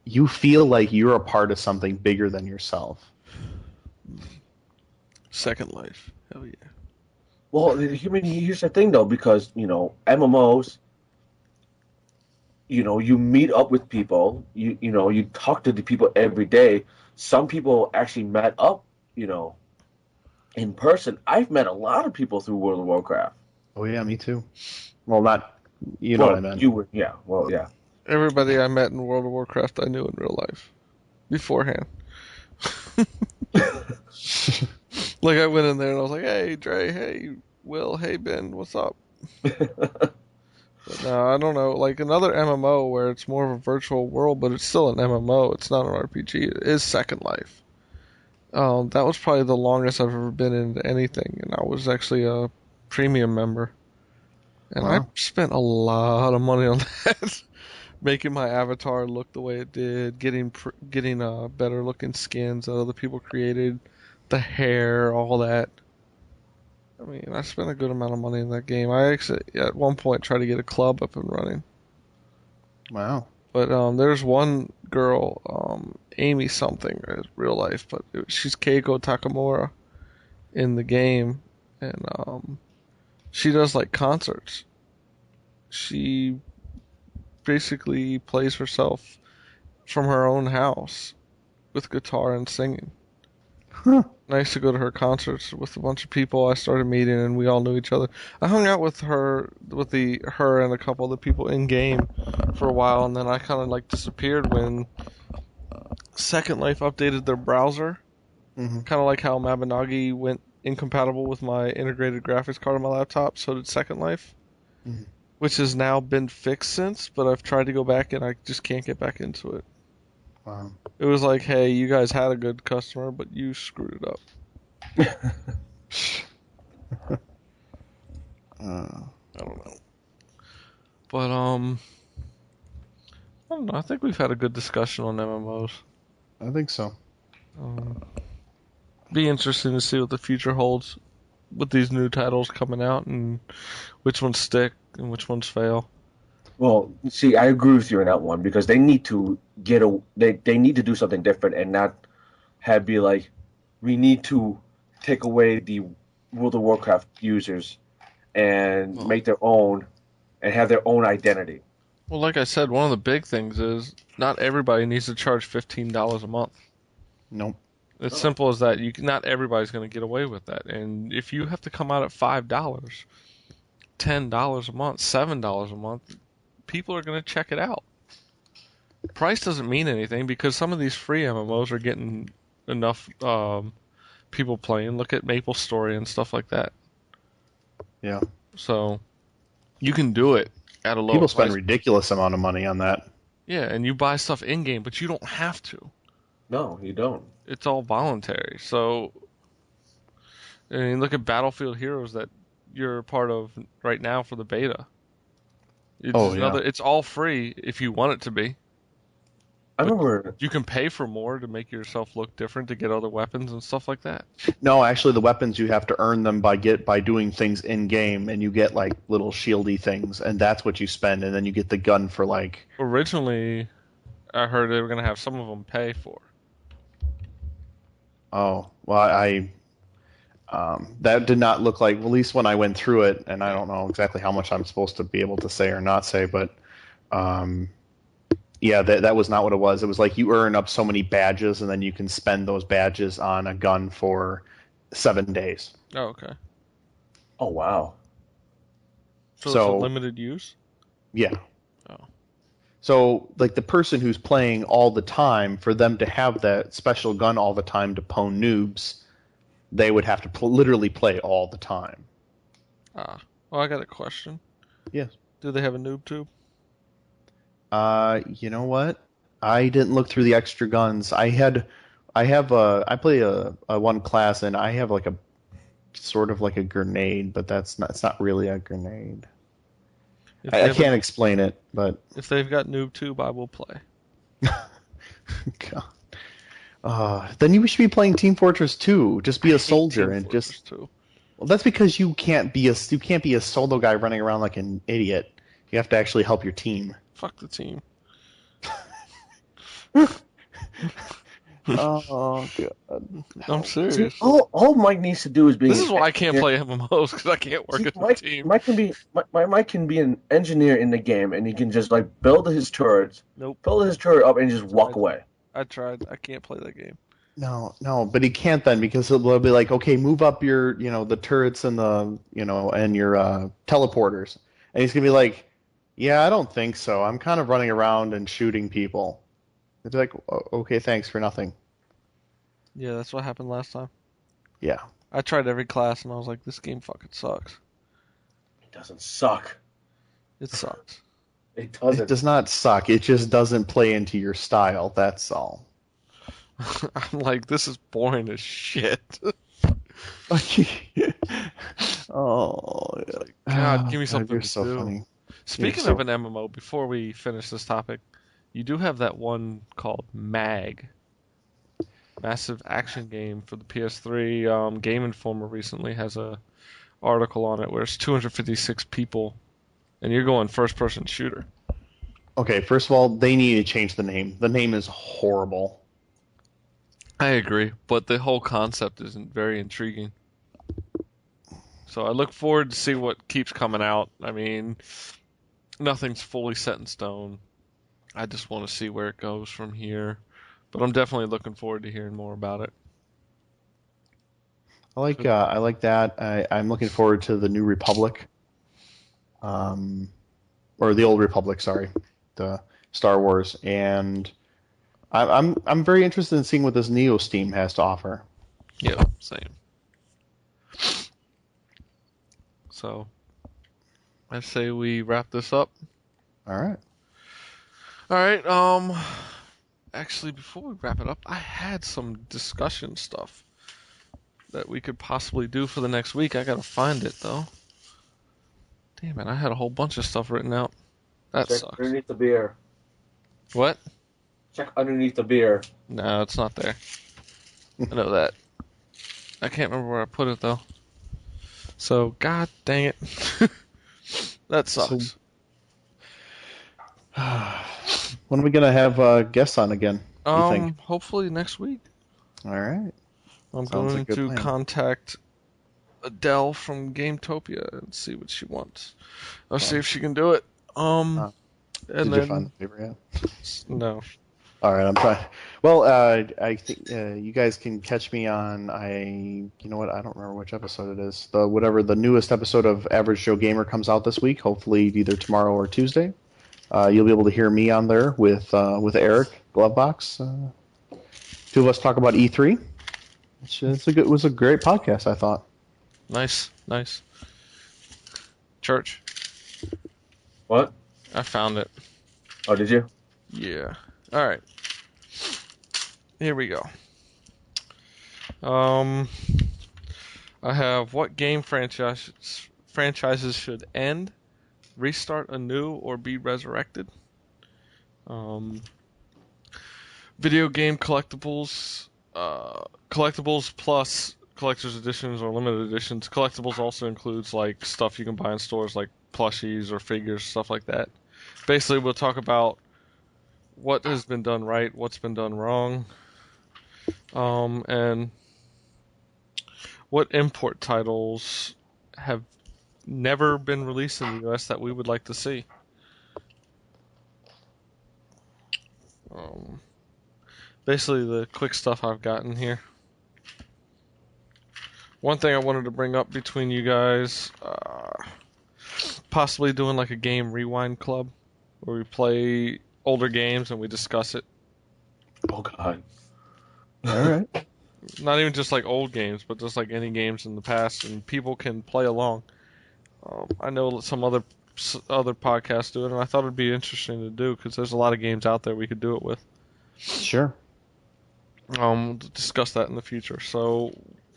you feel like you're a part of something bigger than yourself. Second Life. Hell yeah. Well, I mean, here's the thing though, because MMOs, you meet up with people, you talk to the people every day. Some people actually met up, in person. I've met a lot of people through World of Warcraft. Oh yeah, me too. Well, not, you know what I Well, meant. you were, yeah, well, yeah. Everybody I met in World of Warcraft I knew in real life beforehand. Like I went in there and I was like, "Hey Dre, hey Will, hey Ben, what's up?" But no, I don't know. Like another MMO where it's more of a virtual world, but it's still an MMO. It's not an RPG. It is Second Life. That was probably the longest I've ever been into anything, and I was actually a premium member. And I Wow. spent a lot of money on that, making my avatar look the way it did, getting better looking skins that other people created, the hair, all that. I mean, I spent a good amount of money in that game. I actually, at one point, tried to get a club up and running. Wow. But there's one girl, Amy something, in real life, but she's Keiko Takamura in the game, and she does like concerts. She basically plays herself from her own house with guitar and singing. Huh. I used to go to her concerts with a bunch of people I started meeting, and we all knew each other. I hung out with her, her and a couple of the people in game for a while, and then I kind of like disappeared when Second Life updated their browser. Hmm. Kind of like how Mabinagi went incompatible with my integrated graphics card on my laptop, so did Second Life, Hmm. which has now been fixed since. But I've tried to go back, and I just can't get back into it. Wow. It was like, hey, you guys had a good customer, but you screwed it up. Uh, I don't know. But I don't know. I think we've had a good discussion on MMOs. I think so. Um, be interesting to see what the future holds with these new titles coming out and which ones stick and which ones fail. Well, see, I agree with you on that one because they need to they need to do something different and not be like, we need to take away the World of Warcraft users and Well, make their own and have their own identity. well, like I said, one of the big things is not everybody needs to charge $15 a month. Nope. It's Oh. simple as that. Not everybody's going to get away with that. And if you have to come out at $5, $10 a month, $7 a month, people are going to check it out. Price doesn't mean anything because some of these free MMOs are getting enough people playing. Look at MapleStory and stuff like that. Yeah. So you can do it at a lower People spend price. ridiculous amount of money on that. Yeah, and you buy stuff in game, but you don't have to. No, you don't. It's all voluntary. So I mean, look at Battlefield Heroes that you're a part of right now for the beta. It's Oh, yeah. It's all free if you want it to be. I But remember. you can pay for more to make yourself look different to get other weapons and stuff like that. No, actually, the weapons you have to earn them by doing things in game, and you get like little shieldy things, and that's what you spend, and then you get the gun for like. Originally, I heard they were gonna have some of them pay for. Oh, well, that did not look like, at least when I went through it, and I don't know exactly how much I'm supposed to be able to say or not say, but um, yeah, that was not what it was. It was like you earn up so many badges, and then you can spend those badges on a gun for 7 days. Oh, okay. Oh wow. So it's a So limited use. yeah. Oh, So like the person who's playing all the time, for them to have that special gun all the time to pwn noobs, they would have to literally play all the time. ah. Well, I got a question. Yes. Do they have a noob tube? You know what? I didn't look through the extra guns. I play a one class, and I have like a sort of like a grenade, but it's not really a grenade. If I can't explain it, but if they've got noob tube, I will play. God. Then you should be playing Team Fortress 2. Just be a soldier Team and Fortress just. 2. Well, that's because you can't be a solo guy running around like an idiot. You have to actually help your team. Fuck the team. Oh God. I'm See, serious. all Mike needs to do is be. This is why I can't play MMOs because I can't work See, as a Mike, team. Mike can be an engineer in the game, and he can just like build his turrets, Nope. build his turret up, and just walk away. I tried. I can't play that game. No, but he can't then because they'll be like, okay, move up your, the turrets and and your teleporters, and he's gonna be like, yeah, I don't think so. I'm kind of running around and shooting people. They'd be like, okay, thanks for nothing. Yeah, that's what happened last time. Yeah. I tried every class and I was like, this game fucking sucks. It doesn't suck. It sucks. It doesn't. It does not suck. It just doesn't play into your style. That's all. I'm like, this is boring as shit. Oh, God, give me something you're to so do. funny. Speaking of an MMO, before we finish this topic, you do have that one called MAG. Massive action game for the PS3. Game Informer recently has a article on it where it's 256 people, and you're going first-person shooter. Okay, first of all, they need to change the name. The name is horrible. I agree, but the whole concept isn't very intriguing. So I look forward to see what keeps coming out. I mean, nothing's fully set in stone. I just want to see where it goes from here. But I'm definitely looking forward to hearing more about it. I like that. I'm looking forward to the New Republic, or the Old Republic. Sorry, the Star Wars, and I'm very interested in seeing what this Neo Steam has to offer. Yeah, same. So, I say we wrap this up. All right. All right. Actually, before we wrap it up, I had some discussion stuff that we could possibly do for the next week. I gotta find it though. Damn it! I had a whole bunch of stuff written out. That Check sucks. underneath the beer. What? Check underneath the beer. No, it's not there. I know that. I can't remember where I put it though. So, god dang it. That sucks. When are we gonna have guests on again? You think? Hopefully next week. All right. I'm Sounds going like a good to plan. contact Adele from Gametopia and see what she wants. I'll see if she can do it. And Did then you find the paper yet? no. All right, I'm trying. Well, I think you guys can catch me on you know what? I don't remember which episode it is. The newest episode of Average Joe Gamer comes out this week. Hopefully, either tomorrow or Tuesday. You'll be able to hear me on there with Eric Glovebox. Two of us talk about E3. It was a great podcast, I thought. Nice. Church. What? I found it. Oh, did you? Yeah. All right. Here we go. I have what game franchises should end, restart anew, or be resurrected. video game collectibles, collectibles plus collector's editions or limited editions. Collectibles also includes like stuff you can buy in stores like plushies or figures, stuff like that. Basically, we'll talk about what has been done right, what's been done wrong, and what import titles have never been released in the US that we would like to see. Basically, the quick stuff I've gotten here. One thing I wanted to bring up between you guys, possibly doing like a game rewind club where we play older games and we discuss it. Oh God. All right. Not even just like old games, but just like any games in the past, and people can play along. I know some other podcasts do it, and I thought it'd be interesting to do because there's a lot of games out there we could do it with. Sure. We'll discuss that in the future. So,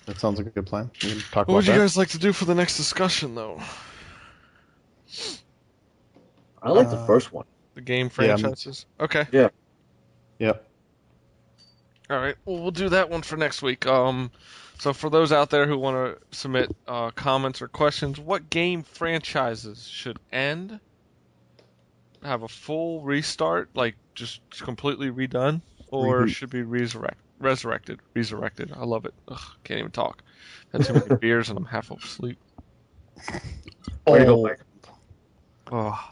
That sounds like a good plan. We can talk what about would you that. guys like to do for the next discussion, though? I like the first one. The game franchises? Okay. Yeah. Yep. All right. Well, we'll do that one for next week. So for those out there who want to submit comments or questions, what game franchises should end, have a full restart, like just completely redone, or Reboot. should be resurrected? Resurrected. I love it. Ugh, can't even talk. Had too many beers and I'm half asleep. Way to go, Mike. Oh,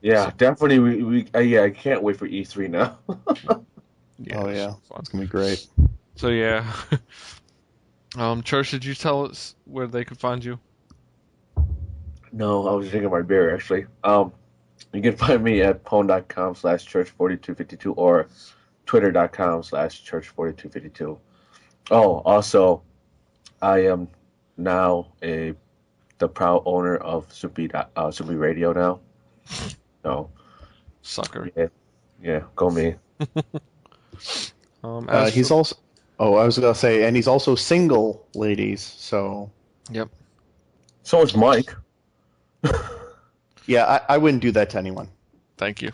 Yeah, definitely. Yeah, I can't wait for E3 now. yeah. Oh it's yeah. so fun. It's gonna be great. So yeah. Church, did you tell us where they could find you? No, I was drinking my beer actually. You can find me at pwn.com/church4252 or twitter.com/church4252. Oh, also, I am now the proud owner of Super Radio now. So, Sucker. yeah, go me. He's also. Oh, I was gonna say, and he's also single, ladies. So. Yep. So is Mike. Yeah, I wouldn't do that to anyone. Thank you.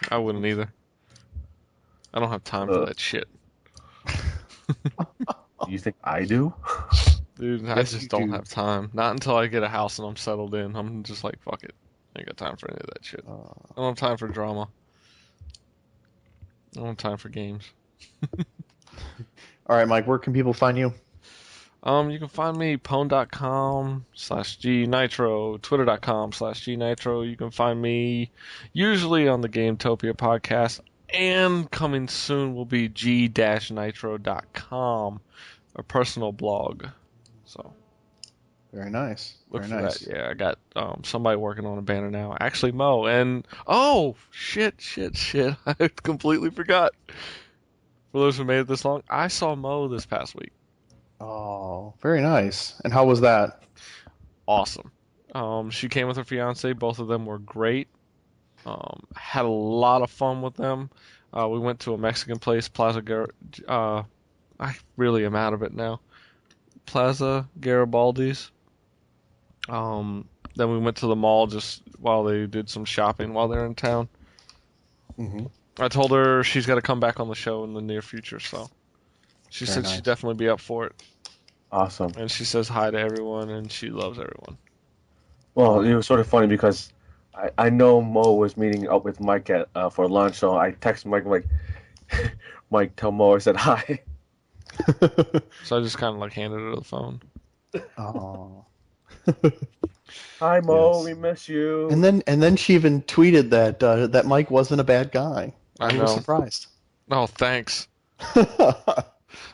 I wouldn't either. I don't have time for that shit. You think I do? Dude, I Yes, just you don't do. have time. Not until I get a house and I'm settled in. I'm just like, fuck it. I ain't got time for any of that shit. I don't have time for drama. I don't have time for games. All right, Mike. Where can people find you? You can find me pwn.com/gnitro, twitter.com/gnitro. You can find me usually on the Gametopia podcast, and coming soon will be g-nitro.com, a personal blog. So Very nice. look Very for nice. that. Yeah, I got somebody working on a banner now. Actually, Mo. And oh shit! I completely forgot. For those who made it this long, I saw Mo this past week. Oh, very nice. And how was that? Awesome. She came with her fiance. Both of them were great. Had a lot of fun with them. We went to a Mexican place, I really am out of it now. Plaza Garibaldi's. Then we went to the mall just while they did some shopping while they're in town. Mm-hmm. I told her she's got to come back on the show in the near future, so she Very said nice. she'd definitely be up for it. Awesome. And she says hi to everyone, and she loves everyone. Well, it was sort of funny because I know Mo was meeting up with Mike for lunch, so I texted Mike like, Mike, tell Mo I said hi. So I just kind of like handed her the phone. Oh. Hi Mo, Yes. we miss you. And then she even tweeted that Mike wasn't a bad guy. I I was know. surprised. Oh, thanks.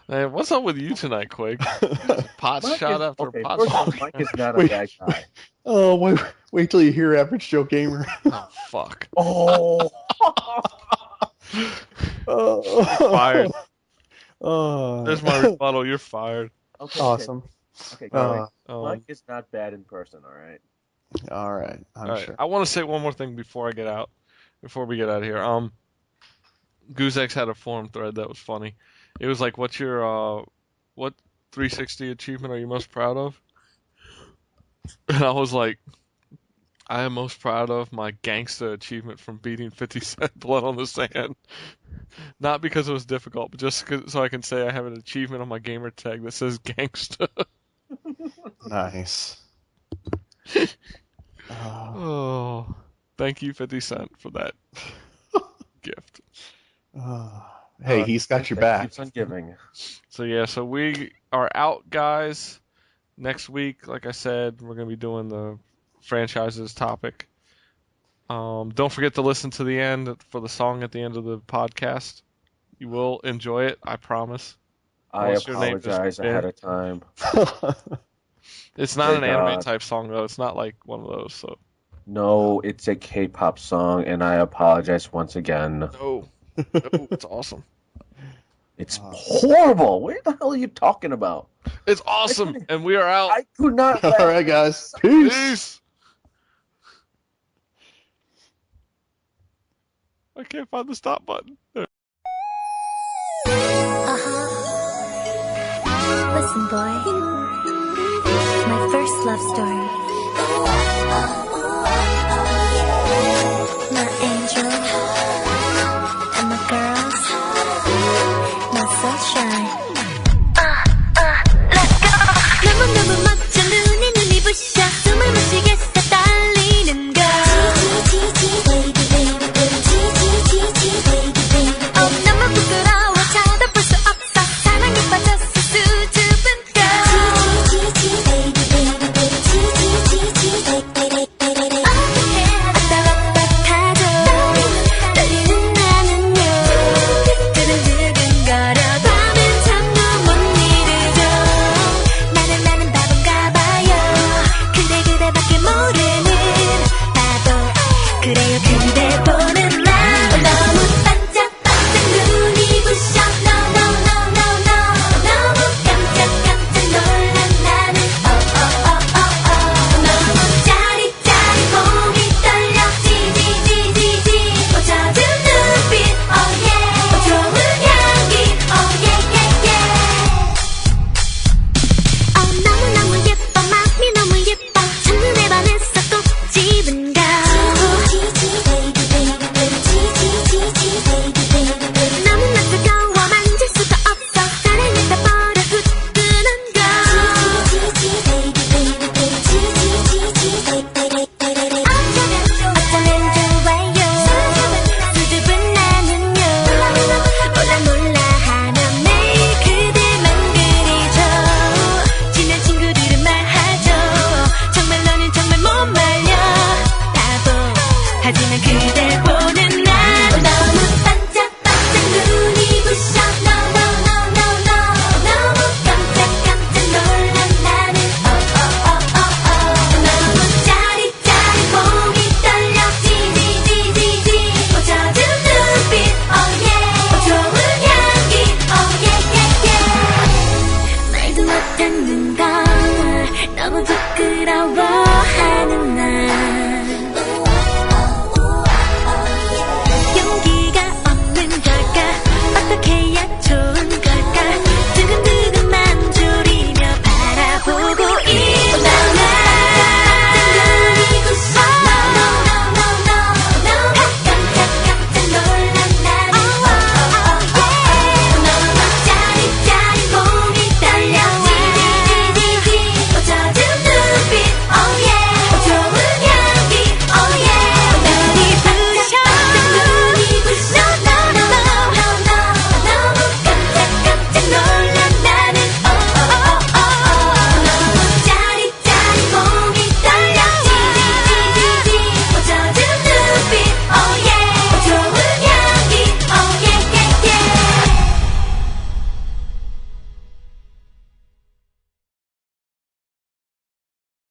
Hey, what's up with you tonight, Quig? Pot Mike shot is- after okay, pot first of all, shot. Mike is not a Wait. bad guy. Oh, wait till you hear Average Joe Gamer. Oh, fuck. Oh, Oh. Fired. Oh. There's my rebuttal. You're fired. okay, Awesome. Okay, Gary, Uh, Mike is not bad in person, all right? all right. I'm All right. sure. I want to say one more thing before we get out of here. Goozex had a forum thread that was funny. It was like, what's your what 360 achievement are you most proud of? And I was like, I am most proud of my gangsta achievement from beating 50 Cent Blood on the Sand. Not because it was difficult, but just so I can say I have an achievement on my gamer tag that says gangsta. Nice. Oh, thank you, 50 Cent, for that gift. Hey, he's got your back. Keeps on giving. So yeah, so we are out, guys. Next week, like I said, we're gonna be doing the franchises topic. Don't forget to listen to the end for the song at the end of the podcast. You will enjoy it, I promise. I Unless your name is apologize ahead of time. It's not an Dear anime God. type song though. It's not like one of those. So No, it's a K-pop song, and I apologize once again. no, it's awesome. It's horrible. What the hell are you talking about? It's awesome, and we are out. I could not. All right, guys. Peace. Peace. I can't find the stop button. There. Listen, boy. My first love story. My angel. And my girls. My sunshine.